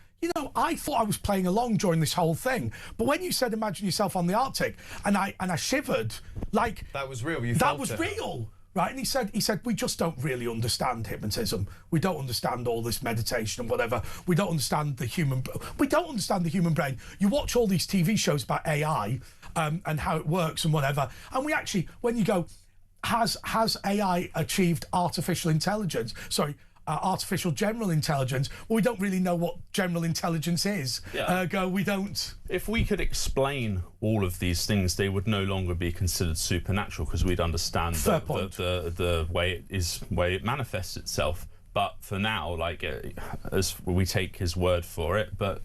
I thought I was playing along during this whole thing, but when you said imagine yourself on the Arctic, and I shivered, that was real. That was real, right? And he said we just don't really understand hypnotism. We don't understand all this meditation and whatever. We don't understand the human brain. You watch all these TV shows about AI and how it works and whatever, and we actually, when you go, Has AI achieved artificial intelligence? Artificial general intelligence? Well, we don't really know what general intelligence is. We don't. If we could explain all of these things, they would no longer be considered supernatural, because we'd understand the way it manifests itself. But for now, like, as we take his word for it, but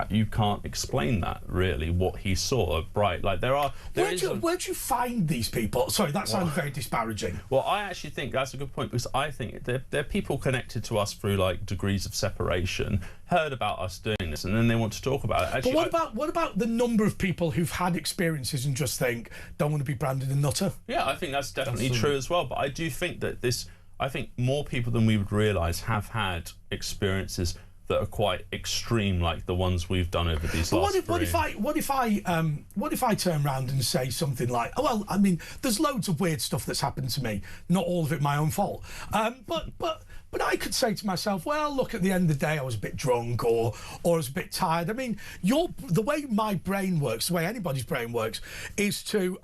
you can't explain that, really, what he saw. Right, like, where'd you find these people? Sorry, that sounds very disparaging. Well, I actually think that's a good point, because I think they're people connected to us through, like, degrees of separation, heard about us doing this, and then they want to talk about it. Actually, but what about the number of people who've had experiences and just think, don't want to be branded a nutter? Yeah, I think that's definitely true as well, but I do think that I think more people than we would realise have had experiences that are quite extreme, like the ones we've done over these last three. What if I turn around and say something like, oh, well, I mean, there's loads of weird stuff that's happened to me, not all of it my own fault, but I could say to myself, well, look, at the end of the day, I was a bit drunk or I was a bit tired. I mean, the way my brain works, the way anybody's brain works, is to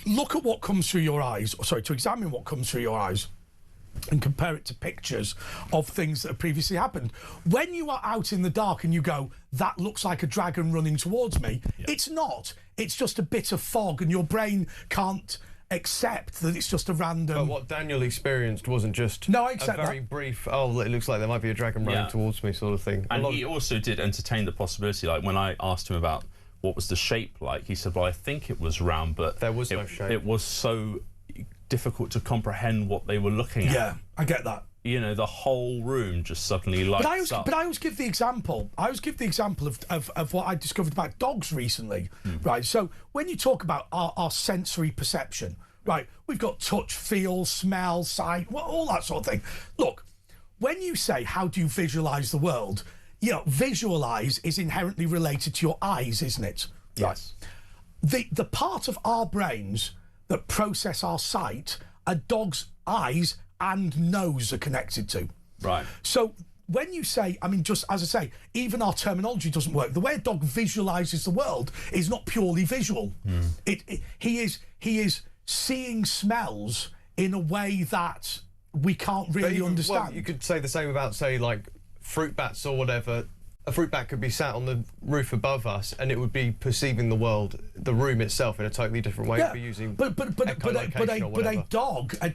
look at what comes through your eyes, to examine what comes through your eyes and compare it to pictures of things that have previously happened. When you are out in the dark and you go, that looks like a dragon running towards me, it's not. It's just a bit of fog, and your brain can't accept that it's just a random... But what Daniel experienced wasn't just a very brief, oh, it looks like there might be a dragon running towards me sort of thing. And he also did entertain the possibility, like when I asked him about what was the shape like, he said, well, I think it was round, but there was no shape. It was so difficult to comprehend what they were looking at. Yeah, I get that. You know, the whole room just suddenly lights up. But I always give the example. Of what I discovered about dogs recently, right? So when you talk about our sensory perception, right, we've got touch, feel, smell, sight, all that sort of thing. Look, when you say, how do you visualise the world, you know, visualise is inherently related to your eyes, isn't it? Yes. Right. The part of our brains that process our sight, a dog's eyes and nose are connected to. Right. So when you say, I mean, just as I say, even our terminology doesn't work. The way a dog visualises the world is not purely visual. He is seeing smells in a way that we can't really understand. Well, you could say the same about, say, like fruit bats or whatever. A fruit bat could be sat on the roof above us, and it would be perceiving the world, the room itself, in a totally different way. Yeah, it'd be using but a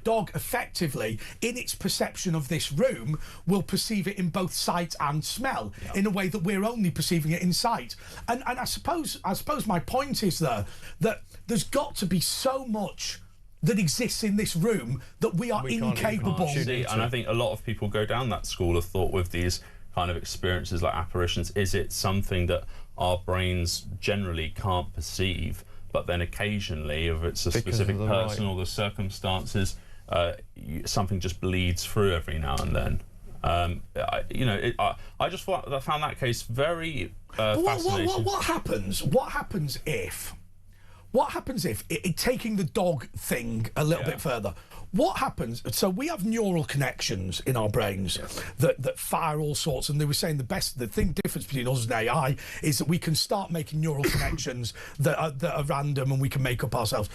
dog effectively, in its perception of this room, will perceive it in both sight and smell in a way that we're only perceiving it in sight. And I suppose my point is there that there's got to be so much that exists in this room that we are incapable. And I think a lot of people go down that school of thought with these kind of experiences like apparitions. Is it something that our brains generally can't perceive, but then occasionally, if it's a specific person or the circumstances, something just bleeds through every now and then? I just found that case very fascinating. What happens if taking the dog thing a little bit further? What happens? So we have neural connections in our brains that fire all sorts. And they were saying the difference between us and AI is that we can start making neural connections that are random, and we can make up ourselves.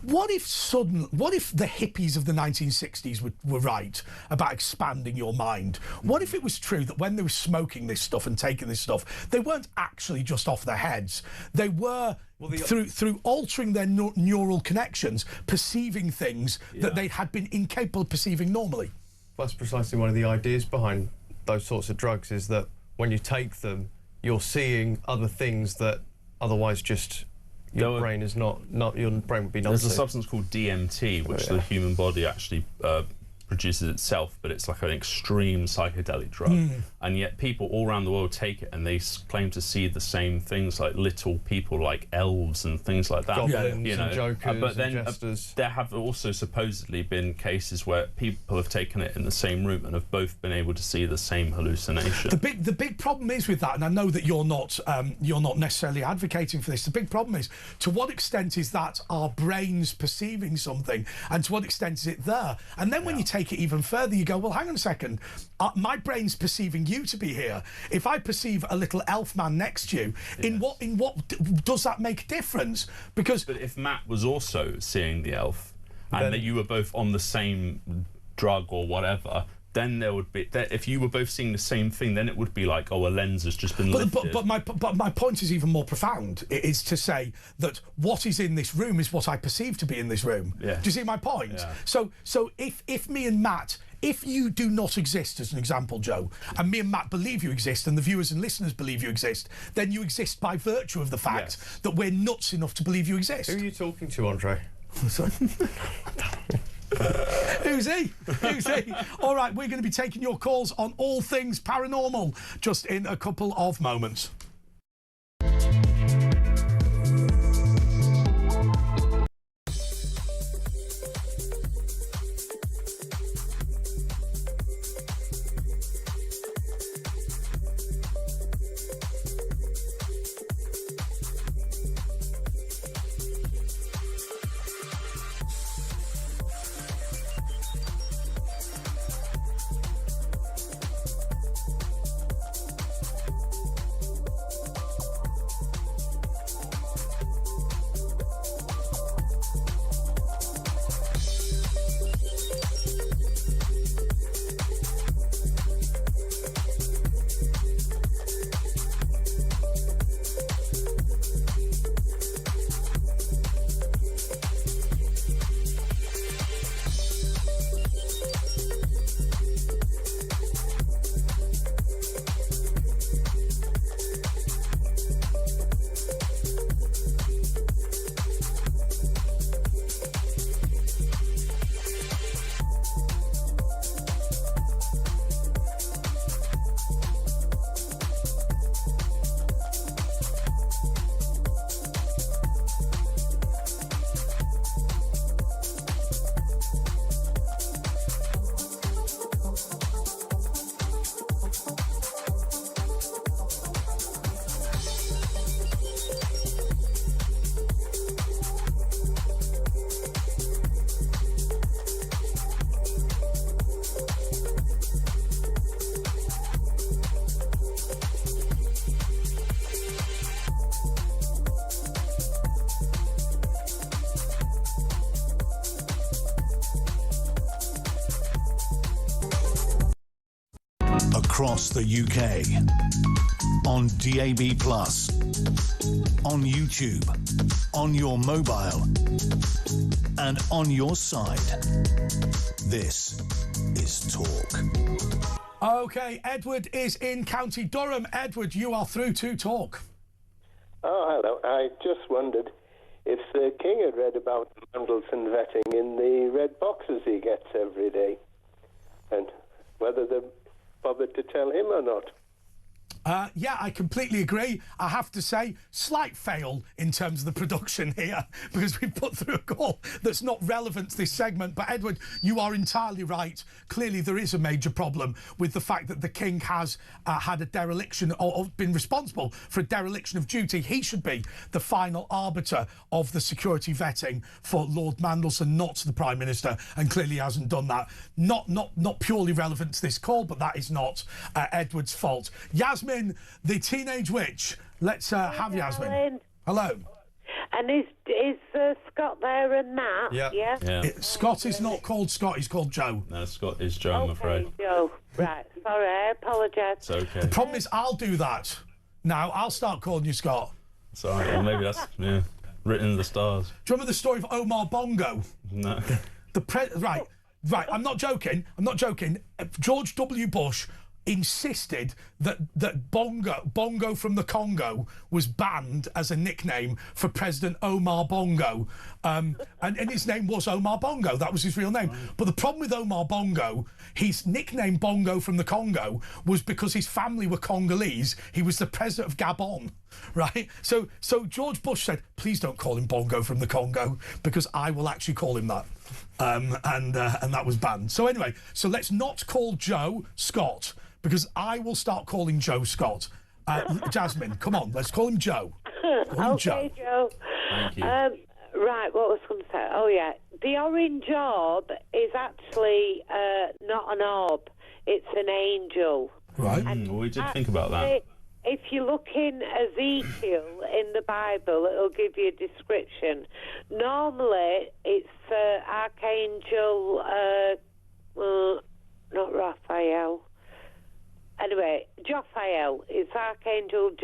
What if the hippies of the 1960s were right about expanding your mind? What if it was true that when they were smoking this stuff and taking this stuff, they weren't actually just off their heads? They were, through altering their neural connections, perceiving things that they had been incapable of perceiving normally. That's precisely one of the ideas behind those sorts of drugs, is that when you take them, you're seeing other things that otherwise just... Your brain is not your brain would be not. There's a substance called DMT, which the human body actually produces itself, but it's like an extreme psychedelic drug. And yet people all around the world take it, and they claim to see the same things, like little people, like elves and things like that. Goblins and jokers but then and jesters. There have also supposedly been cases where people have taken it in the same room and have both been able to see the same hallucination. The big problem is with that, and I know that you're not necessarily advocating for this. The big problem is, to what extent is that our brains perceiving something, and to what extent is it there? And then when you take it even further, you go, well, hang on a second, my brain's perceiving you to be here. If I perceive a little elf man next to you, in what does that make a difference? Because but if Matt was also seeing the elf, and that you were both on the same drug or whatever, then there would be, if you were both seeing the same thing, then it would be like, oh, a lens has just been lifted. But my point is even more profound. It is to say that what is in this room is what I perceive to be in this room. Yeah. Do you see my point? Yeah. So if me and Matt, if you do not exist, as an example, Joe, and me and Matt believe you exist, and the viewers and listeners believe you exist, then you exist by virtue of the fact that we're nuts enough to believe you exist. Who are you talking to, Andre? Who's he? Who's he? All right, we're going to be taking your calls on all things paranormal just in a couple of moments. Across the UK, on DAB+, on YouTube, on your mobile, and on your side. This is Talk. OK, Edward is in County Durham. Edward, you are through to Talk. Oh, hello. I just wondered if the King had read about Mandelson vetting in the red boxes he gets every day, and whether they bothered to tell him or not. Yeah, I completely agree. I have to say, slight fail in terms of the production here, because we've put through a call that's not relevant to this segment. But Edward, you are entirely right. Clearly, there is a major problem with the fact that the King has had a dereliction or been responsible for a dereliction of duty. He should be the final arbiter of the security vetting for Lord Mandelson, not the Prime Minister, and clearly hasn't done that. Not purely relevant to this call, but that is not Edward's fault. Yasmin, the teenage witch. Let's have Yasmin. Alan. Hello. And is Scott there and Matt? Yeah. Scott is not called Scott, he's called Joe. No, Scott is Joe, I'm afraid. Joe. Right. Sorry, I apologise. It's okay. The problem is I'll do that. Now, I'll start calling you Scott. Sorry, well, maybe that's written in the stars. Do you remember the story of Omar Bongo? No. Right. I'm not joking. George W. Bush insisted that Bongo from the Congo was banned as a nickname for President Omar Bongo. And his name was Omar Bongo. That was his real name. Right. But the problem with Omar Bongo, his nickname Bongo from the Congo was because his family were Congolese. He was the president of Gabon, right? So George Bush said, please don't call him Bongo from the Congo, because I will actually call him that. And that was banned. So anyway, so let's not call Joe Scott, because I will start calling Joe Scott. Jasmine, come on, let's call him Joe. Call him Okay, Joe. Thank you. Right, what was I going to say? Oh, yeah. The orange orb is actually not an orb. It's an angel. Right. Well, we did think about that. If you look in Ezekiel in the Bible, it'll give you a description. Normally, it's Archangel, not Raphael.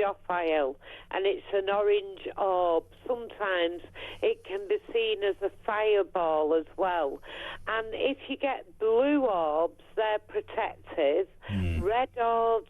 pedophile, and it's an orange orb. Sometimes it can be seen as a fireball as well. And if you get blue orbs, they're protective. Red orbs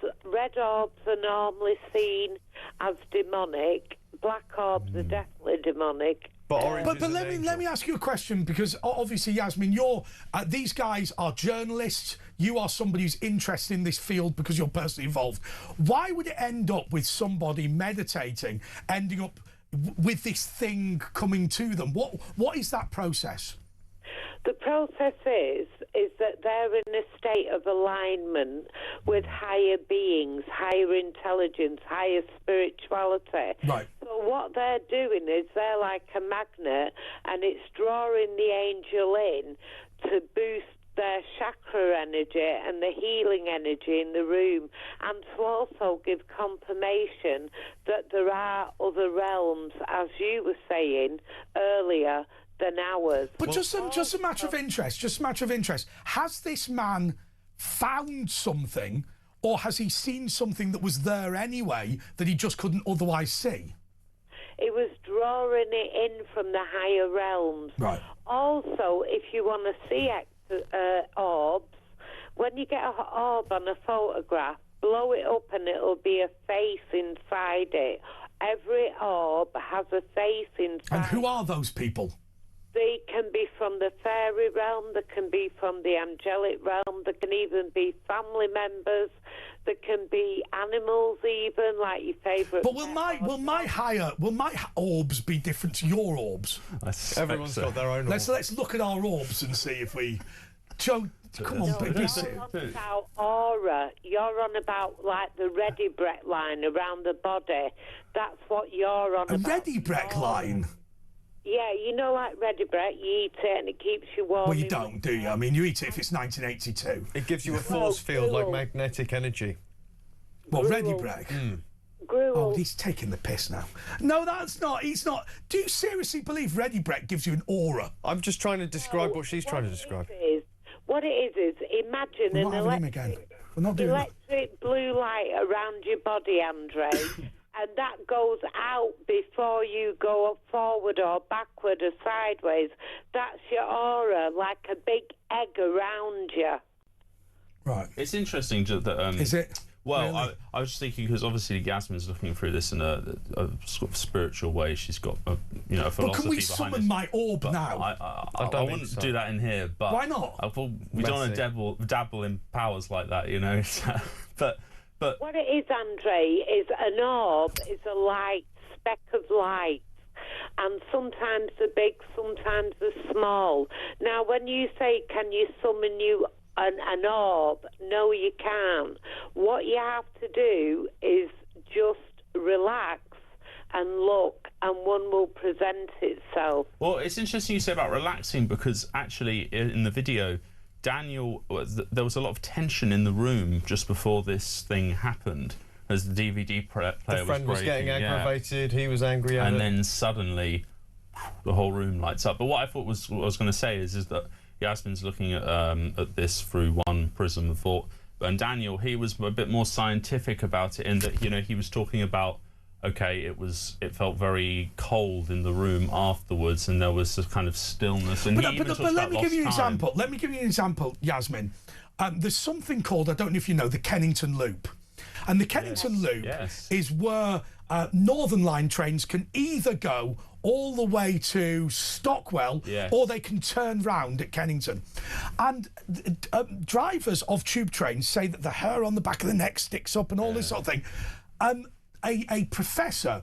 are normally seen as demonic. Black orbs are definitely demonic. But let me ask you a question, because obviously, Yasmin, you're these guys are journalists. You are somebody who's interested in this field because you're personally involved. Why would it end up with somebody meditating, ending up with this thing coming to them? What is that process? The process is that they're in a state of alignment with higher beings, higher intelligence, higher spirituality. Right. So what they're doing is they're like a magnet, and it's drawing the angel in to boost their chakra energy and the healing energy in the room, and to also give confirmation that there are other realms, as you were saying earlier, than ours. But just a matter of interest. Has this man found something, or has he seen something that was there anyway that he just couldn't otherwise see? It was drawing it in from the higher realms. Right. Also, if you want to see orbs, when you get an orb on a photograph, blow it up and it'll be a face inside it. Every orb has a face inside. And who are those people? They can be from the fairy realm, they can be from the angelic realm, they can even be family members, they can be animals even, like your favourite. But will my orbs be different to your orbs? Everyone's got their own orbs. Let's look at our orbs and see if we... Joe, come on, You're on about aura. You're on about, like, the ready Brett line around the body. That's what you're on about. A ready Brett line? Yeah, you know, like ready Brett, you eat it and it keeps you warm. Well, you don't, do you? I mean, you eat it if it's 1982. It gives you a force field, like magnetic energy. What, ready Brett? Oh, he's taking the piss now. No, that's not. He's not. Do you seriously believe ready Brett gives you an aura? I'm just trying to describe what she's trying to describe. What it is imagine an electric blue light around your body, Andre. And that goes out before you go forward or backward or sideways. That's your aura, like a big egg around you. Right. It's interesting that... is it? Well, really? I was just thinking, because obviously Yasmin's looking through this in a sort of spiritual way. She's got a philosophy behind it. But can we summon my orb now? I wouldn't do that in here. But why not? We don't want to dabble in powers like that, you know. But what it is, Andre, is an orb is a light, speck of light. And sometimes they're big, sometimes they're small. Now, when you say, can you summon you an orb? No, you can't. What you have to do is just relax and look, and one will present itself. Well, it's interesting you say about relaxing, because actually in the video, Daniel, there was a lot of tension in the room just before this thing happened, as the DVD player was breaking. The friend was getting aggravated, he was angry at it. And then suddenly, the whole room lights up. But what I thought was, what I was going to say is that Yasmin's looking at this through one prism of thought, and Daniel, he was a bit more scientific about it, in that, you know, he was talking about, okay, it felt very cold in the room afterwards, and there was a kind of stillness. And but let me give you an example. Let me give you an example, Yasmin. There's something called, I don't know if you know, the Kennington Loop. And the Kennington Loop is where Northern Line trains can either go all the way to Stockwell, or they can turn round at Kennington. And drivers of tube trains say that the hair on the back of the neck sticks up and all this sort of thing. A professor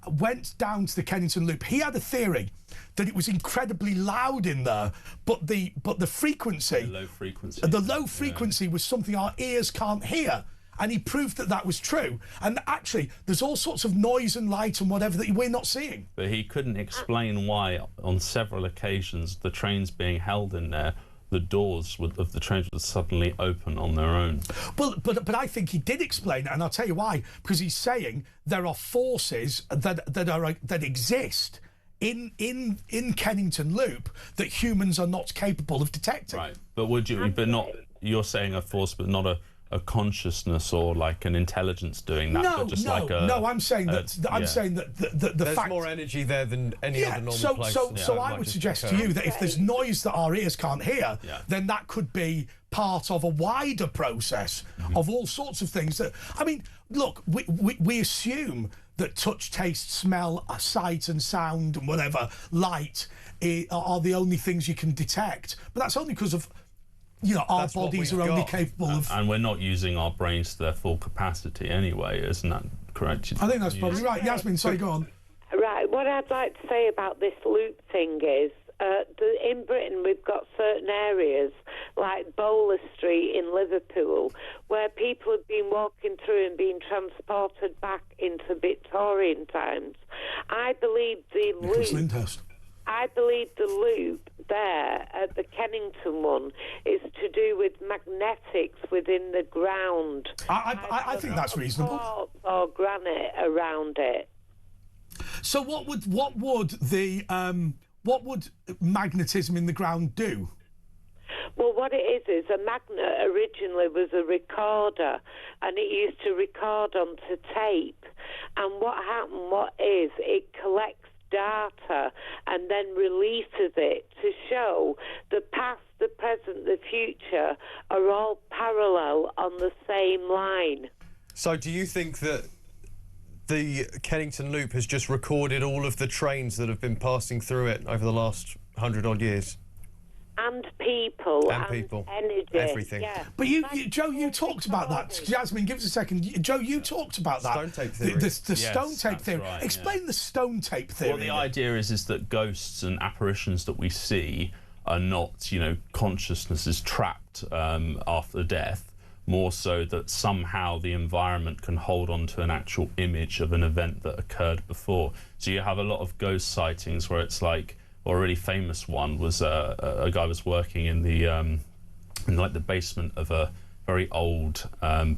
went down to the Kennington Loop. He had a theory that it was incredibly loud in there, but the frequency, the low frequency was something our ears can't hear. And he proved that that was true. And actually, there's all sorts of noise and light and whatever that we're not seeing. But he couldn't explain why, on several occasions, the trains being held in there, the doors of the trains would suddenly open on their own. Well, but I think he did explain it, and I'll tell you why. Because he's saying there are forces that exist in Kennington Loop that humans are not capable of detecting. Right, but would you? But not. You're saying a force, but not a a consciousness or like an intelligence doing that. No, but just no, like a, no. I'm saying that. I'm saying that the there's fact more energy there than any other normal place. So I would suggest to you that if there's noise that our ears can't hear, then that could be part of a wider process of all sorts of things. That, I mean, look, we assume that touch, taste, smell, sight and sound and whatever, light, are the only things you can detect. But that's only because of, you know, our bodies are only capable of... And we're not using our brains to their full capacity anyway, isn't that correct? I think that's probably right. Yasmin, sorry, go on. Right, what I'd like to say about this loop thing is, in Britain we've got certain areas, like Bowler Street in Liverpool, where people have been walking through and being transported back into Victorian times. I believe the loop there at the Kennington one is to do with magnetics within the ground. I think that's reasonable. Quartz or granite around it. So what would magnetism in the ground do? Well, what it is a magnet originally was a recorder, and it used to record onto tape. And what happened, it collects data and then releases it to show the past, the present, the future are all parallel on the same line. So do you think that the Kennington Loop has just recorded all of the trains that have been passing through it over the last 100-odd years? And people. And people. Energy. Everything. Yeah. But Joe, you talked about that. Jasmine, give us a second. Joe, you talked about that. Stone tape theory. The stone tape theory. Right, Explain the stone tape theory. Well, the idea is that ghosts and apparitions that we see are not, you know, consciousnesses trapped after death. More so that somehow the environment can hold on to an actual image of an event that occurred before. So you have a lot of ghost sightings where it's like, or a really famous one was a guy was working in the in like the basement of a very old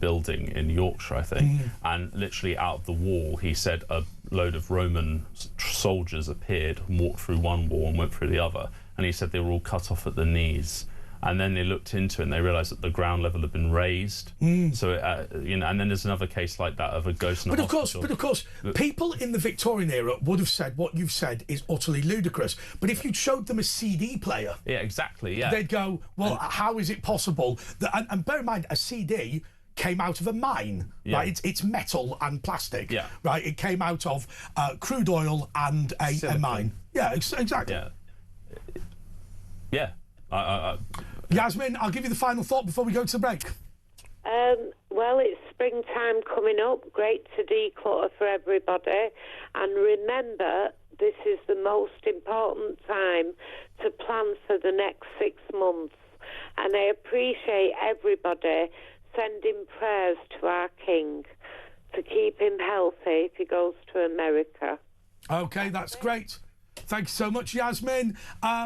building in Yorkshire, I think, and literally out of the wall, he said a load of Roman soldiers appeared and walked through one wall and went through the other, and he said they were all cut off at the knees. And then they looked into it and they realised that the ground level had been raised. So, you know, and then there's another case like that of a ghost in a hospital. But of course, people in the Victorian era would have said what you've said is utterly ludicrous. But if you showed them a CD player... Yeah, exactly, yeah. They'd go, well, how is it possible that... And bear in mind, a CD came out of a mine, right? It's metal and plastic, right? It came out of crude oil and a mine. Yeah, exactly. Yeah. Yasmin, I'll give you the final thought before we go to the break. Well, it's springtime coming up. Great to declutter for everybody. And remember, this is the most important time to plan for the next 6 months. And I appreciate everybody sending prayers to our King to keep him healthy if he goes to America. OK, that's great. Thank you so much, Yasmin.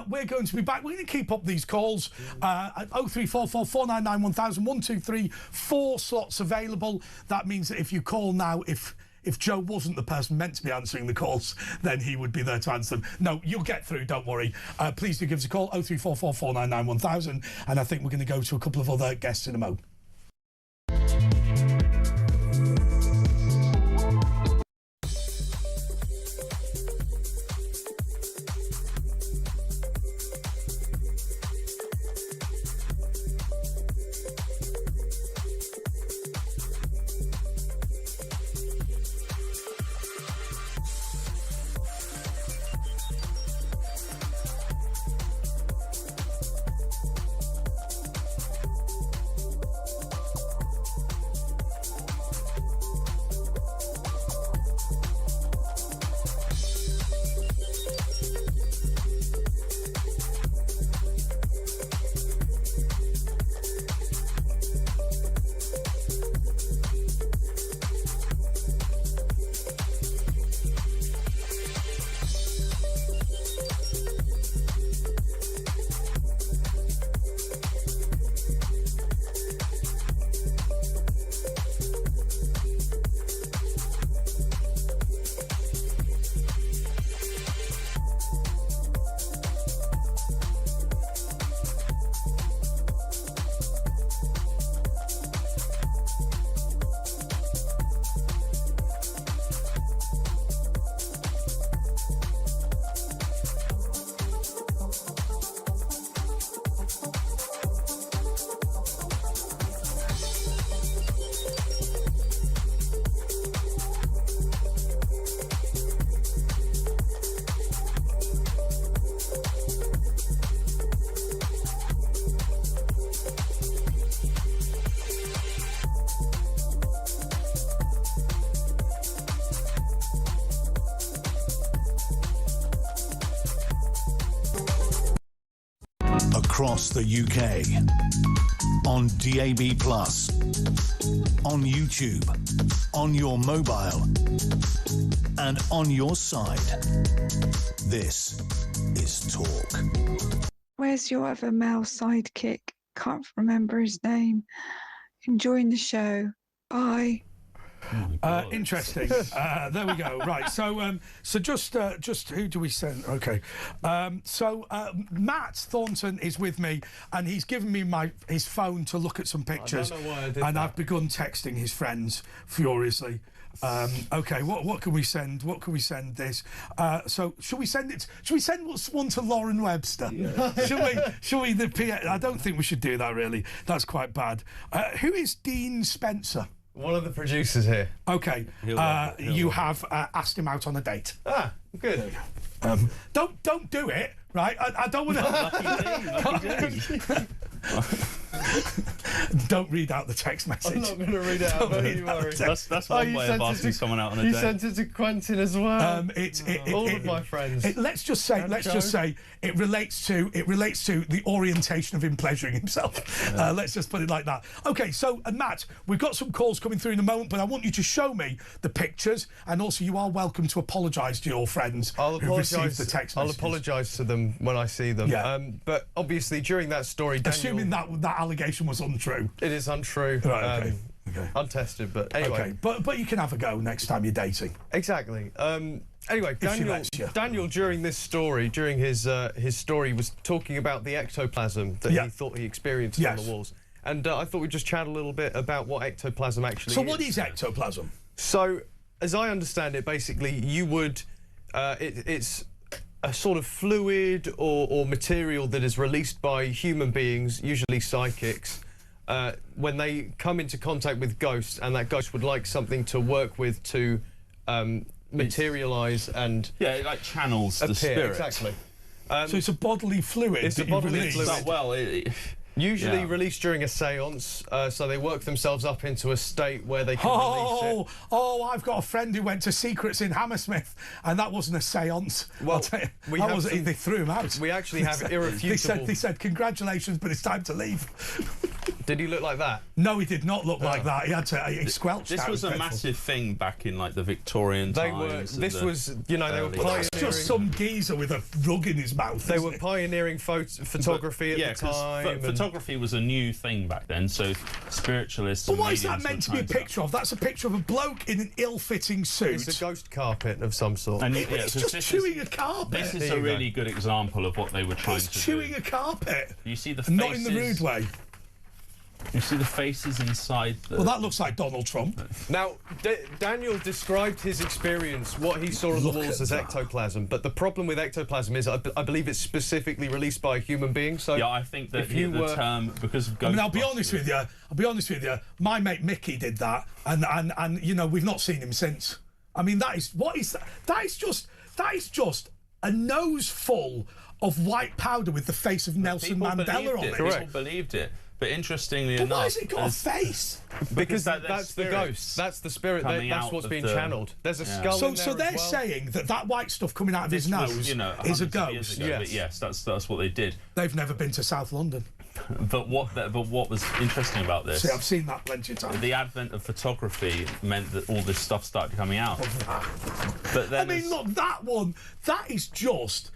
We're going to be back. We're going to keep up these calls. 0344 499 1000, 1, 2, 3, 4 slots available. That means that if you call now, if Joe wasn't the person meant to be answering the calls, then he would be there to answer them. No, you'll get through, don't worry. Please do give us a call, 0344 499 1000. And I think we're going to go to a couple of other guests in a moment. across the UK, on DAB+, on YouTube, on your mobile, and on your side. This is Talk. Where's your other male sidekick? Can't remember his name. Enjoying the show. Bye. Interesting. There we go. Right. So just who do we send? Okay. Matt Thornton is with me, and he's given me his phone to look at some pictures. I don't know why I did that. I've begun texting his friends furiously. Okay, what can we send? What can we send this? So should we send it? Should we send one to Lauren Webster? Yeah. Should we? I don't think we should do that. Really, that's quite bad. Who is Dean Spencer? One of the producers here. Okay, you have asked him out on a date. Ah, good. Don't do it, right? I don't want to. Don't read out the text message. I'm not going to read it out, don't you worry. That's one way of asking someone out on a date. You sent it to Quentin as well. All of my friends. Let's just say it relates to the orientation of him pleasuring himself. Yeah. Let's just put it like that. Okay, so Matt, we've got some calls coming through in a moment, but I want you to show me the pictures, and also you are welcome to apologise to your friends who received the text messages. I'll apologise to them when I see them. Yeah. But obviously during that story, Daniel, assuming that allegation was untrue. It is untrue. Right, okay. Untested, but anyway. Okay, but you can have a go next time you're dating. Exactly. Anyway, Daniel, during his story, was talking about the ectoplasm that he thought he experienced on the walls. And I thought we'd just chat a little bit about what ectoplasm actually is. So what is ectoplasm? So, as I understand it, basically, you would... it's a sort of fluid or material that is released by human beings, usually psychics, when they come into contact with ghosts, and that ghost would like something to work with to materialise and... Yeah, it like channels appear. The spirit. Exactly. So it's a bodily fluid. It's a bodily fluid. Usually Yeah. released during a séance, so they work themselves up into a state where they can release it. Oh, I've got a friend who went to Secrets in Hammersmith, and that wasn't a séance. Well, I'll tell you, they threw him out. We actually have irrefutable... They said, congratulations, but it's time to leave. Did he look like that? No, he did not look like that. He squelched This out. was a massive thing back in, like, the Victorian times. They were pioneering... That's just some geezer with a rug in his mouth. They were pioneering photography at the time. Photography was a new thing back then, so spiritualists... But what is that meant to be a picture of? That's a picture of a bloke in an ill-fitting suit. It's a ghost carpet of some sort. And it's just chewing a carpet. This is a really good example of what they were trying to do. He's chewing a carpet. You see the faces... Not in the rude way. You see the faces inside the... Well, that looks like Donald Trump. Now, Daniel described his experience, what he saw on the walls as ectoplasm, but the problem with ectoplasm is I believe it's specifically released by a human being, so... Yeah, I think that the term, because of ghost... I'll be honest with you, my mate Mickey did that, and you know, we've not seen him since. I mean, that is that? That is just a nose full of white powder with the face of Nelson Mandela on it. People believed it. But interestingly enough... why has it got a face? Because that's the ghost. That's the spirit. That's what's being channeled. There's a skull in there So they're saying that white stuff coming out of his nose is a ghost? Yes, that's what they did. They've never been to South London. But what was interesting about this... See, I've seen that plenty of times. The advent of photography meant that all this stuff started coming out. But then look, that is just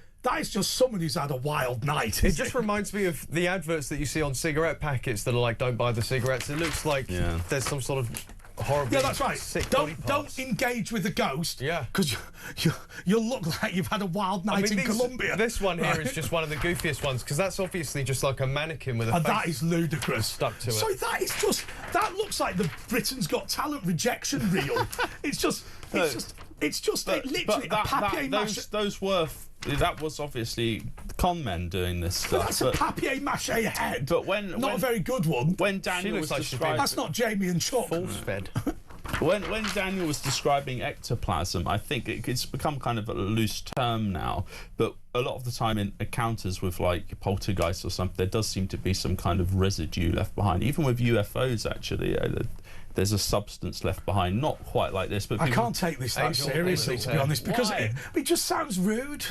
someone who's had a wild night. It just reminds me of the adverts that you see on cigarette packets that are like, don't buy the cigarettes. It looks like there's some sort of horrible... Yeah, that's right. Don't engage with the ghost. Yeah. Because you'll look like you've had a wild night in Colombia. This one here is just one of the goofiest ones, because that's obviously just like a mannequin with a face that is ludicrous. Stuck to it. So that looks like the Britain's Got Talent rejection reel. It's literally a papier-mâché. That was obviously con men doing this stuff. But that's a papier-mâché head. But not a very good one. When Daniel was describing... That's not Jamie and Chuck. Force-fed. When Daniel was describing ectoplasm, I think it's become kind of a loose term now, but a lot of the time in encounters with like poltergeists or something, there does seem to be some kind of residue left behind. Even with UFOs, actually, there's a substance left behind, not quite like this, but I can't take this that seriously, to be honest, because it just sounds rude.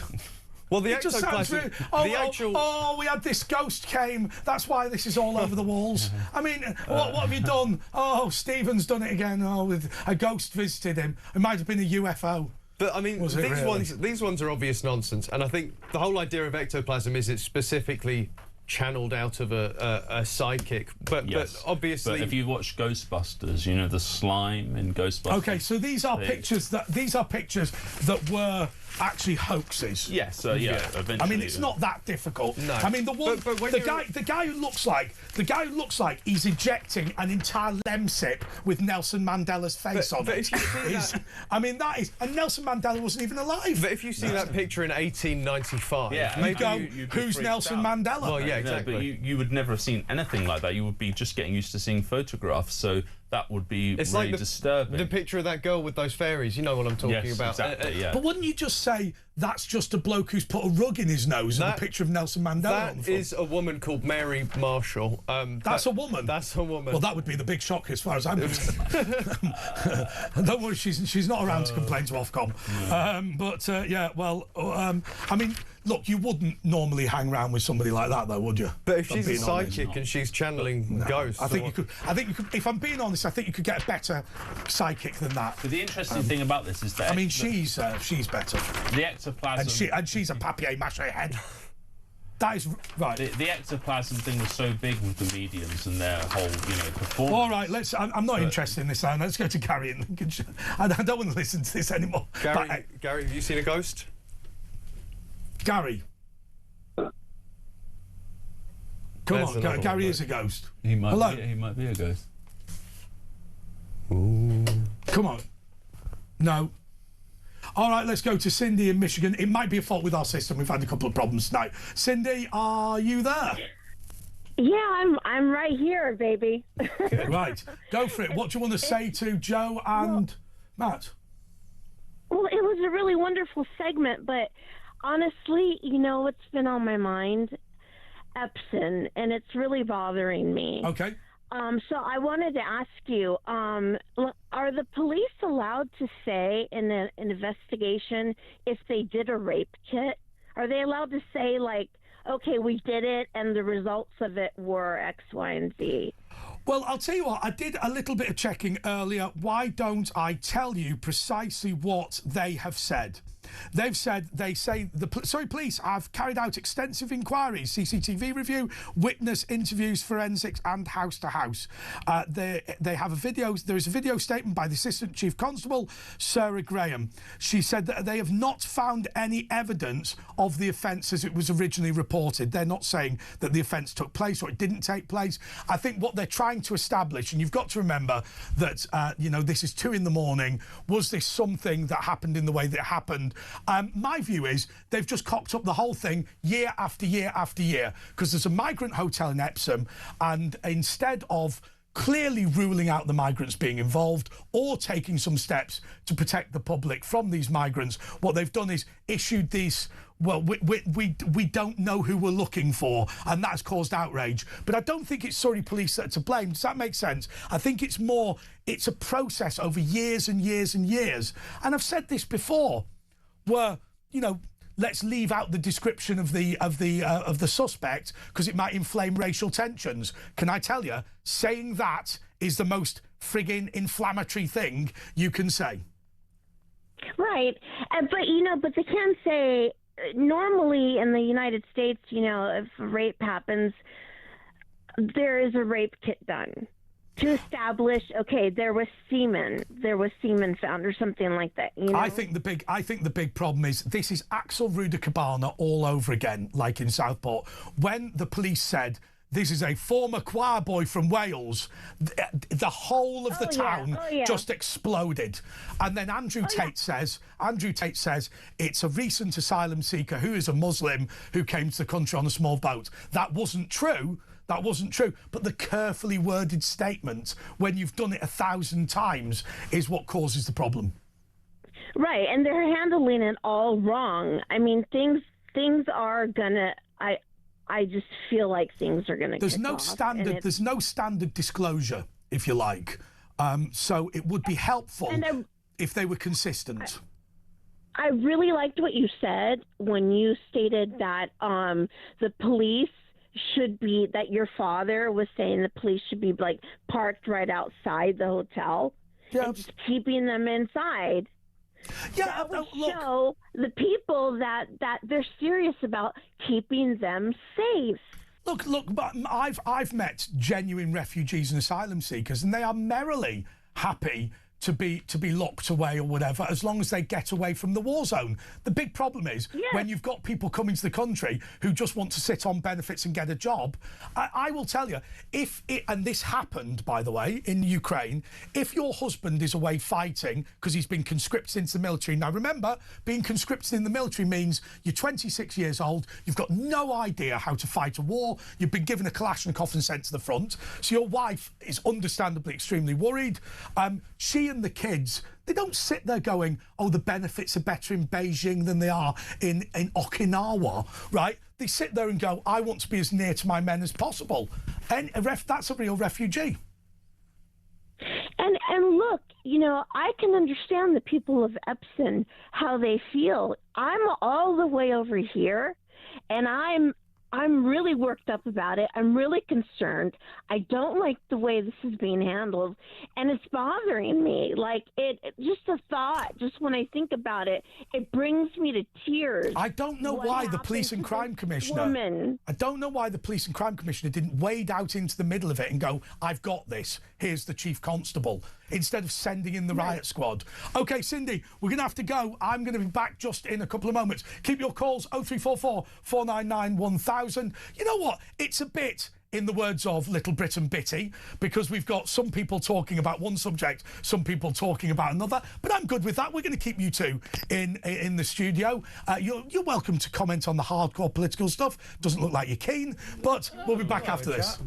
Well, the It just sounds ectoplasm... really, we had this ghost came. That's why this is all over the walls. I mean, what have you done? Oh, Stephen's done it again. Oh, with a ghost visited him. It might have been a UFO. But I mean, these ones are obvious nonsense, and I think the whole idea of ectoplasm is it's specifically channeled out of a psychic. But obviously, but if you watch Ghostbusters, you know the slime in Ghostbusters. Okay, so these are pictures that were actually hoaxes. Yes, eventually. I mean, it's not that difficult. No. I mean, the guy who looks like he's ejecting an entire lemsip with Nelson Mandela's face on it. I mean, that is, and Nelson Mandela wasn't even alive. But if you see that picture in 1895, maybe who's Nelson Mandela? Well, yeah, exactly. But you would never have seen anything like that. You would be just getting used to seeing photographs. So that would be really disturbing. The picture of that girl with those fairies, you know what I'm talking about. Exactly, yeah. But wouldn't you just say that's just a bloke who's put a rug in his nose and a picture of Nelson Mandela on the front? That is a woman called Mary Marshall. That's a woman? That's a woman. Well, that would be the big shock as far as I'm concerned. Don't worry, she's not around to complain to Ofcom. I mean, look, you wouldn't normally hang around with somebody like that, though, would you? But if she's a psychic and she's channeling ghosts... I think you could, if I'm being honest, I think you could get a better psychic than that. But the interesting thing about this is that... I mean, she's better. The ectoplasm... And she's a papier-mâché head. That is right. The ectoplasm thing was so big with the mediums and their whole, performance. All right, I'm not interested in this now. Let's go to Gary in Lincolnshire. I don't want to listen to this anymore. Gary, have you seen a ghost? Gary. Come on, Gary is a ghost. He might Hello? He might be a ghost. Ooh. Come on. No. All right, let's go to Cindy in Michigan. It might be a fault with our system. We've had a couple of problems tonight. Cindy, are you there? Yeah, I'm right here, baby. Right, go for it. What do you want to say to Joe and Matt? Well, it was a really wonderful segment, but honestly, what's been on my mind? Epsom, and it's really bothering me. Okay. So I wanted to ask you, are the police allowed to say in an investigation if they did a rape kit? Are they allowed to say, like, okay, we did it, and the results of it were X, Y, and Z? Well, I'll tell you what, I did a little bit of checking earlier. Why don't I tell you precisely what they have said? They say police have carried out extensive inquiries, CCTV review, witness interviews, forensics, and house to house. They have a video. There is a video statement by the Assistant Chief Constable, Sarah Graham. She said that they have not found any evidence of the offence as it was originally reported. They're not saying that the offence took place or it didn't take place. I think what they're trying to establish, and you've got to remember that this is 2 a.m. Was this something that happened in the way that it happened? My view is they've just cocked up the whole thing year after year after year, because there's a migrant hotel in Epsom, and instead of clearly ruling out the migrants being involved or taking some steps to protect the public from these migrants, what they've done is issued these, well, we don't know who we're looking for, and that's caused outrage. But I don't think it's Surrey police that are to blame. Does that make sense? I think it's a process over years and years and years. And I've said this before, where, let's leave out the description of the suspect because it might inflame racial tensions. Can I tell you, saying that is the most frigging inflammatory thing you can say. Right, but they can say, normally in the United States, if rape happens, there is a rape kit done to establish, okay, there was semen found or something like that. I think the big problem is this is Axel Ruda Cabana all over again, like in Southport. When the police said this is a former choir boy from Wales, the whole of the town just exploded. And then Andrew Tate says it's a recent asylum seeker who is a Muslim who came to the country on a small boat. That wasn't true. But the carefully worded statement, when you've done it 1,000 times, is what causes the problem. Right, and they're handling it all wrong. I mean, things are gonna. I just feel like things are gonna. There's no standard disclosure, if you like. So it would be helpful if they were consistent. I really liked what you said when you stated that the police should be, that your father was saying the police should be like parked right outside the hotel and just keeping them inside. Yeah, that would show the people that they're serious about keeping them safe. Look, but I've met genuine refugees and asylum seekers, and they are merrily happy to be locked away or whatever, as long as they get away from the war zone. The big problem is when you've got people coming to the country who just want to sit on benefits and get a job. I will tell you, and this happened, by the way, in Ukraine, if your husband is away fighting because he's been conscripted into the military. Now remember, being conscripted in the military means you're 26 years old, you've got no idea how to fight a war, you've been given a Kalashnikov and sent to the front, so your wife is understandably extremely worried. She and the kids, they don't sit there going, oh, the benefits are better in Beijing than they are in Okinawa, right? They sit there and go, I want to be as near to my men as possible. And that's a real refugee. And look, you know, I can understand the people of Epsom, how they feel. I'm all the way over here, and I'm really worked up about it. I'm really concerned. I don't like the way this is being handled, and it's bothering me. Like, it just a thought, just when I think about it, it brings me to tears. I don't know why the Police and Crime Commissioner... I don't know why the Police and Crime Commissioner didn't wade out into the middle of it and go, I've got this, here's the Chief Constable, instead of sending in the riot squad. OK, Cindy, we're going to have to go. I'm going to be back just in a couple of moments. Keep your calls, 0344 499 1000. You know what? It's a bit, in the words of Little Britain, bitty, because we've got some people talking about one subject, some people talking about another, but I'm good with that. We're going to keep you two in the studio. You're welcome to comment on the hardcore political stuff. Doesn't look like you're keen, but we'll be back after this.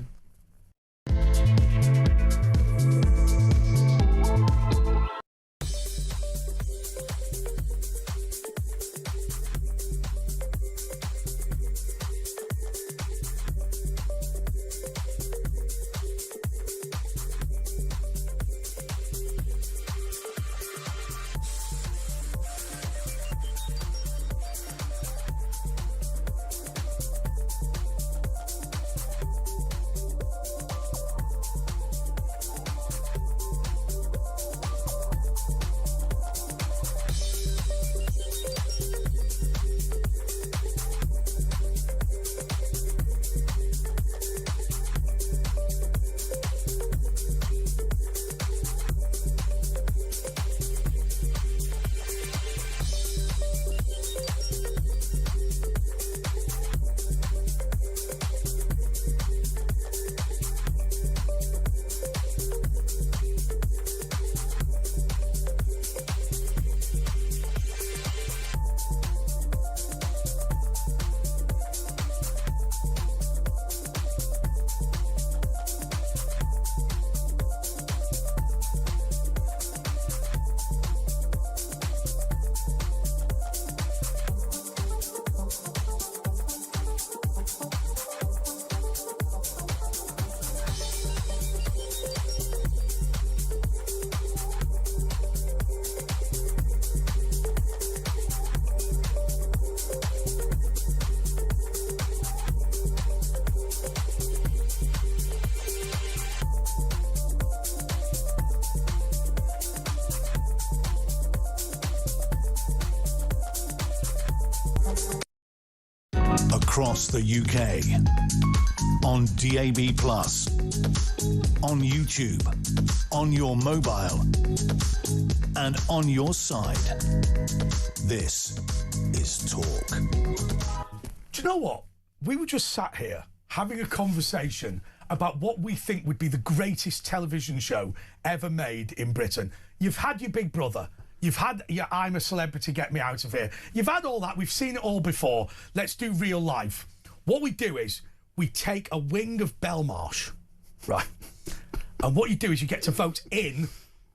Across the UK, on DAB+, on YouTube, on your mobile, and on your side. This is Talk. Do you know what? We were just sat here having a conversation about what we think would be the greatest television show ever made in Britain. You've had your Big Brother. You've had your I'm a Celebrity, Get Me Out of Here. You've had all that. We've seen it all before. Let's do real life. What we do is we take a wing of Belmarsh, right? And what you do is you get to vote in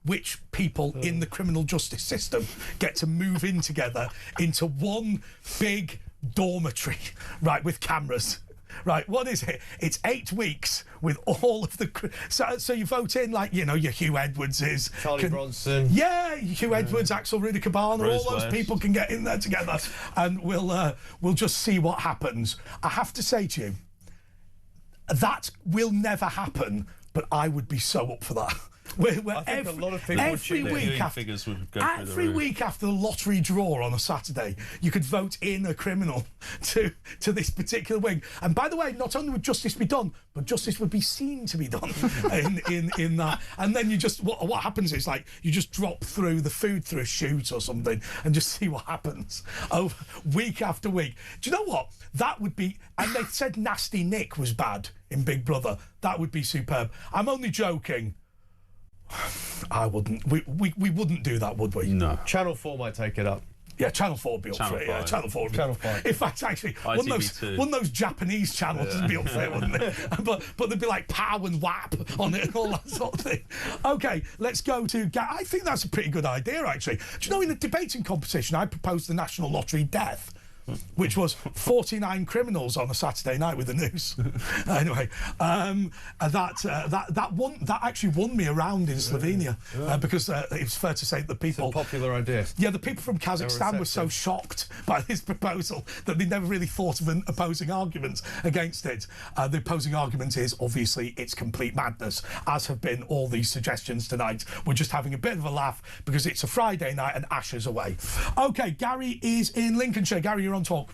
which people in the criminal justice system get to move in together into one big dormitory, right, with cameras. Right, what is it? It's 8 weeks with all of the... So you vote in, like, you know, your Hugh Edwardses. Charlie Bronson. Yeah, Hugh Edwards, Axel Rudy Cabana, Rose all those West. people can get in there together, and we'll just see what happens. I have to say to you, that will never happen, but I would be so up for that. I think a lot of people every would week after, figures would go through the every roof. week after the lottery draw on a Saturday, you could vote in a criminal to this particular wing. And by the way, not only would justice be done, but justice would be seen to be done in that. And then you just what happens is, like, you just drop through the food through a chute or something and just see what happens week after week. Do you know what? That would be. And they said Nasty Nick was bad in Big Brother. That would be superb. I'm only joking. I wouldn't. We wouldn't do that, would we? No. Channel 4 might take it up. Yeah, Channel 4 would be up for it. Yeah, Channel 4 would be Channel 5. In fact, actually, one of those Japanese channels would be up for it, wouldn't it? but there'd be like Pow and WAP on it and all that sort of thing. Okay, let's go to... I think that's a pretty good idea, actually. Do you know, in the debating competition, I proposed the National Lottery death, which was 49 criminals on a Saturday night with the news. Anyway, that actually won me around in Slovenia because it was fair to say that the people... It's a popular idea. Yeah, the people from Kazakhstan were so shocked by this proposal that they never really thought of an opposing argument against it. The opposing argument is, obviously, it's complete madness, as have been all these suggestions tonight. We're just having a bit of a laugh because it's a Friday night and Ash is away. OK, Gary is in Lincolnshire. Gary, you're on talk.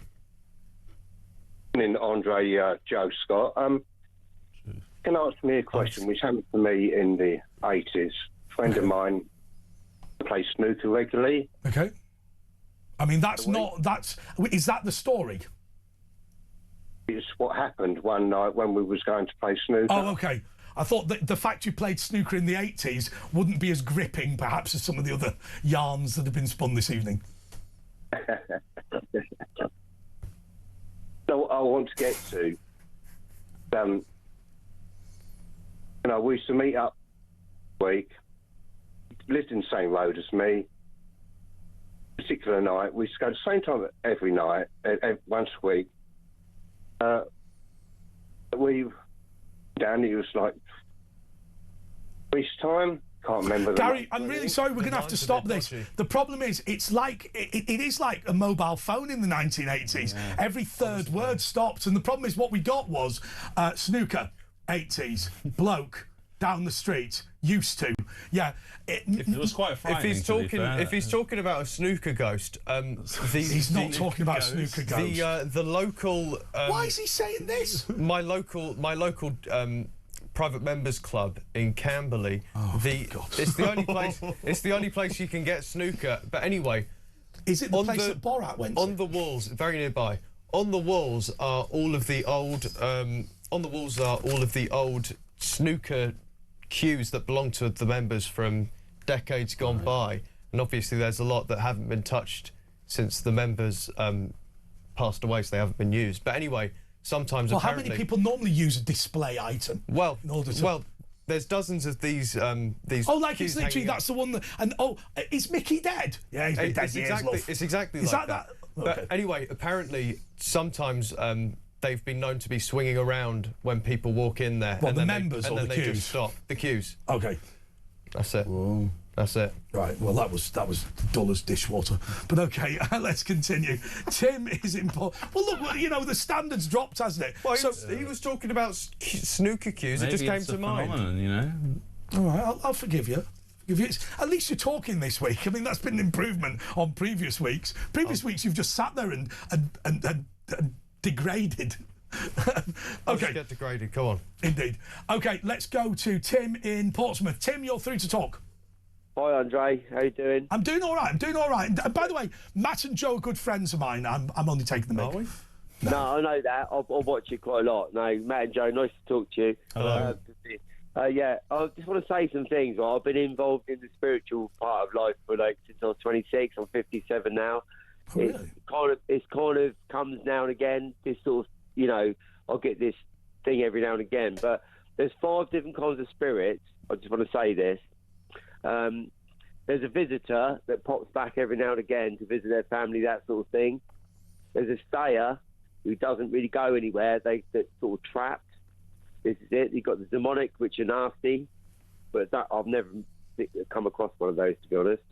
Andre, Joe Scott. Can ask me a question which happened to me in the 80s. A friend of mine plays snooker regularly. Okay. I mean, is that the story? It's what happened one night when we was going to play snooker. Oh, okay. I thought that the fact you played snooker in the 80s wouldn't be as gripping, perhaps, as some of the other yarns that have been spun this evening. So I want to get to, we used to meet up week, lived in the same road as me. Particular night, we used to go the same time every night, once a week. We down. It was like this time. Can't remember. Gary, I'm really sorry. We're going to have to stop this. The problem is, it's like it is like a mobile phone in the 1980s. Yeah. Every third word stopped, and the problem is what we got was snooker, 80s, bloke down the street, used to. Yeah, it was quite frightening. If he's talking about a snooker ghost, he's not talking about a snooker ghost. The local. Why is he saying this? My local. Private members club in Camberley. It's the only place. It's the only place you can get snooker. But anyway, is it the place that Borat went to? On the walls, very nearby. On the walls are all of the old. Snooker cues that belong to the members from decades gone by, and obviously there's a lot that haven't been touched since the members passed away, so they haven't been used. But anyway. Sometimes, well, how many people normally use a display item? Well, there's dozens of these. Oh, like it's literally that's the one that. And is Mickey dead? Yeah, he's been dead years, love. It's exactly like that. Okay. But anyway, apparently, sometimes they've been known to be swinging around when people walk in there. Well, the members or the queues? Just stop. The queues. Okay. That's it. Whoa. That's it. Right. Well, that was dull as dishwater. But okay, let's continue. Tim is important. Well, look, the standards dropped, hasn't it? Well, he was talking about snooker cues. Maybe it just came to mind. All right, I'll forgive you. At least you're talking this week. I mean, that's been an improvement on previous weeks. Previous weeks, you've just sat there and degraded. Okay. Get degraded. Come on. Indeed. Okay, let's go to Tim in Portsmouth. Tim, you're through to talk. Hi, Andre. How you doing? I'm doing all right. And by the way, Matt and Joe are good friends of mine. I'm only taking the mic. No, I know that. I watch you quite a lot. No, Matt and Joe, nice to talk to you. Hello. Yeah, I just want to say some things. I've been involved in the spiritual part of life for since I was 26. I'm 57 now. Oh, really? It's kind of comes now and again. This sort of, I'll get this thing every now and again. But there's 5 different kinds of spirits. I just want to say this. There's a visitor that pops back every now and again to visit their family, that sort of thing. There's a stayer, who doesn't really go anywhere. They're sort of trapped. This is it. You've got the demonic, which are nasty, but I've never come across one of those, to be honest.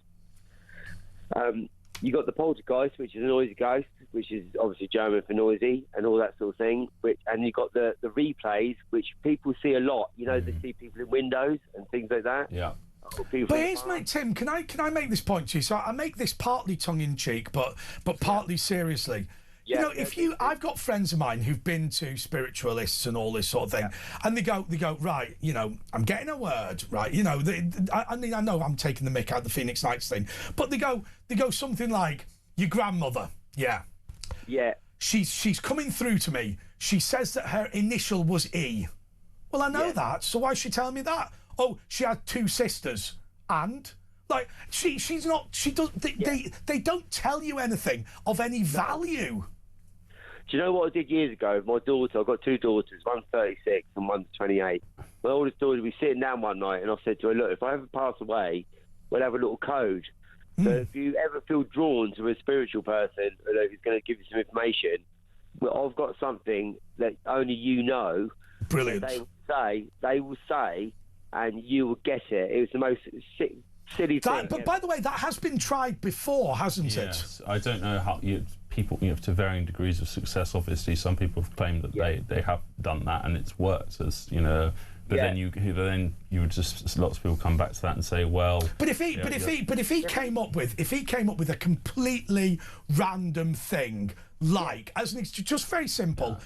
You got the poltergeist, which is a noisy ghost, which is obviously German for noisy and all that sort of thing. And you got the replays, which people see a lot. You know, they see people in windows and things like that. Yeah. But here's my Tim. Can I make this point to you? So I make this partly tongue in cheek, but partly seriously. Yeah, I've got friends of mine who've been to spiritualists and all this sort of thing, and they go, right, I'm getting a word, right, I mean, I know I'm taking the mick out of the Phoenix Nights thing, but they go something like, your grandmother, yeah, she's coming through to me. She says that her initial was E. Well, I know that, so why is she telling me that? Oh, she had 2 sisters, and. Like she's not. She does. They don't tell you anything of any value. Do you know what I did years ago with my daughter? I've got 2 daughters, one's 36 and one's 28. My oldest daughter, we were sitting down one night and I said to her, look, if I ever pass away, we'll have a little code. So if you ever feel drawn to a spiritual person who's going to give you some information, well, I've got something that only you know. Brilliant. They will say, and you will get it. It was the most silly thing. But by the way, that has been tried before, hasn't it? Yes. I don't know how people, to varying degrees of success. Obviously, some people have claimed that they have done that and it's worked. As but then you would just lots of people come back to that and say, well. But if he came up with a completely random thing, like as an just very simple,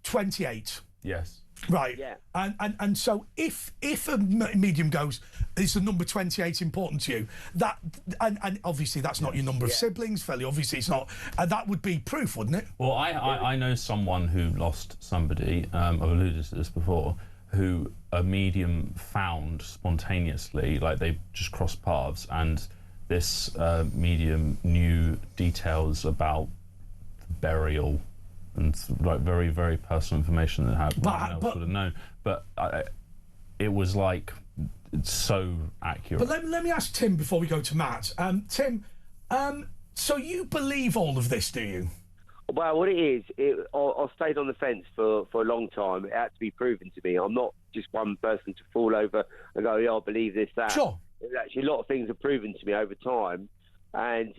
28. Yes. Right. Yeah. And so if a medium goes, is the number 28 important to you? That and obviously that's not your number of siblings. Fairly obviously it's not. That would be proof, wouldn't it? Well, I know someone who lost somebody. I've alluded to this before. Who a medium found spontaneously, like they just crossed paths, and this medium knew details about the burial. And like very, very personal information that no one else would have known. But it was like it's so accurate. But let me ask Tim before we go to Matt. Tim, so you believe all of this, do you? Well, what it is, I stayed on the fence for a long time. It had to be proven to me. I'm not just one person to fall over and go, yeah, I believe this, that. Sure. Actually, a lot of things are proven to me over time, and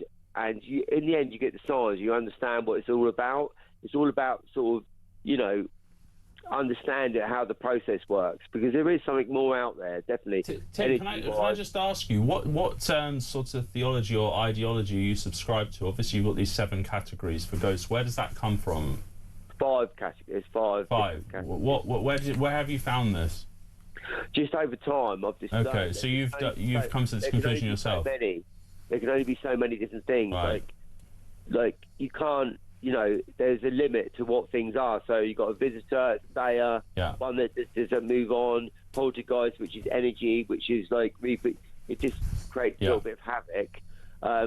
you, in the end, you get the signs. You understand what it's all about. It's all about sort of, understanding how the process works, because there is something more out there, definitely. Tim, can I just ask you, what sort of theology or ideology you subscribe to? Obviously, you've got these 7 categories for ghosts. Where does that come from? 5 categories. 5. Categories. Where have you found this? Just over time, I've just. Okay, so you've come to this conclusion yourself. There can only be so many different things. Right. Like you can't. There's a limit to what things are. So you've got a visitor, a stayer, one that just doesn't move on, poltergeist, which is energy, which is like, it just creates a little bit of havoc.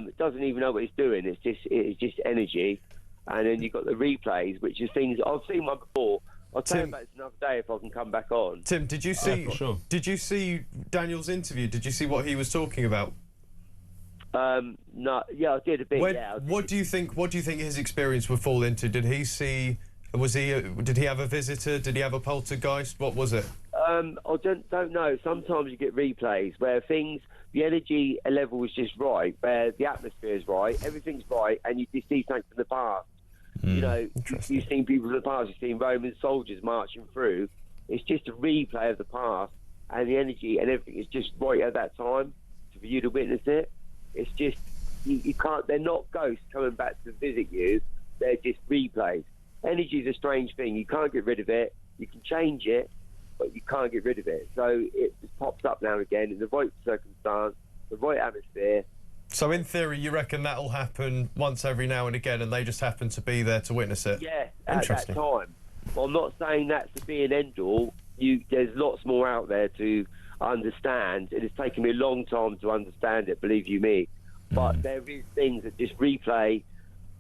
It doesn't even know what it's doing. It's just energy. And then you've got the replays, which is things, I've seen one before. I'll tell you about this another day if I can come back on. Tim, did you see? Sure. Did you see Daniel's interview? Did you see what he was talking about? No, I did a bit. What do you think his experience would fall into? Did he see? Did he have a visitor? Did he have a poltergeist? What was it? I don't know. Sometimes you get replays where the energy level is just right, where the atmosphere is right, everything's right, and you just see something from the past. You've seen people from the past. You've seen Roman soldiers marching through. It's just a replay of the past, and the energy and everything is just right at that time for you to witness it. It's just, you can't, they're not ghosts coming back to visit you, they're just replays. Energy is a strange thing. You can't get rid of it. You can change it, but you can't get rid of it. So it just pops up now and again in the right circumstance, the right atmosphere. So in theory, you reckon that'll happen once every now and again, and they just happen to be there to witness it? Yeah, at that time. Well, I'm not saying that's to be an end-all. There's lots more out there to understand. It has taken me a long time to understand it, believe you me. But there is things that just replay,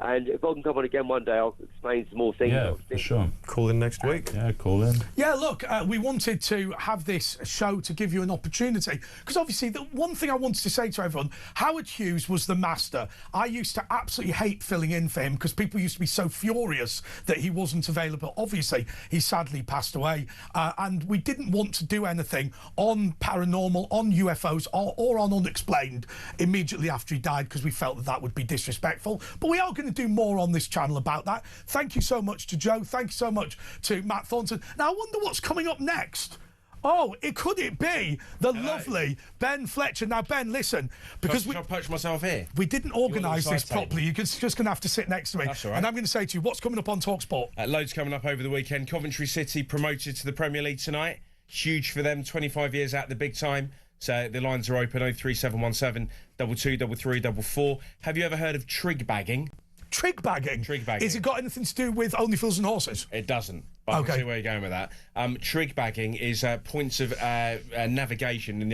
And if I can come on again one day, I'll explain some more things. Yeah, for sure. Call in next week. Yeah, call in. Yeah, look, we wanted to have this show to give you an opportunity, because obviously the one thing I wanted to say to everyone, Howard Hughes was the master. I used to absolutely hate filling in for him because people used to be so furious that he wasn't available. Obviously, he sadly passed away, and we didn't want to do anything on paranormal, on UFOs, or on unexplained immediately after he died, because we felt that that would be disrespectful. But we are going to do more on this channel about that. Thank you so much to Joe. Thank you so much to Matt Thornton. Now, I wonder what's coming up next. Oh, could it be the lovely Ben Fletcher? Now, Ben, listen, because I'll perch myself here. We didn't organise this properly. You're just going to have to sit next to me. That's all right. And I'm going to say to you, what's coming up on TalkSport? Loads coming up over the weekend. Coventry City promoted to the Premier League tonight. Huge for them. 25 years out the big time. So the lines are open. 03717 22 33 44. Have you ever heard of trig bagging? Trig bagging? Trig bagging. Is it got anything to do with Only Fools and Horses? It doesn't. But I can see where you're going with that. Trig bagging is points of navigation in the